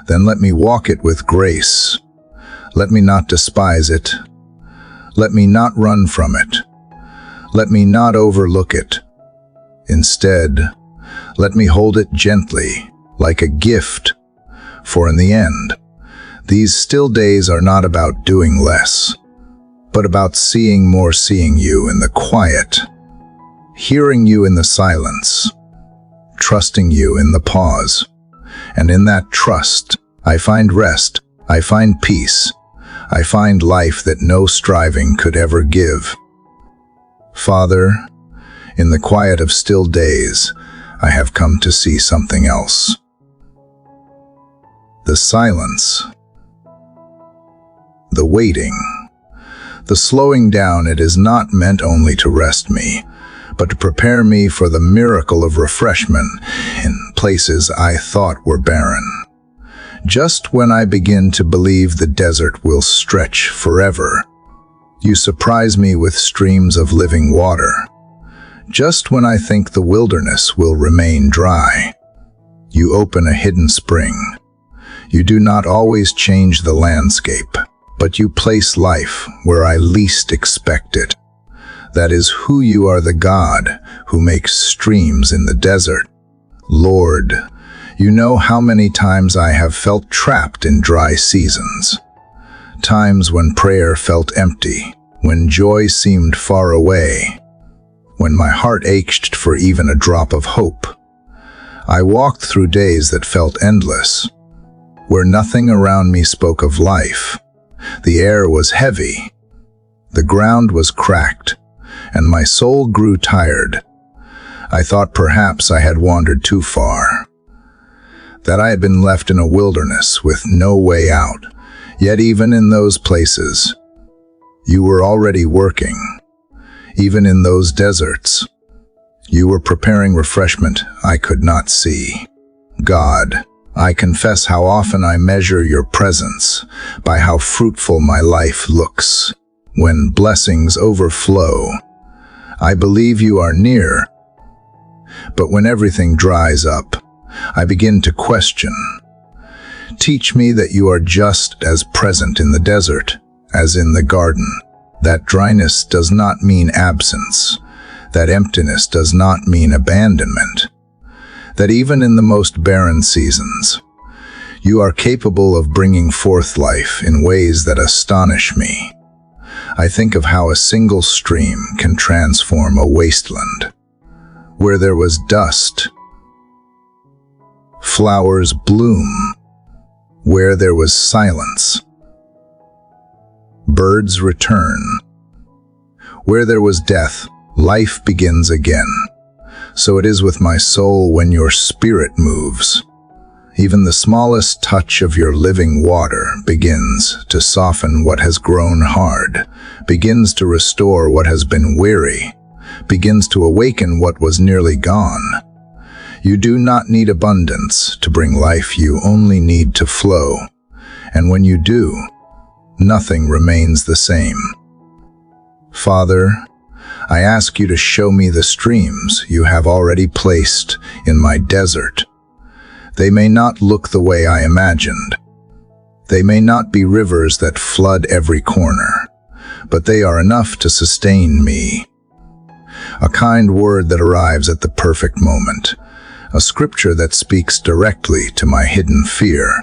then let me walk it with grace. Let me not despise it. Let me not run from it. Let me not overlook it. Instead, let me hold it gently, like a gift, for in the end, these still days are not about doing less, but about seeing more, seeing you in the quiet, hearing you in the silence, trusting you in the pause. And in that trust, I find rest, I find peace, I find life that no striving could ever give. Father, in the quiet of still days, I have come to see something else. The silence, the waiting, the slowing down. It is not meant only to rest me, but to prepare me for the miracle of refreshment in places I thought were barren. Just when I begin to believe the desert will stretch forever, you surprise me with streams of living water. Just when I think the wilderness will remain dry, you open a hidden spring. You do not always change the landscape, but you place life where I least expect it. That is who you are, the God who makes streams in the desert. Lord, you know how many times I have felt trapped in dry seasons. Times when prayer felt empty, when joy seemed far away, when my heart ached for even a drop of hope. I walked through days that felt endless, where nothing around me spoke of life. The air was heavy, the ground was cracked, and my soul grew tired. I thought perhaps I had wandered too far, that I had been left in a wilderness with no way out. Yet even in those places, you were already working. Even in those deserts, you were preparing refreshment I could not see. God, I confess how often I measure your presence by how fruitful my life looks. When blessings overflow, I believe you are near, But when everything dries up, I begin to question. Teach me that you are just as present in the desert as in the garden. That dryness does not mean absence. That emptiness does not mean abandonment. That even in the most barren seasons, you are capable of bringing forth life in ways that astonish me. I think of how a single stream can transform a wasteland. Where there was dust, flowers bloom. Where there was silence, birds return. Where there was death, life begins again. So it is with my soul when your spirit moves. Even the smallest touch of your living water begins to soften what has grown hard, begins to restore what has been weary, begins to awaken what was nearly gone. You do not need abundance to bring life, you only need to flow. And when you do, nothing remains the same. Father, I ask you to show me the streams you have already placed in my desert. They may not look the way I imagined. They may not be rivers that flood every corner, but they are enough to sustain me. A kind word that arrives at the perfect moment. A scripture that speaks directly to my hidden fear.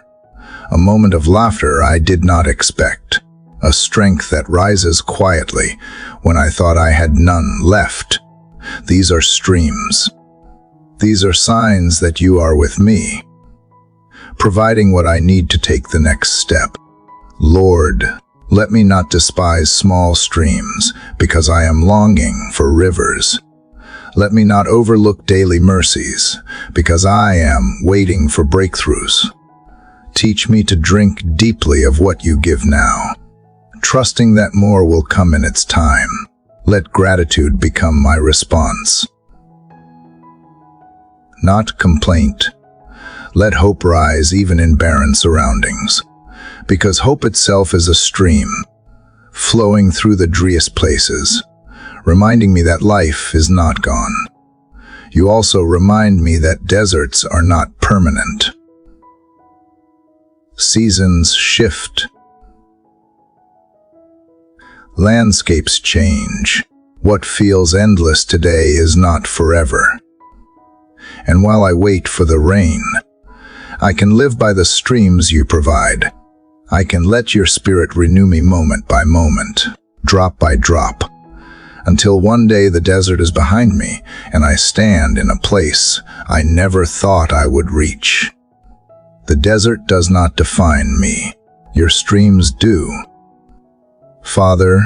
A moment of laughter I did not expect. A strength that rises quietly when I thought I had none left. These are streams. These are signs that you are with me, providing what I need to take the next step. Lord, let me not despise small streams, because I am longing for rivers. Let me not overlook daily mercies, because I am waiting for breakthroughs. Teach me to drink deeply of what you give now, trusting that more will come in its time. Let gratitude become my response. Not complaint. Let hope rise even in barren surroundings, because hope itself is a stream, flowing through the driest places, reminding me that life is not gone. You also remind me that deserts are not permanent. Seasons shift. Landscapes change. What feels endless today is not forever. And while I wait for the rain, I can live by the streams you provide. I can let your spirit renew me moment by moment, drop by drop, until one day the desert is behind me and I stand in a place I never thought I would reach. The desert does not define me. Your streams do. Father,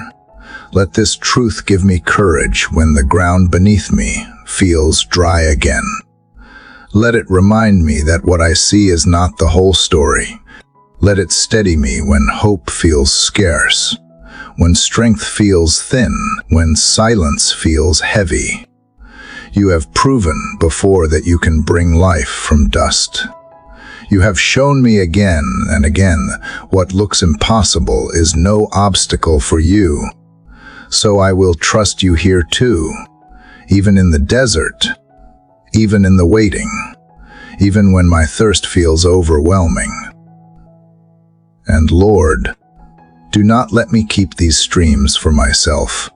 let this truth give me courage when the ground beneath me feels dry again. Let it remind me that what I see is not the whole story. Let it steady me when hope feels scarce, when strength feels thin, when silence feels heavy. You have proven before that you can bring life from dust. You have shown me again and again what looks impossible is no obstacle for you. So I will trust you here too, even in the desert, even in the waiting, even when my thirst feels overwhelming. And Lord, do not let me keep these streams for myself.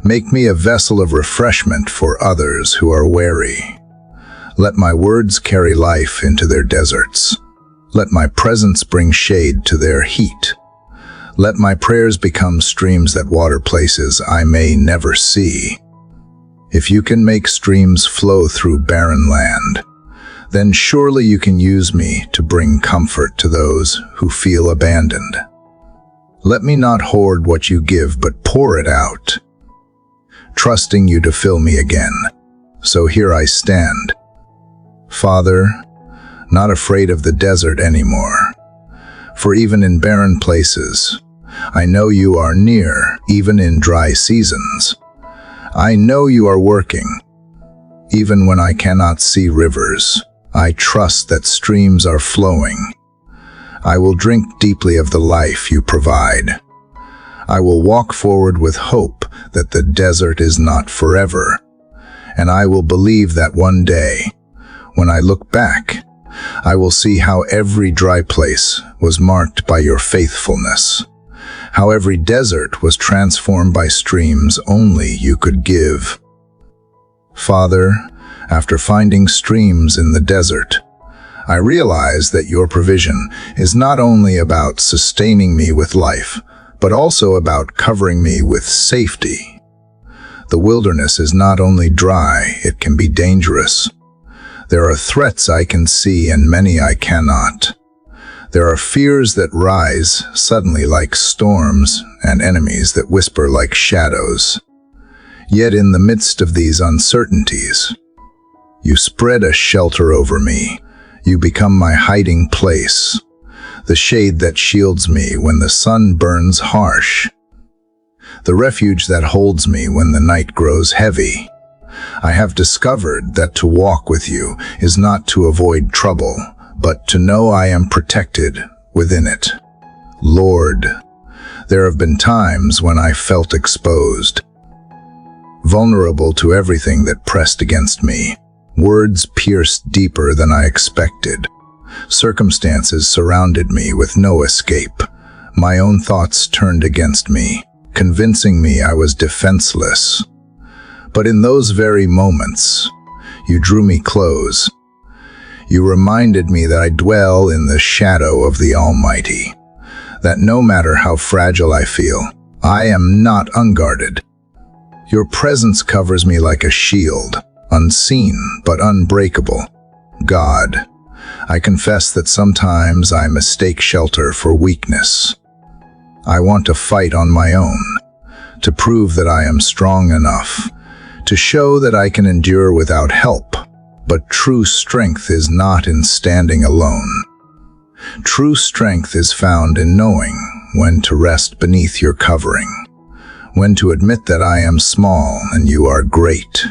Make me a vessel of refreshment for others who are weary. Let my words carry life into their deserts. Let my presence bring shade to their heat. Let my prayers become streams that water places I may never see. If you can make streams flow through barren land, then surely you can use me to bring comfort to those who feel abandoned. Let me not hoard what you give, but pour it out, trusting you to fill me again. So here I stand, Father, not afraid of the desert anymore. For even in barren places, I know you are near, even in dry seasons. I know you are working. Even when I cannot see rivers, I trust that streams are flowing. I will drink deeply of the life you provide. I will walk forward with hope that the desert is not forever, And I will believe that one day, when I look back, I will see how every dry place was marked by your faithfulness, how every desert was transformed by streams only you could give. Father, after finding streams in the desert, I realize that your provision is not only about sustaining me with life, but also about covering me with safety. The wilderness is not only dry, it can be dangerous. There are threats I can see and many I cannot. There are fears that rise suddenly like storms and enemies that whisper like shadows. Yet in the midst of these uncertainties, you spread a shelter over me. You become my hiding place, the shade that shields me when the sun burns harsh, the refuge that holds me when the night grows heavy. I have discovered that to walk with you is not to avoid trouble, but to know I am protected within it. Lord, there have been times when I felt exposed, vulnerable to everything that pressed against me. Words pierced deeper than I expected. Circumstances surrounded me with no escape. My own thoughts turned against me, convincing me I was defenseless. But in those very moments, you drew me close. You reminded me that I dwell in the shadow of the Almighty, that no matter how fragile I feel, I am not unguarded. Your presence covers me like a shield, unseen but unbreakable. God, I confess that sometimes I mistake shelter for weakness. I want to fight on my own, to prove that I am strong enough, to show that I can endure without help. But true strength is not in standing alone. True strength is found in knowing when to rest beneath your covering, when to admit that I am small and you are great,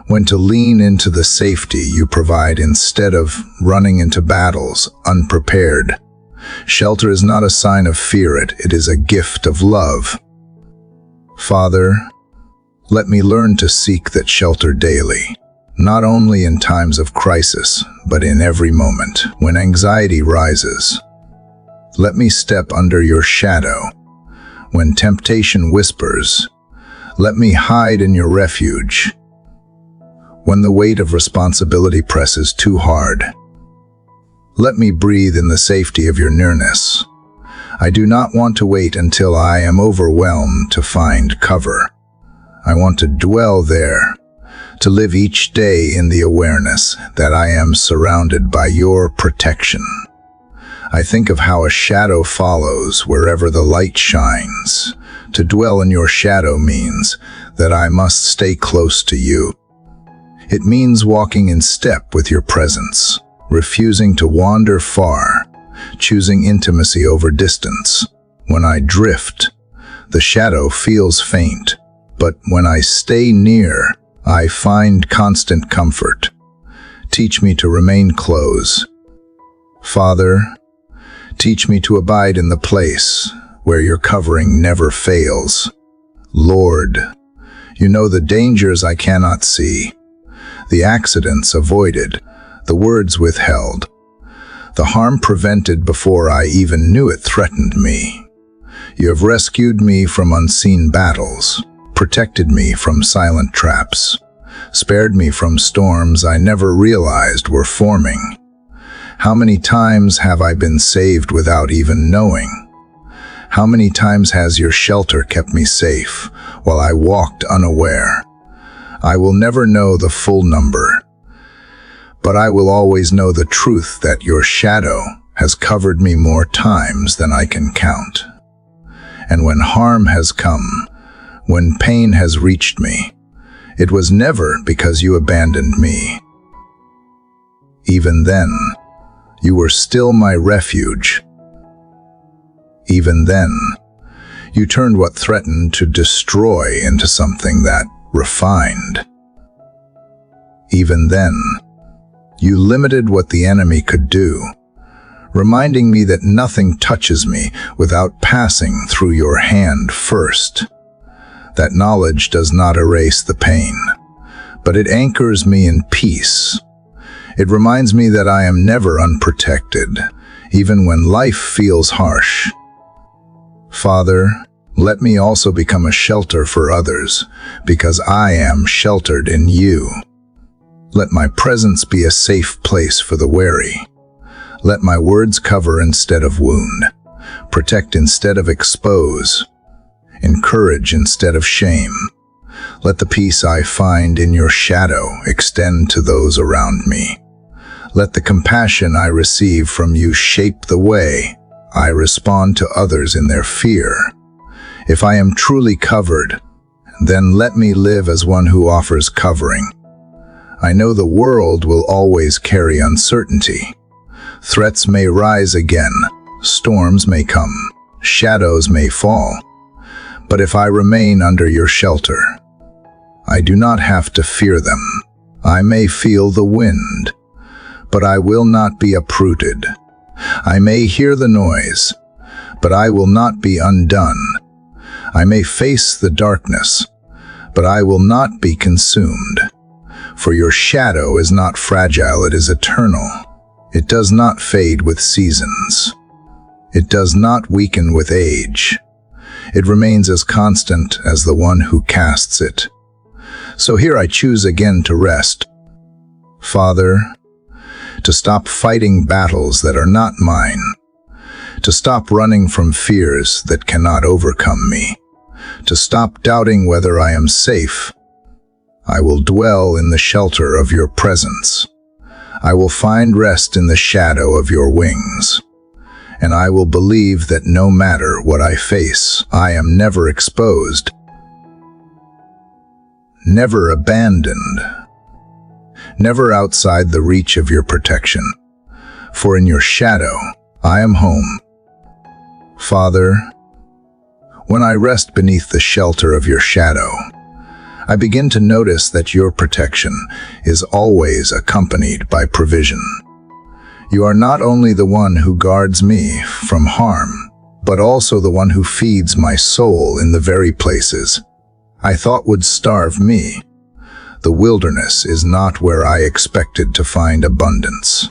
when to lean into the safety you provide instead of running into battles unprepared. Shelter is not a sign of fear, it is a gift of love. Father, let me learn to seek that shelter daily, not only in times of crisis, but in every moment when anxiety rises. Let me step under your shadow. When temptation whispers, let me hide in your refuge. When the weight of responsibility presses too hard, let me breathe in the safety of your nearness. I do not want to wait until I am overwhelmed to find cover. I want to dwell there, to live each day in the awareness that I am surrounded by your protection. I think of how a shadow follows wherever the light shines. To dwell in your shadow means that I must stay close to you. It means walking in step with your presence, refusing to wander far, choosing intimacy over distance. When I drift, the shadow feels faint, but when I stay near, I find constant comfort. Teach me to remain close. Father, teach me to abide in the place where your covering never fails. Lord, you know the dangers I cannot see, the accidents avoided, the words withheld, the harm prevented before I even knew it threatened me. You have rescued me from unseen battles, protected me from silent traps, spared me from storms I never realized were forming. How many times have I been saved without even knowing? How many times has your shelter kept me safe while I walked unaware? I will never know the full number, but I will always know the truth that your shadow has covered me more times than I can count. And when harm has come, when pain has reached me, it was never because you abandoned me. Even then, you were still my refuge. Even then, you turned what threatened to destroy into something that refined. Even then, you limited what the enemy could do, reminding me that nothing touches me without passing through your hand first. That knowledge does not erase the pain, but it anchors me in peace. It reminds me that I am never unprotected, even when life feels harsh. Father, let me also become a shelter for others, because I am sheltered in you. Let my presence be a safe place for the weary. Let my words cover instead of wound, protect instead of expose, encourage instead of shame. Let the peace I find in your shadow extend to those around me. Let the compassion I receive from you shape the way I respond to others in their fear. If I am truly covered, then let me live as one who offers covering. I know the world will always carry uncertainty. Threats may rise again, storms may come, shadows may fall. But if I remain under your shelter, I do not have to fear them. I may feel the wind, but I will not be uprooted. I may hear the noise, but I will not be undone. I may face the darkness, but I will not be consumed. For your shadow is not fragile, it is eternal. It does not fade with seasons. It does not weaken with age. It remains as constant as the one who casts it. So here I choose again to rest. Father, to stop fighting battles that are not mine, to stop running from fears that cannot overcome me, to stop doubting whether I am safe. I will dwell in the shelter of your presence. I will find rest in the shadow of your wings. And I will believe that no matter what I face, I am never exposed, never abandoned, never outside the reach of your protection. For in your shadow, I am home. Father, when I rest beneath the shelter of your shadow, I begin to notice that your protection is always accompanied by provision. You are not only the one who guards me from harm, but also the one who feeds my soul in the very places I thought would starve me. The wilderness is not where I expected to find abundance.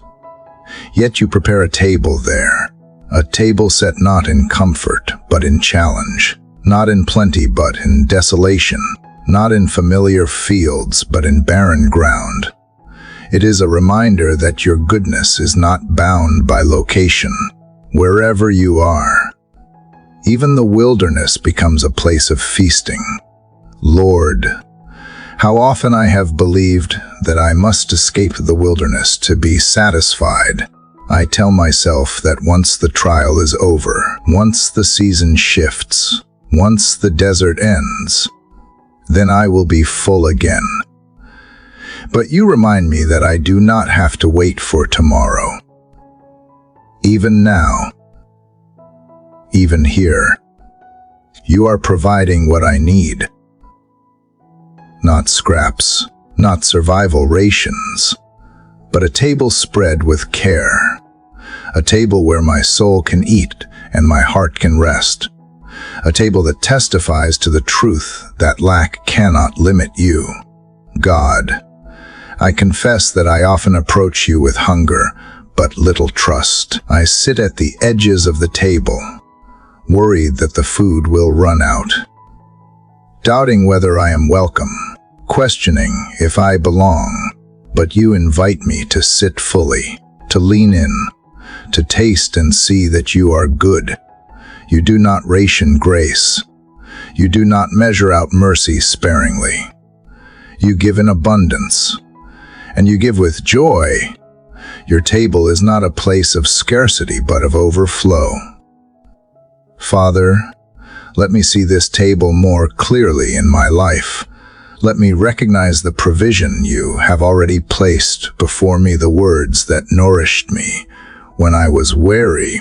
Yet you prepare a table there, a table set not in comfort, but in challenge, not in plenty, but in desolation, not in familiar fields, but in barren ground. It is a reminder that your goodness is not bound by location. Wherever you are, even the wilderness becomes a place of feasting. Lord, how often I have believed that I must escape the wilderness to be satisfied. I tell myself that once the trial is over, once the season shifts, once the desert ends, then I will be full again. But you remind me that I do not have to wait for tomorrow. Even now, even here, you are providing what I need. Not scraps, not survival rations, but a table spread with care. A table where my soul can eat and my heart can rest. A table that testifies to the truth that lack cannot limit you. God, I confess that I often approach you with hunger, but little trust. I sit at the edges of the table, worried that the food will run out, doubting whether I am welcome, questioning if I belong. But you invite me to sit fully, to lean in, to taste and see that you are good. You do not ration grace. You do not measure out mercy sparingly. You give in abundance, and you give with joy. Your table is not a place of scarcity, but of overflow. Father, let me see this table more clearly in my life. Let me recognize the provision you have already placed before me, the words that nourished me when I was weary,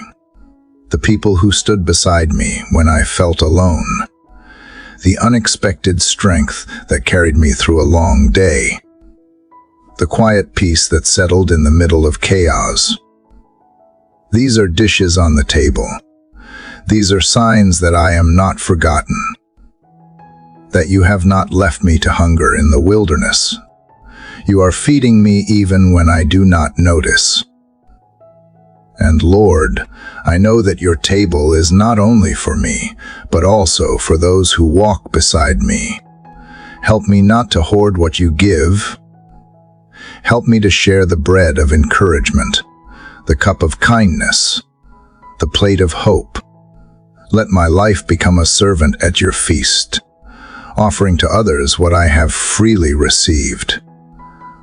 the people who stood beside me when I felt alone, the unexpected strength that carried me through a long day, the quiet peace that settled in the middle of chaos. These are dishes on the table. These are signs that I am not forgotten, that you have not left me to hunger in the wilderness, You are feeding me even when I do not notice. And Lord, I know that your table is not only for me, but also for those who walk beside me. Help me not to hoard what you give. Help me to share the bread of encouragement, the cup of kindness, the plate of hope. Let my life become a servant at your feast, offering to others what I have freely received.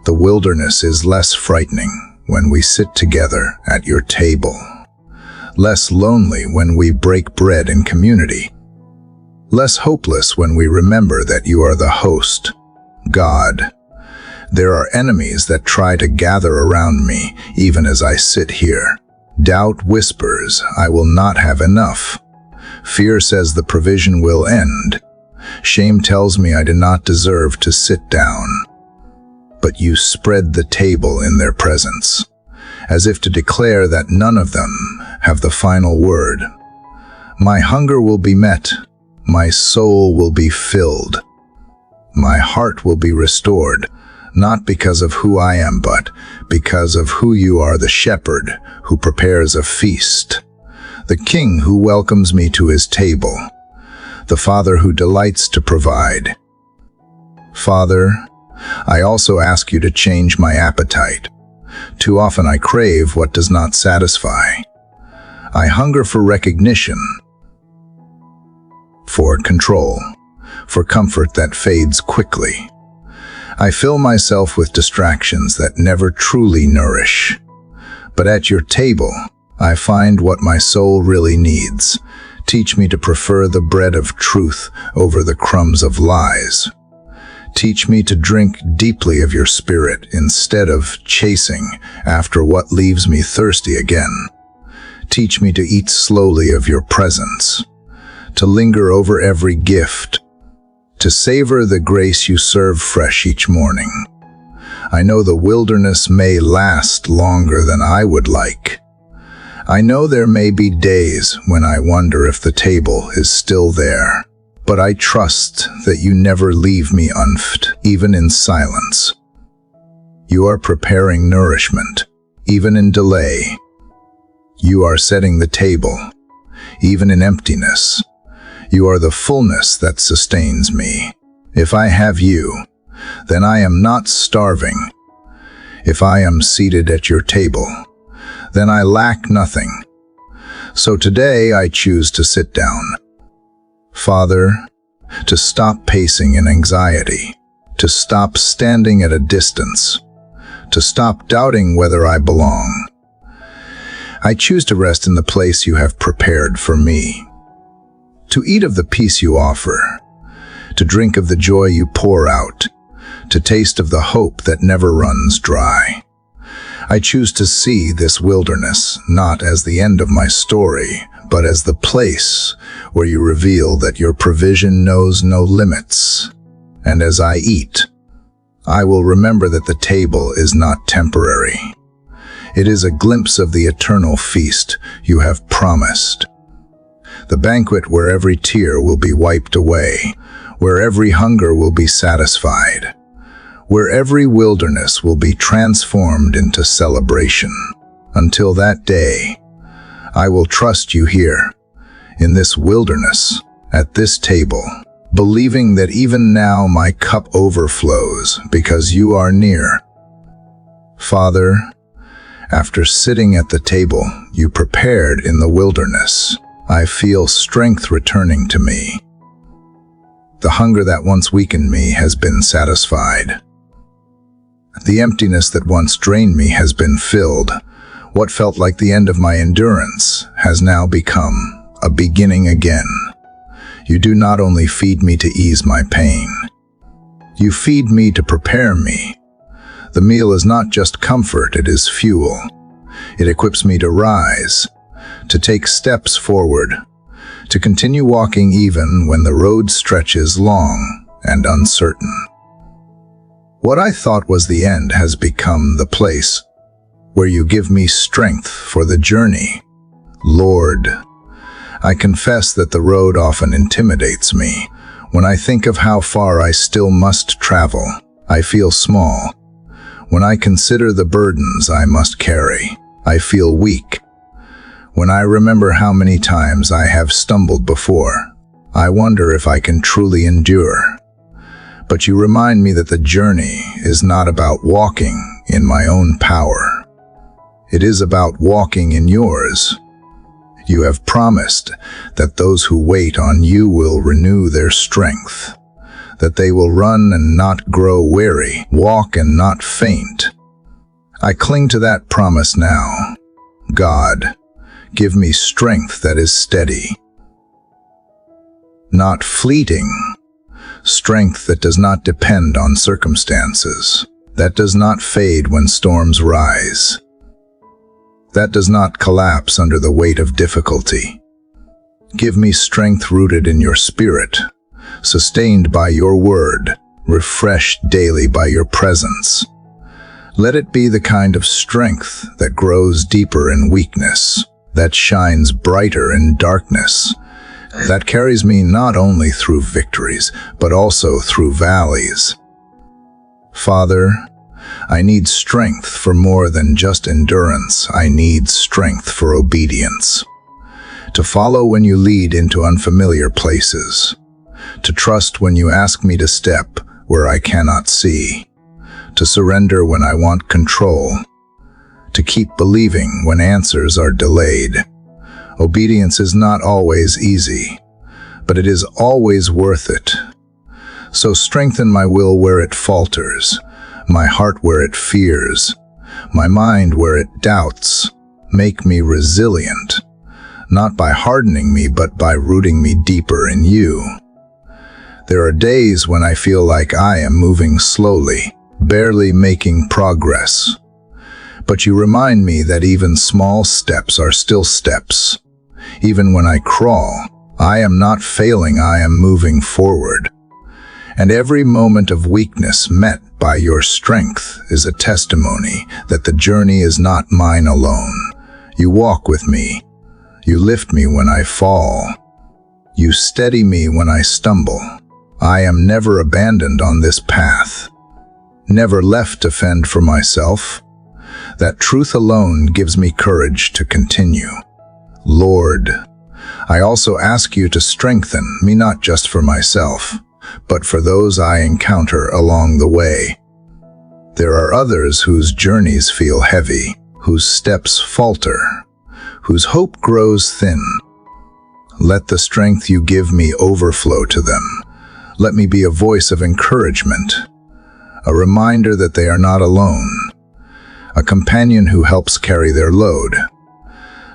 The wilderness is less frightening when we sit together at your table, less lonely when we break bread in community, less hopeless when we remember that you are the host, God. There are enemies that try to gather around me even as I sit here. Doubt whispers, I will not have enough. Fear says the provision will end. Shame tells me I do not deserve to sit down. But you spread the table in their presence, as if to declare that none of them have the final word. My hunger will be met, my soul will be filled, my heart will be restored, not because of who I am, but because of who you are, the shepherd who prepares a feast, the king who welcomes me to his table, the Father who delights to provide. Father, I also ask you to change my appetite. Too often I crave what does not satisfy. I hunger for recognition, for control, for comfort that fades quickly. I fill myself with distractions that never truly nourish. But at your table, I find what my soul really needs. Teach me to prefer the bread of truth over the crumbs of lies. Teach me to drink deeply of your spirit instead of chasing after what leaves me thirsty again. Teach me to eat slowly of your presence, to linger over every gift, to savor the grace you serve fresh each morning. I know the wilderness may last longer than I would like. I know there may be days when I wonder if the table is still there. But I trust that you never leave me unfed, even in silence. You are preparing nourishment, even in delay. You are setting the table, even in emptiness. You are the fullness that sustains me. If I have you, then I am not starving. If I am seated at your table, then I lack nothing. So today I choose to sit down. Father, to stop pacing in anxiety, to stop standing at a distance, to stop doubting whether I belong. I choose to rest in the place you have prepared for me, to eat of the peace you offer, to drink of the joy you pour out, to taste of the hope that never runs dry. I choose to see this wilderness not as the end of my story, but as the place where you reveal that your provision knows no limits. And as I eat, I will remember that the table is not temporary. It is a glimpse of the eternal feast you have promised. The banquet where every tear will be wiped away, where every hunger will be satisfied, where every wilderness will be transformed into celebration. Until that day, I will trust you here, in this wilderness, at this table, believing that even now my cup overflows because you are near. Father, after sitting at the table you prepared in the wilderness, I feel strength returning to me. The hunger that once weakened me has been satisfied. The emptiness that once drained me has been filled. What felt like the end of my endurance has now become a beginning again. You do not only feed me to ease my pain. You feed me to prepare me. The meal is not just comfort, it is fuel. It equips me to rise, to take steps forward, to continue walking even when the road stretches long and uncertain. What I thought was the end has become the place where you give me strength for the journey. Lord, I confess that the road often intimidates me. When I think of how far I still must travel, I feel small. When I consider the burdens I must carry, I feel weak. When I remember how many times I have stumbled before, I wonder if I can truly endure. But you remind me that the journey is not about walking in my own power. It is about walking in yours. You have promised that those who wait on you will renew their strength, that they will run and not grow weary, walk and not faint. I cling to that promise now. God, give me strength that is steady, not fleeting, strength that does not depend on circumstances, that does not fade when storms rise, that does not collapse under the weight of difficulty. Give me strength rooted in your spirit, sustained by your word, refreshed daily by your presence. Let it be the kind of strength that grows deeper in weakness, that shines brighter in darkness, that carries me not only through victories, but also through valleys. Father, I need strength for more than just endurance. I need strength for obedience. To follow when you lead into unfamiliar places. To trust when you ask me to step where I cannot see. To surrender when I want control. To keep believing when answers are delayed. Obedience is not always easy, but it is always worth it. So strengthen my will where it falters, my heart where it fears, my mind where it doubts. Make me resilient, not by hardening me, but by rooting me deeper in you. There are days when I feel like I am moving slowly, barely making progress. But you remind me that even small steps are still steps. Even when I crawl, I am not failing, I am moving forward. And every moment of weakness met by your strength is a testimony that the journey is not mine alone. You walk with me. You lift me when I fall. You steady me when I stumble. I am never abandoned on this path, never left to fend for myself. That truth alone gives me courage to continue. Lord, I also ask you to strengthen me not just for myself, but for those I encounter along the way. There are others whose journeys feel heavy, whose steps falter, whose hope grows thin. Let the strength you give me overflow to them. Let me be a voice of encouragement, a reminder that they are not alone, a companion who helps carry their load.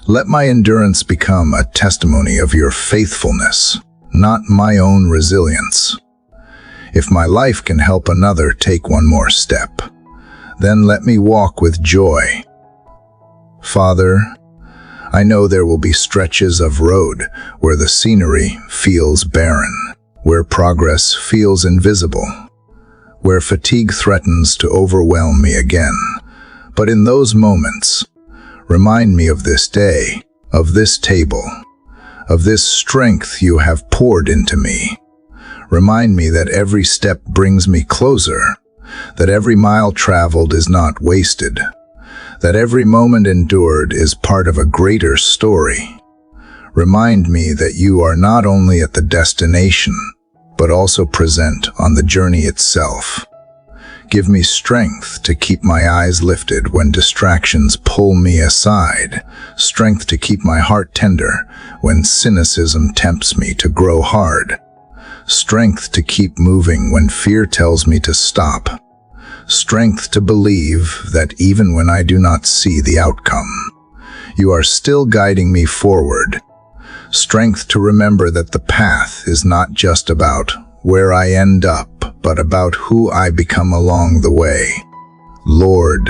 Let my endurance become a testimony of your faithfulness, not my own resilience. If my life can help another take one more step, then let me walk with joy. Father, I know there will be stretches of road where the scenery feels barren, where progress feels invisible, where fatigue threatens to overwhelm me again. But in those moments, remind me of this day, of this table, of this strength you have poured into me. Remind me that every step brings me closer, that every mile traveled is not wasted, that every moment endured is part of a greater story. Remind me that you are not only at the destination, but also present on the journey itself. Give me strength to keep my eyes lifted when distractions pull me aside, strength to keep my heart tender when cynicism tempts me to grow hard, strength to keep moving when fear tells me to stop, strength to believe that even when I do not see the outcome, you are still guiding me forward, strength to remember that the path is not just about where I end up, but about who I become along the way. Lord,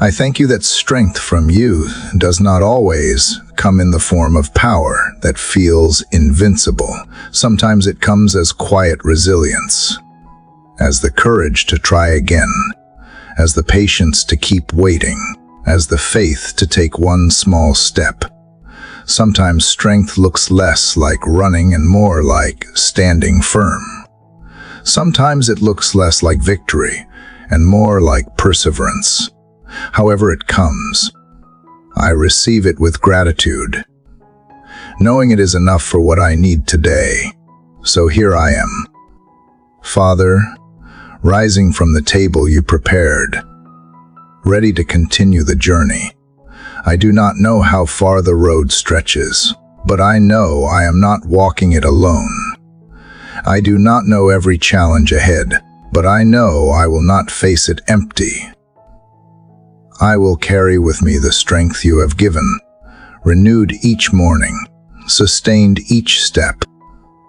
I thank you that strength from you does not always come in the form of power that feels invincible. Sometimes it comes as quiet resilience, as the courage to try again, as the patience to keep waiting, as the faith to take one small step. Sometimes strength looks less like running and more like standing firm. Sometimes it looks less like victory and more like perseverance. However it comes, I receive it with gratitude, knowing it is enough for what I need today. So here I am, Father, rising from the table you prepared, ready to continue the journey. I do not know how far the road stretches, but I know I am not walking it alone. I do not know every challenge ahead, but I know I will not face it empty. I will carry with me the strength you have given, renewed each morning, sustained each step,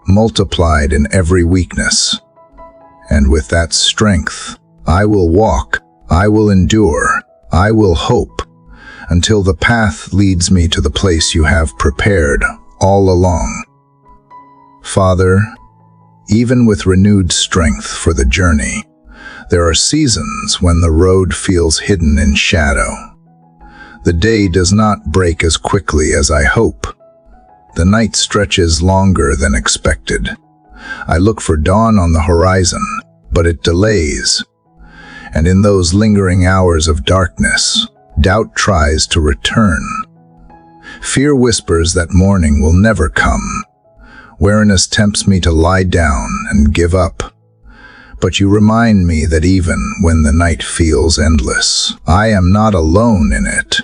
multiplied in every weakness. And with that strength, I will walk, I will endure, I will hope, until the path leads me to the place you have prepared all along. Father, even with renewed strength for the journey, there are seasons when the road feels hidden in shadow. The day does not break as quickly as I hope. The night stretches longer than expected. I look for dawn on the horizon, but it delays. And in those lingering hours of darkness, doubt tries to return. Fear whispers that morning will never come. Weariness tempts me to lie down and give up. But you remind me that even when the night feels endless, I am not alone in it.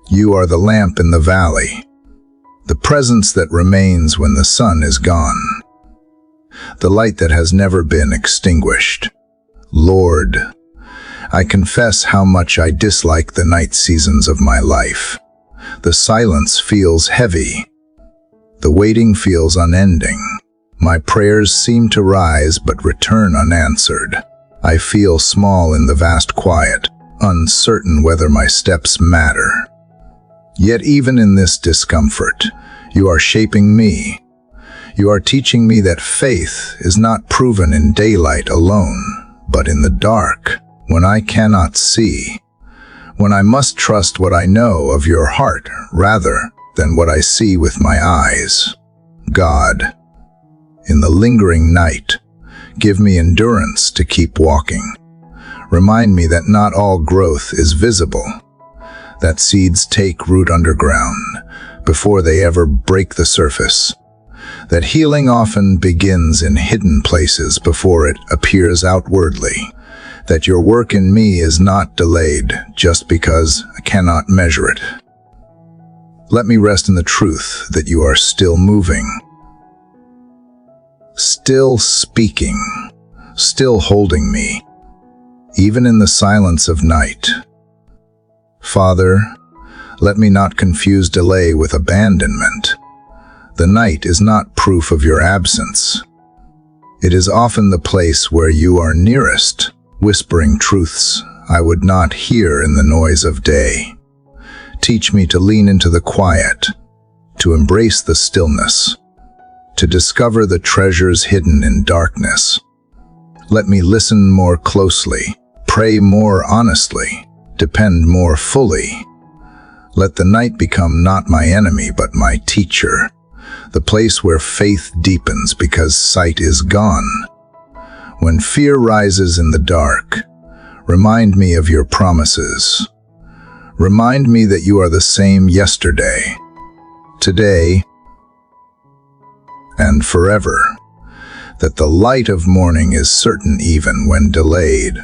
You are the lamp in the valley, the presence that remains when the sun is gone, the light that has never been extinguished. Lord, I confess how much I dislike the night seasons of my life. The silence feels heavy. The waiting feels unending. My prayers seem to rise but return unanswered. I feel small in the vast quiet, uncertain whether my steps matter. Yet even in this discomfort, you are shaping me. You are teaching me that faith is not proven in daylight alone, but in the dark, when I cannot see, when I must trust what I know of your heart rather than what I see with my eyes. God, in the lingering night, give me endurance to keep walking. Remind me that not all growth is visible, that seeds take root underground before they ever break the surface, that healing often begins in hidden places before it appears outwardly, that your work in me is not delayed just because I cannot measure it. Let me rest in the truth that you are still moving, still speaking, still holding me, even in the silence of night. Father, let me not confuse delay with abandonment. The night is not proof of your absence. It is often the place where you are nearest, whispering truths I would not hear in the noise of day. Teach me to lean into the quiet, to embrace the stillness, to discover the treasures hidden in darkness. Let me listen more closely, pray more honestly, depend more fully. Let the night become not my enemy but my teacher, the place where faith deepens because sight is gone. When fear rises in the dark, remind me of your promises. Remind me that you are the same yesterday, today, and forever, that the light of morning is certain even when delayed.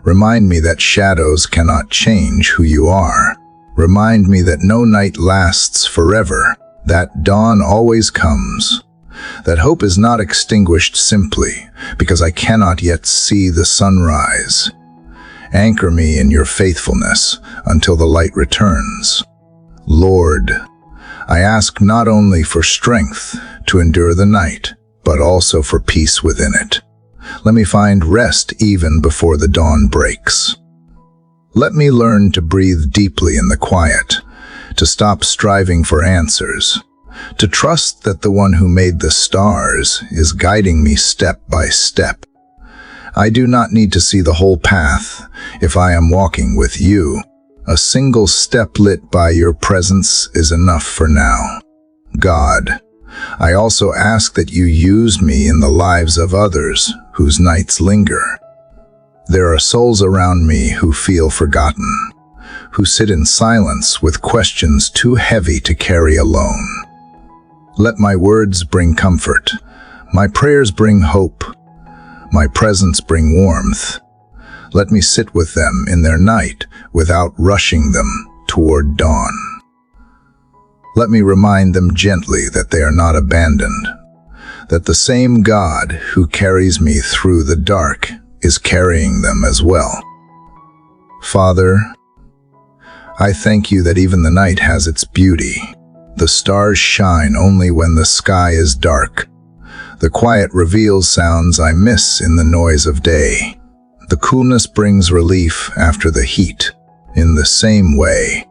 Remind me that shadows cannot change who you are. Remind me that no night lasts forever, that dawn always comes, that hope is not extinguished simply because I cannot yet see the sunrise. Anchor me in your faithfulness until the light returns. Lord, I ask not only for strength to endure the night, but also for peace within it. Let me find rest even before the dawn breaks. Let me learn to breathe deeply in the quiet, to stop striving for answers, to trust that the one who made the stars is guiding me step by step. I do not need to see the whole path if I am walking with you. A single step lit by your presence is enough for now. God, I also ask that you use me in the lives of others whose nights linger. There are souls around me who feel forgotten, who sit in silence with questions too heavy to carry alone. Let my words bring comfort, my prayers bring hope, my presence bring warmth. Let me sit with them in their night without rushing them toward dawn. Let me remind them gently that they are not abandoned, that the same God who carries me through the dark is carrying them as well. Father, I thank you that even the night has its beauty. The stars shine only when the sky is dark. The quiet reveals sounds I miss in the noise of day. The coolness brings relief after the heat. In the same way,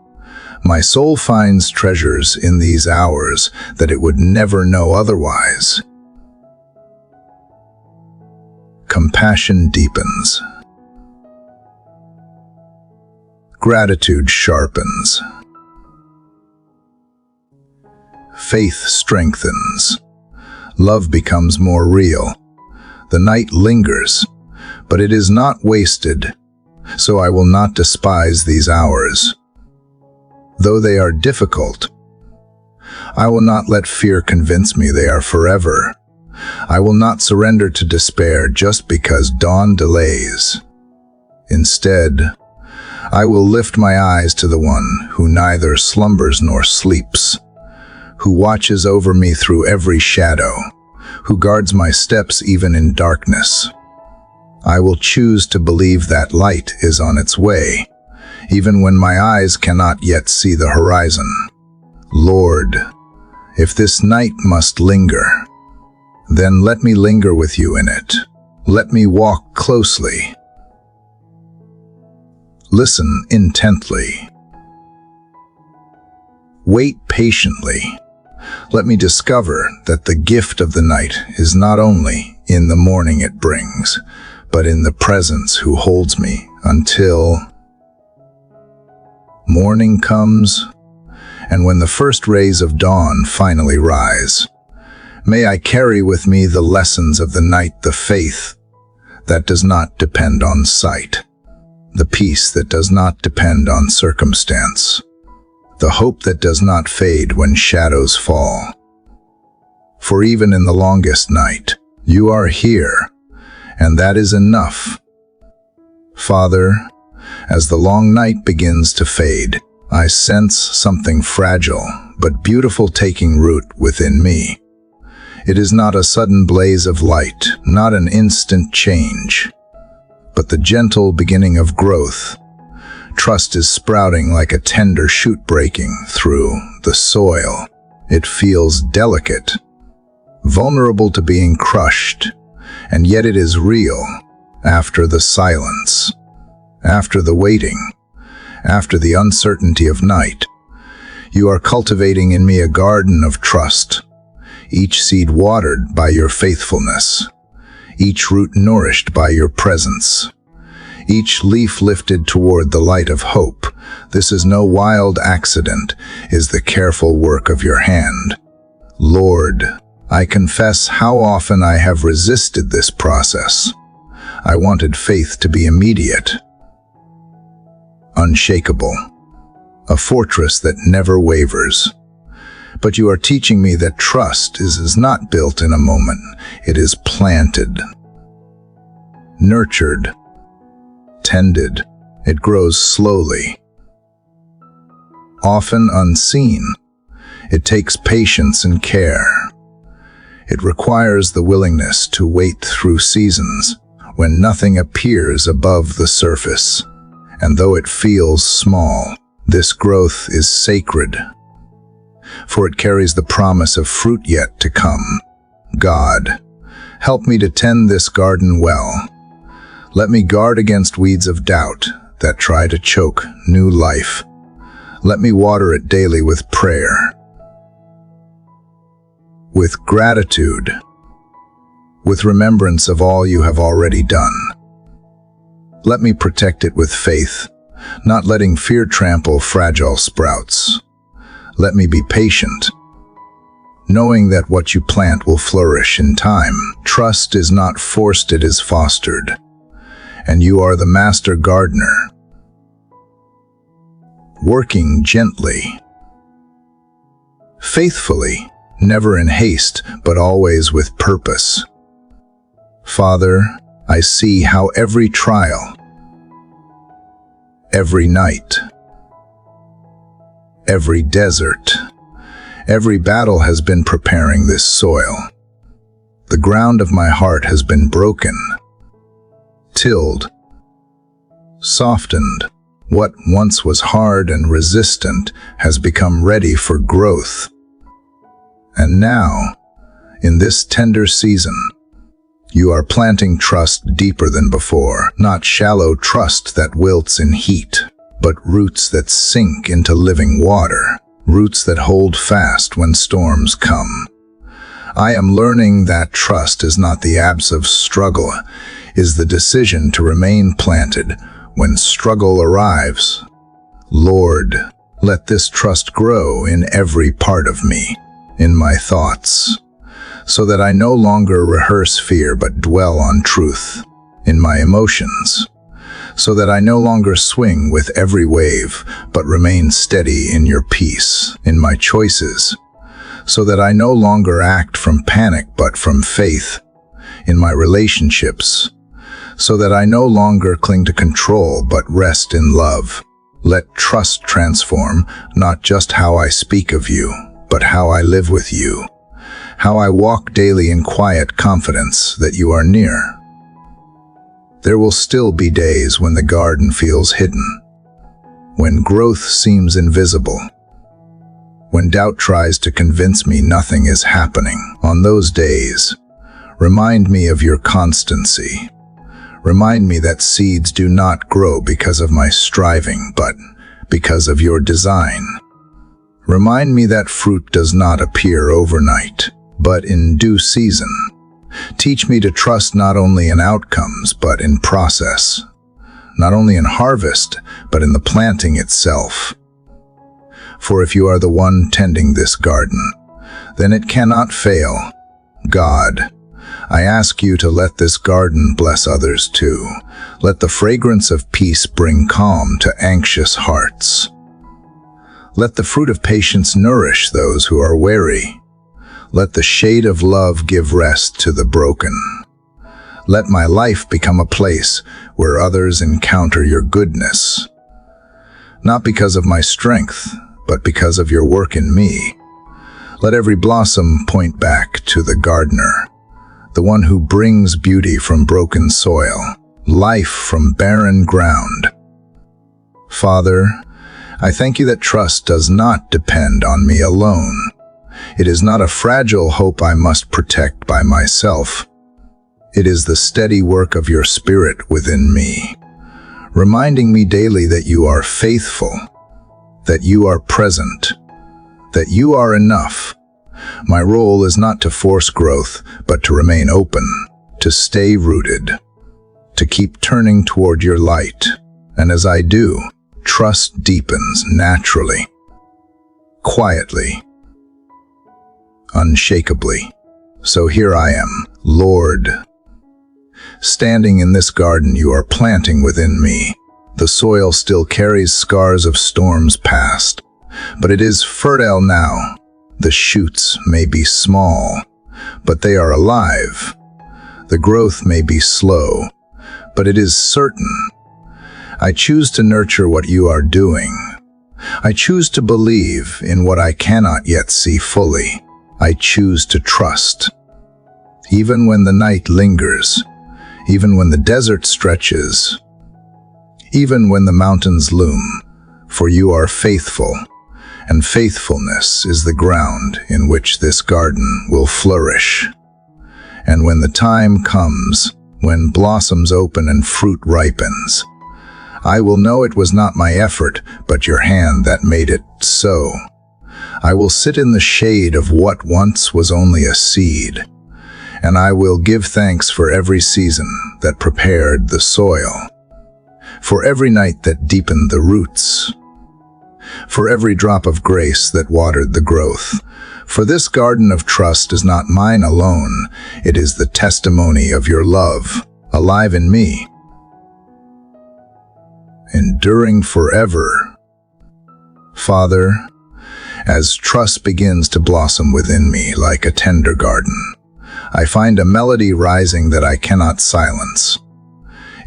my soul finds treasures in these hours that it would never know otherwise. Compassion deepens. Gratitude sharpens. Faith strengthens. Love becomes more real. The night lingers, but it is not wasted, so I will not despise these hours. Though they are difficult, I will not let fear convince me they are forever. I will not surrender to despair just because dawn delays. Instead, I will lift my eyes to the one who neither slumbers nor sleeps, who watches over me through every shadow, who guards my steps even in darkness. I will choose to believe that light is on its way, even when my eyes cannot yet see the horizon. Lord, if this night must linger, then let me linger with you in it. Let me walk closely. Listen intently. Wait patiently. Let me discover that the gift of the night is not only in the morning it brings, but in the presence who holds me until morning comes, and when the first rays of dawn finally rise, may I carry with me the lessons of the night, the faith that does not depend on sight, the peace that does not depend on circumstance, the hope that does not fade when shadows fall. For even in the longest night, you are here, and that is enough. Father, as the long night begins to fade, I sense something fragile but beautiful taking root within me. It is not a sudden blaze of light, not an instant change, but the gentle beginning of growth. Trust is sprouting like a tender shoot breaking through the soil. It feels delicate, vulnerable to being crushed, and yet it is real. After the silence, after the waiting, after the uncertainty of night, you are cultivating in me a garden of trust, each seed watered by your faithfulness, each root nourished by your presence, each leaf lifted toward the light of hope. This is no wild accident, is the careful work of your hand. Lord, I confess how often I have resisted this process. I wanted faith to be immediate, unshakable, a fortress that never wavers. But you are teaching me that trust is not built in a moment. It is planted, nurtured, tended. It grows slowly, often unseen. It takes patience and care. It requires the willingness to wait through seasons when nothing appears above the surface. And though it feels small, this growth is sacred, for it carries the promise of fruit yet to come. God, help me to tend this garden well. Let me guard against weeds of doubt that try to choke new life. Let me water it daily with prayer, with gratitude, with remembrance of all you have already done. Let me protect it with faith, not letting fear trample fragile sprouts. Let me be patient, knowing that what you plant will flourish in time. Trust is not forced, it is fostered. and you are the master gardener, working gently, faithfully, never in haste, but always with purpose. Father, I see how every trial, every night, every desert, every battle has been preparing this soil. The ground of my heart has been broken, tilled, softened. What once was hard and resistant has become ready for growth. And now, in this tender season, you are planting trust deeper than before, not shallow trust that wilts in heat, but roots that sink into living water, roots that hold fast when storms come. I am learning that trust is not the absence of struggle, is the decision to remain planted when struggle arrives. Lord, let this trust grow in every part of me, in my thoughts, so that I no longer rehearse fear but dwell on truth, in my emotions, so that I no longer swing with every wave but remain steady in your peace, in my choices, so that I no longer act from panic but from faith, in my relationships, so that I no longer cling to control but rest in love. Let trust transform not just how I speak of you, but how I live with you, how I walk daily in quiet confidence that you are near. There will still be days when the garden feels hidden, when growth seems invisible, when doubt tries to convince me nothing is happening. On those days, remind me of your constancy. Remind me that seeds do not grow because of my striving, but because of your design. Remind me that fruit does not appear overnight, but in due season. Teach me to trust not only in outcomes, but in process. Not only in harvest, but in the planting itself. For if you are the one tending this garden, then it cannot fail. God, I ask you to let this garden bless others too. Let the fragrance of peace bring calm to anxious hearts. Let the fruit of patience nourish those who are weary. Let the shade of love give rest to the broken. Let my life become a place where others encounter your goodness, not because of my strength, but because of your work in me. Let every blossom point back to the gardener, the one who brings beauty from broken soil, life from barren ground. Father, I thank you that trust does not depend on me alone. It is not a fragile hope I must protect by myself. It is the steady work of your Spirit within me, reminding me daily that you are faithful, that you are present, that you are enough. My role is not to force growth, but to remain open, to stay rooted, to keep turning toward your light. And as I do, trust deepens naturally, quietly, unshakably. So here I am, Lord, standing in this garden you are planting within me. The soil still carries scars of storms past, but it is fertile now. The shoots may be small, but they are alive. The growth may be slow, but it is certain. I choose to nurture what you are doing. I choose to believe in what I cannot yet see fully. I choose to trust. Even when the night lingers, even when the desert stretches, even when the mountains loom, for you are faithful, and faithfulness is the ground in which this garden will flourish. And when the time comes, when blossoms open and fruit ripens, I will know it was not my effort, but your hand that made it so. I will sit in the shade of what once was only a seed, and I will give thanks for every season that prepared the soil, for every night that deepened the roots, for every drop of grace that watered the growth. For this garden of trust is not mine alone, it is the testimony of your love, alive in me. enduring forever. Father, as trust begins to blossom within me like a tender garden, I find a melody rising that I cannot silence.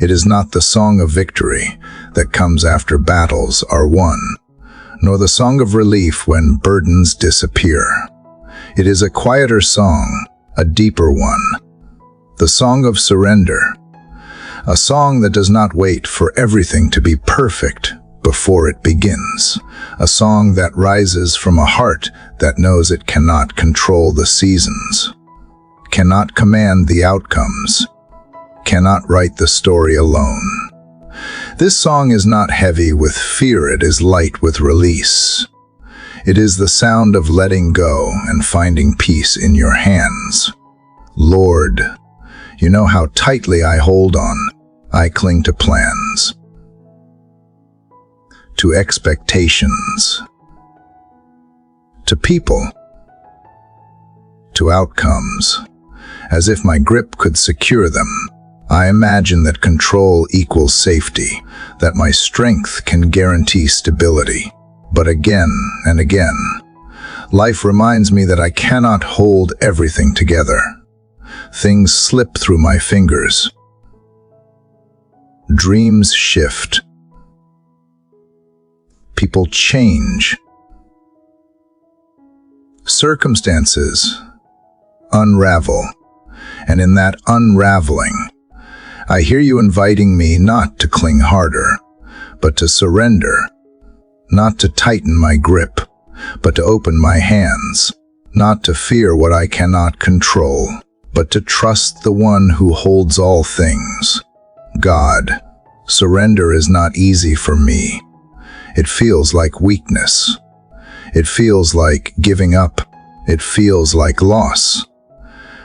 It is not the song of victory that comes after battles are won, nor the song of relief when burdens disappear. It is a quieter song, a deeper one, the song of surrender, a song that does not wait for everything to be perfect before it begins, a song that rises from a heart that knows it cannot control the seasons, cannot command the outcomes, cannot write the story alone. This song is not heavy with fear, it is light with release. It is the sound of letting go and finding peace in your hands. Lord, you know how tightly I hold on. I cling to plans, to expectations, to people, to outcomes, as if my grip could secure them. I imagine that control equals safety, that my strength can guarantee stability. But again and again, life reminds me that I cannot hold everything together. Things slip through my fingers. Dreams shift. People change. Circumstances unravel. And in that unraveling, I hear you inviting me not to cling harder, but to surrender, not to tighten my grip, but to open my hands, not to fear what I cannot control, but to trust the one who holds all things. God, surrender is not easy for me. It feels like weakness. It feels like giving up. It feels like loss.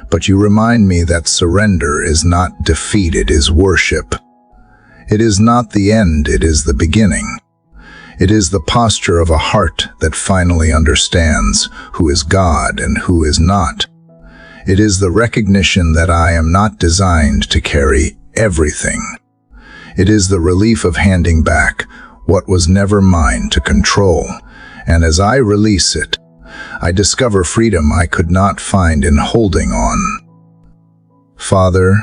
But you remind me that surrender is not defeat, it is worship. It is not the end, it is the beginning. It is the posture of a heart that finally understands who is God and who is not. It is the recognition that I am not designed to carry everything. It is the relief of handing back what was never mine to control, and as I release it, I discover freedom I could not find in holding on. Father,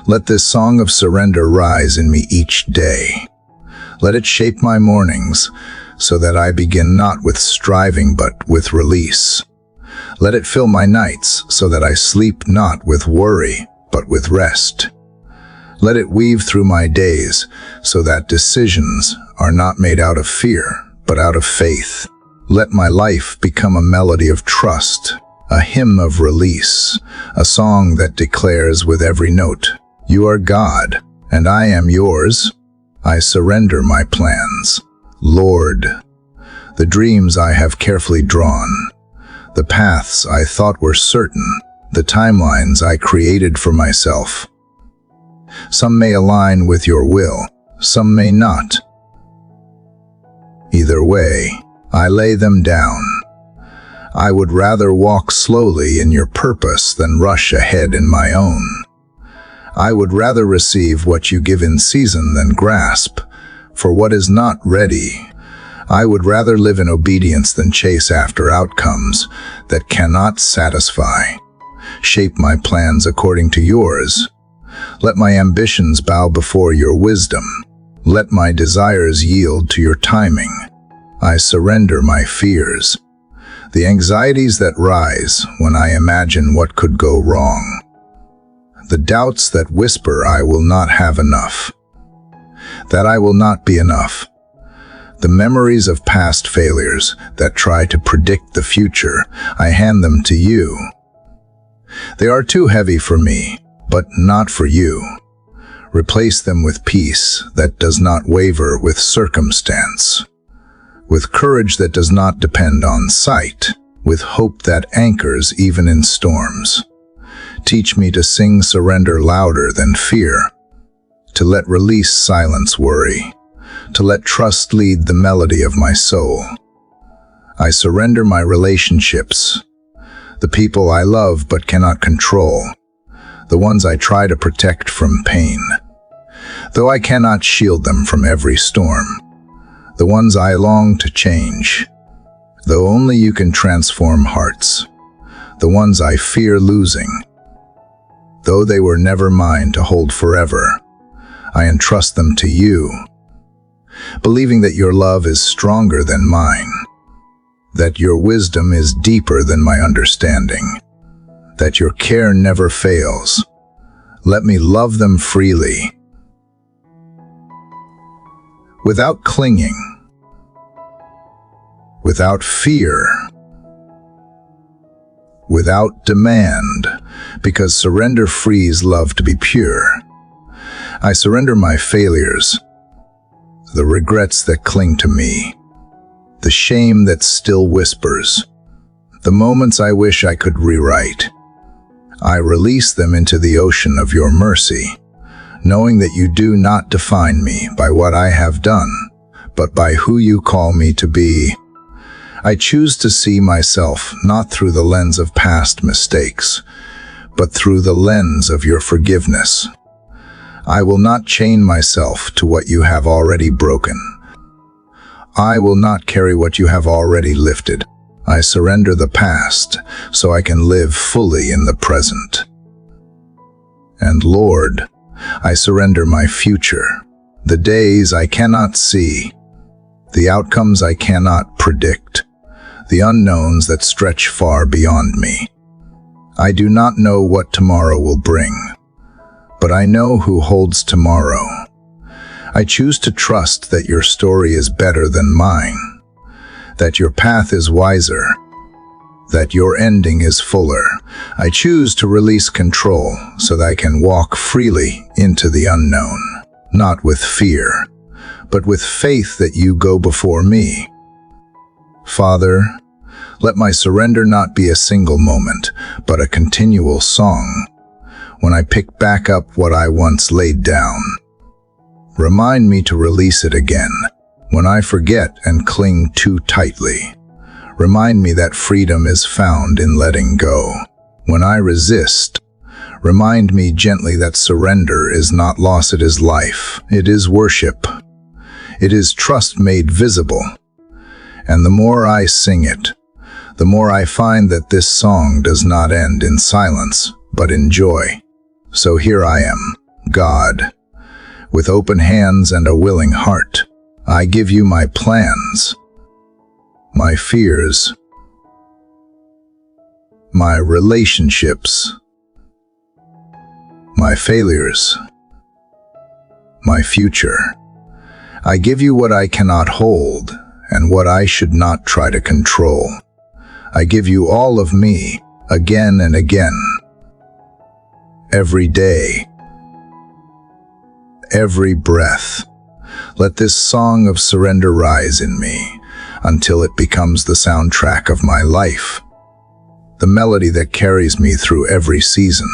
let this song of surrender rise in me each day. Let it shape my mornings so that I begin not with striving but with release. Let it fill my nights so that I sleep not with worry but with rest. Let it weave through my days so that decisions are not made out of fear but out of faith. Let my life become a melody of trust, a hymn of release, a song that declares with every note, "You are God, and I am yours. I surrender my plans. Lord, the dreams I have carefully drawn, the paths I thought were certain, the timelines I created for myself. Some may align with your will, some may not. Either way, I lay them down. I would rather walk slowly in your purpose than rush ahead in my own. I would rather receive what you give in season than grasp for what is not ready. I would rather live in obedience than chase after outcomes that cannot satisfy. Shape my plans according to yours. Let my ambitions bow before your wisdom. Let my desires yield to your timing. I surrender my fears, the anxieties that rise when I imagine what could go wrong, the doubts that whisper I will not have enough, that I will not be enough, the memories of past failures that try to predict the future. I hand them to you. They are too heavy for me, but not for you. Replace them with peace that does not waver with circumstance, with courage that does not depend on sight, with hope that anchors even in storms. Teach me to sing surrender louder than fear, to let release silence worry, to let trust lead the melody of my soul. I surrender my relationships, the people I love but cannot control, the ones I try to protect from pain. though I cannot shield them from every storm, the ones I long to change, though only you can transform hearts, the ones I fear losing, though they were never mine to hold forever, I entrust them to you, believing that your love is stronger than mine, that your wisdom is deeper than my understanding, that your care never fails. Let me love them freely, without clinging, without fear, without demand, because surrender frees love to be pure. I surrender my failures, the regrets that cling to me, the shame that still whispers, the moments I wish I could rewrite. I release them into the ocean of your mercy, knowing that you do not define me by what I have done, but by who you call me to be. I choose to see myself not through the lens of past mistakes, but through the lens of your forgiveness. I will not chain myself to what you have already broken. I will not carry what you have already lifted. I surrender the past so I can live fully in the present. And Lord, I surrender my future, the days I cannot see, the outcomes I cannot predict, the unknowns that stretch far beyond me. I do not know what tomorrow will bring, but I know who holds tomorrow. I choose to trust that your story is better than mine, that your path is wiser, that your ending is fuller. I choose to release control so that I can walk freely into the unknown, not with fear, but with faith that you go before me. Father, let my surrender not be a single moment, but a continual song. When I pick back up what I once laid down, remind me to release it again. When I forget and cling too tightly, remind me that freedom is found in letting go. When I resist, remind me gently that surrender is not loss, it is life. It is worship. It is trust made visible. And the more I sing it, the more I find that this song does not end in silence, but in joy. So here I am, God, with open hands and a willing heart. I give you my plans, my fears, my relationships, my failures, my future. I give you what I cannot hold and what I should not try to control. I give you all of me, again and again, every day, every breath. Let this song of surrender rise in me until it becomes the soundtrack of my life, the melody that carries me through every season,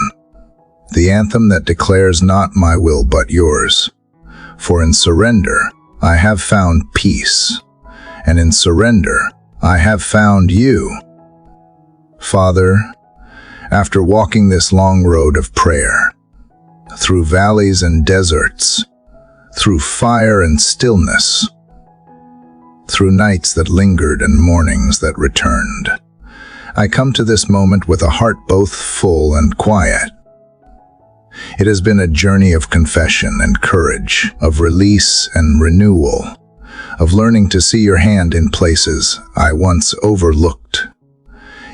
the anthem that declares not my will but yours. For in surrender, I have found peace, and in surrender, I have found you. Father, after walking this long road of prayer, through valleys and deserts, through fire and stillness, through nights that lingered and mornings that returned, I come to this moment with a heart both full and quiet. It has been a journey of confession and courage, of release and renewal, of learning to see your hand in places I once overlooked.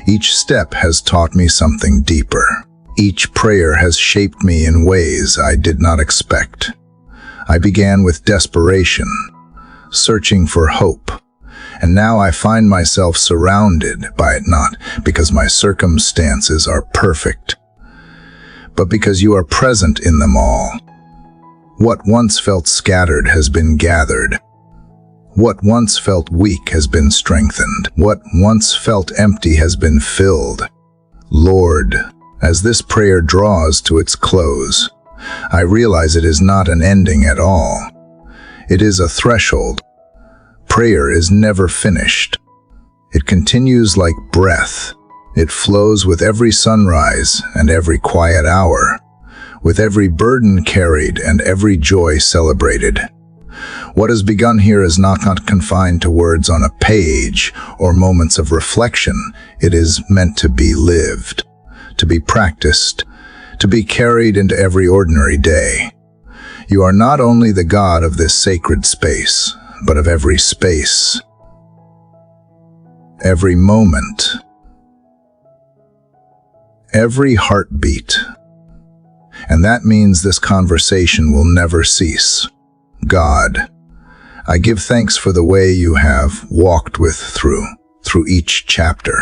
Each step has taught me something deeper. Each prayer has shaped me in ways I did not expect. I began with desperation, searching for hope, and now I find myself surrounded by it, not because my circumstances are perfect, but because you are present in them all. What once felt scattered has been gathered. What once felt weak has been strengthened. What once felt empty has been filled. Lord, as this prayer draws to its close, I realize it is not an ending at all. It is a threshold. Prayer is never finished. It continues like breath. It flows with every sunrise and every quiet hour. with every burden carried and every joy celebrated. What has begun here is not confined to words on a page or moments of reflection. It is meant to be lived, to be practiced, to be carried into every ordinary day. You are not only the God of this sacred space, but of every space, every moment, every heartbeat. And that means this conversation will never cease. God, I give thanks for the way you have walked through each chapter.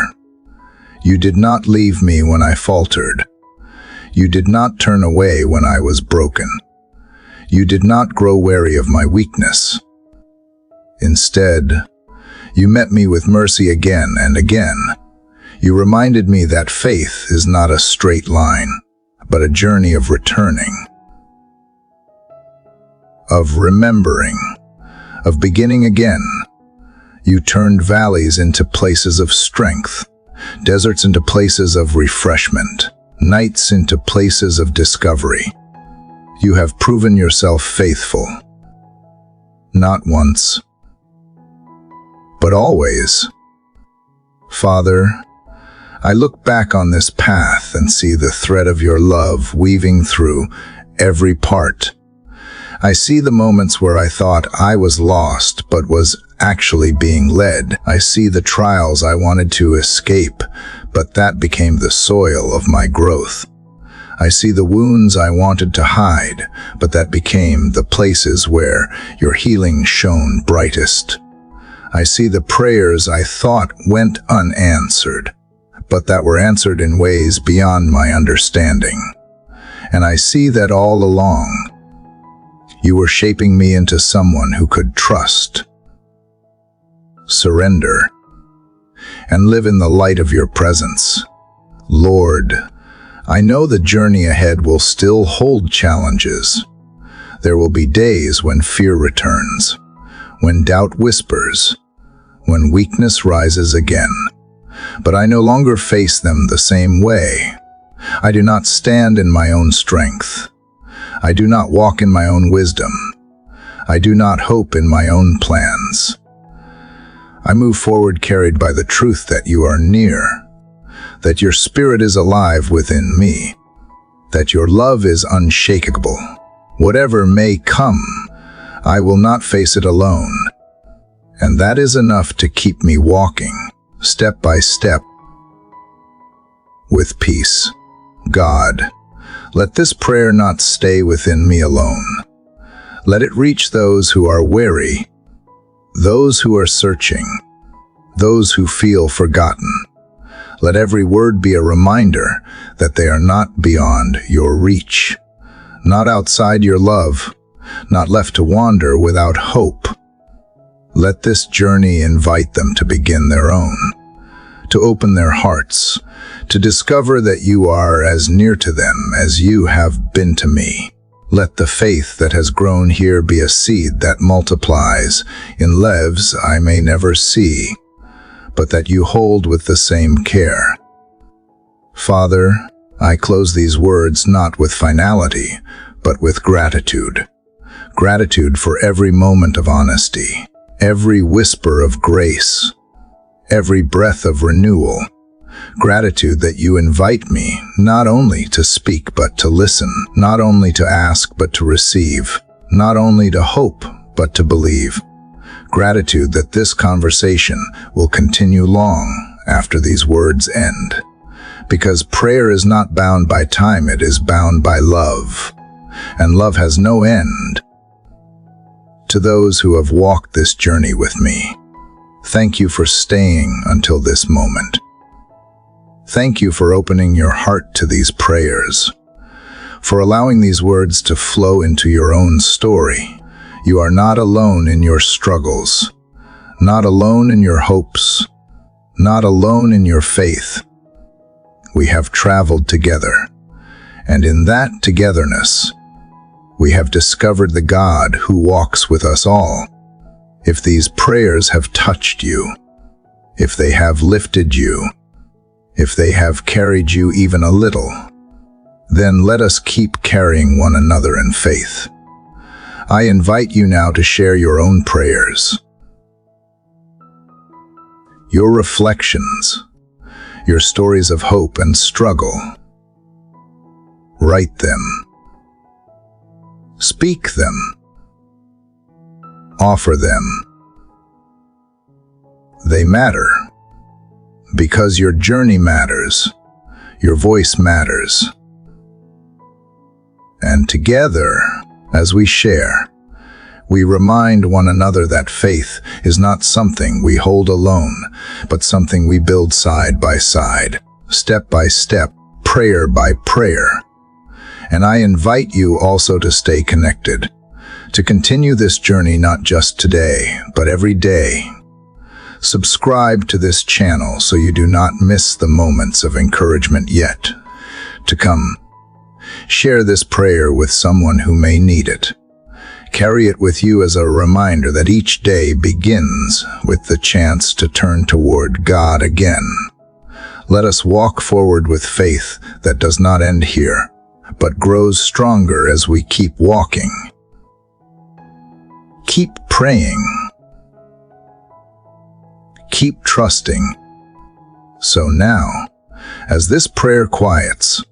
You did not leave me when I faltered. You did not turn away when I was broken. You did not grow weary of my weakness. Instead, you met me with mercy again and again. You reminded me that faith is not a straight line, but a journey of returning, of remembering, of beginning again. You turned valleys into places of strength, deserts into places of refreshment, nights into places of discovery. You have proven yourself faithful, not once, but always. Father, I look back on this path and see the thread of your love weaving through every part. I see the moments where I thought I was lost but was actually being led. I see the trials I wanted to escape, but that became the soil of my growth. I see the wounds I wanted to hide, but that became the places where your healing shone brightest. I see the prayers I thought went unanswered, but that were answered in ways beyond my understanding. And I see that all along, you were shaping me into someone who could trust, surrender, and live in the light of your presence. Lord, I know the journey ahead will still hold challenges. There will be days when fear returns, when doubt whispers, when weakness rises again. But I no longer face them the same way. I do not stand in my own strength. I do not walk in my own wisdom. I do not hope in my own plans. I move forward carried by the truth that you are near, that your spirit is alive within me, that your love is unshakable. Whatever may come, I will not face it alone. And that is enough to keep me walking, step by step, with peace. God, let this prayer not stay within me alone. Let it reach those who are weary, those who are searching, those who feel forgotten. Let every word be a reminder that they are not beyond your reach, not outside your love, not left to wander without hope. Let this journey invite them to begin their own, to open their hearts, to discover that you are as near to them as you have been to me. Let the faith that has grown here be a seed that multiplies in lives I may never see, but that you hold with the same care. Father, I close these words not with finality, but with gratitude. Gratitude for every moment of honesty, every whisper of grace, every breath of renewal. Gratitude that you invite me not only to speak but to listen, not only to ask but to receive, not only to hope but to believe. Gratitude that this conversation will continue long after these words end. Because prayer is not bound by time, it is bound by love. And love has no end. To those who have walked this journey with me, thank you for staying until this moment. Thank you for opening your heart to these prayers, for allowing these words to flow into your own story. You are not alone in your struggles, not alone in your hopes, not alone in your faith. We have traveled together, and in that togetherness, we have discovered the God who walks with us all. If these prayers have touched you, if they have lifted you, if they have carried you even a little, Then let us keep carrying one another in faith. I invite you now to share your own prayers, your reflections, your stories of hope and struggle. Write them. Speak them. Offer them. They matter, because your journey matters, your voice matters. And together, as we share, we remind one another that faith is not something we hold alone, but something we build side by side, step by step, prayer by prayer. And I invite you also to stay connected, to continue this journey not just today, but every day. Subscribe to this channel so you do not miss the moments of encouragement yet to come. Share this prayer with someone who may need it. Carry it with you as a reminder that each day begins with the chance to turn toward God again. Let us walk forward with faith that does not end here, but grows stronger as we keep walking. Keep praying. Keep trusting. So now, as this prayer quiets,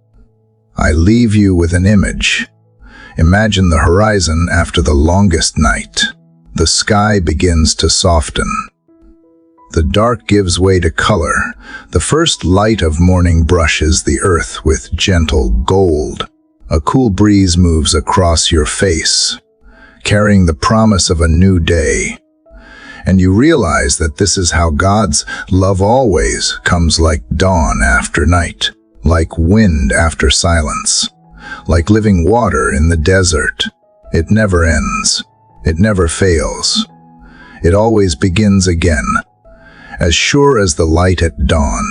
I leave you with an image. Imagine the horizon after the longest night. The sky begins to soften. The dark gives way to color. The first light of morning brushes the earth with gentle gold. A cool breeze moves across your face, carrying the promise of a new day. And you realize that this is how God's love always comes, like dawn after night, like wind after silence, like living water in the desert. It never ends. It never fails. It always begins again, as sure as the light at dawn.